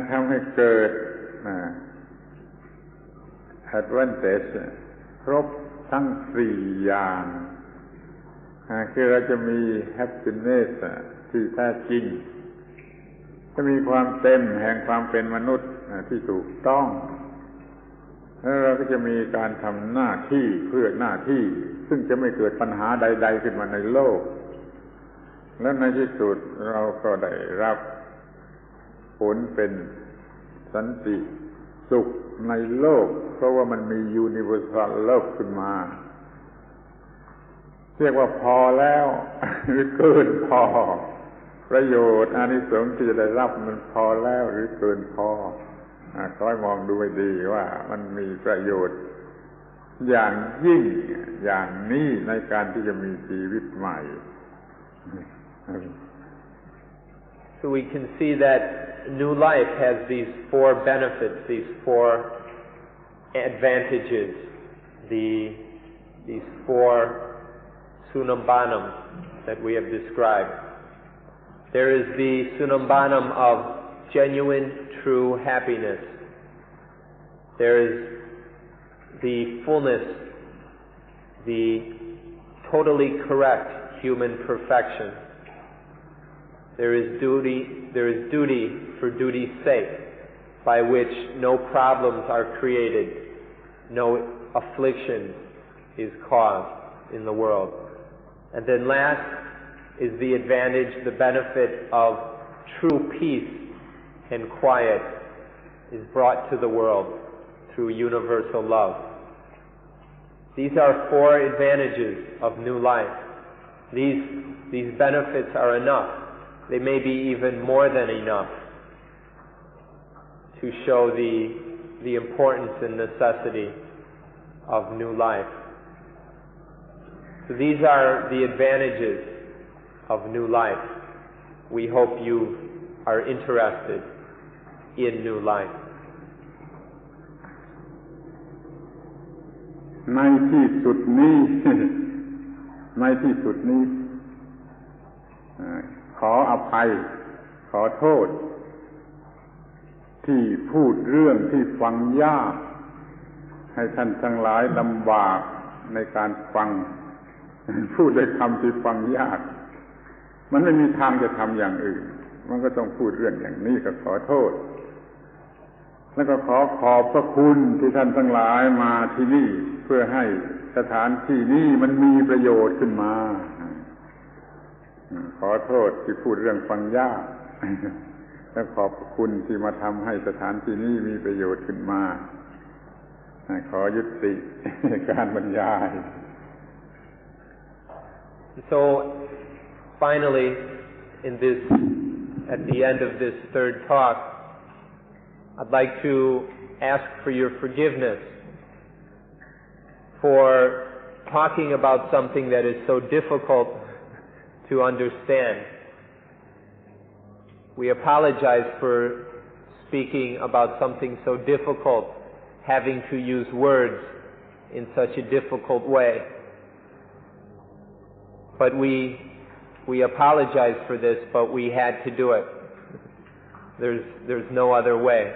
ทำให้เกิดadvantage ครบทั้งสี่อย่างคือเราจะมี happiness ที่แท้จริงจะมีความเต็มแห่งความเป็นมนุษย์ที่ถูกต้องแล้วเราก็จะมีการทำหน้าที่เพื่อหน้าที่ซึ่งจะไม่เกิดปัญหาใดๆขึ้นมาในโลกและในที่สุดเราก็ได้รับผลเป็นสันติสุขในโลกเพราะว่ามันมี universal love ขึ้นมาเรียกว่าพอแล้วหรือเกินพอประโยชน์อานิสงส์ที่จะได้รับมันพอแล้วหรือเกินพอคอยมองดูให้ดีว่ามันมีประโยชน์อย่างยิ่งอย่างนี้ในการที่จะมีชีวิตใหม่ So we can see that new life has these four benefits, these four advantages, these four sunambanam that we have described. There is the sunambanam of genuine, true happiness. There is the fullness, the totally correct human perfection. There is duty for duty's sake, by which no problems are created, no affliction is caused in the world. And then last is the advantage, the benefit of true peace and quiet is brought to the world through universal love. These are four advantages of new life. These benefits are enough. They may be even more than enough to show the importance and necessity of new life. So these are the advantages of new life. we hope you are interested in new life. ในที่สุดนี้ ขออภัยขอโทษที่พูดเรื่องที่ฟังยากให้ท่านทั้งหลายลำบากในการฟัง พูดด้วยคำที่ฟังยากมันไม่มีทางจะทำอย่างอื่นมันก็ต้องพูดเรื่องอย่างนี้ก็ขอโทษแล้วก็ขอบพระคุณที่ท่านทั้งหลายมาที่นี่เพื่อให้สถานที่นี้มันมีประโยชน์ขึ้นมาขอโทษที่พูดเรื่องฟังยากและขอบคุณที่มาทำให้สถานที่นี้มีประโยชน์ขึ้นมาขอยุติการบรรยาย So finally, at the end of this third talk, I'd like to ask for your forgiveness for talking about something that is so difficult to understand. We apologize for speaking about something so difficult, having to use words in such a difficult way. But we apologize for this, but we had to do it. There's no other way.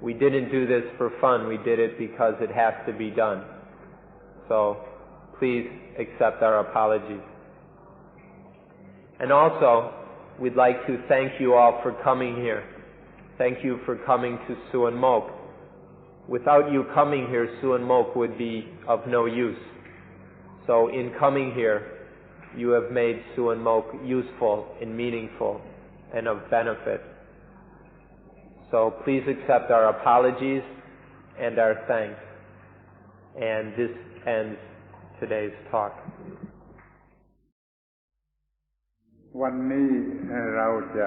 We didn't do this for fun. We did it because it has to be done. So please accept our apologies. And also, we'd like to thank you all for coming here. Thank you for coming to Suan Mok. Without you coming here, Suan Mok would be of no use. So in coming here, you have made Suan Mok useful and meaningful and of benefit. So please accept our apologies and our thanks. And this ends today's talk. วันนี้เราจะ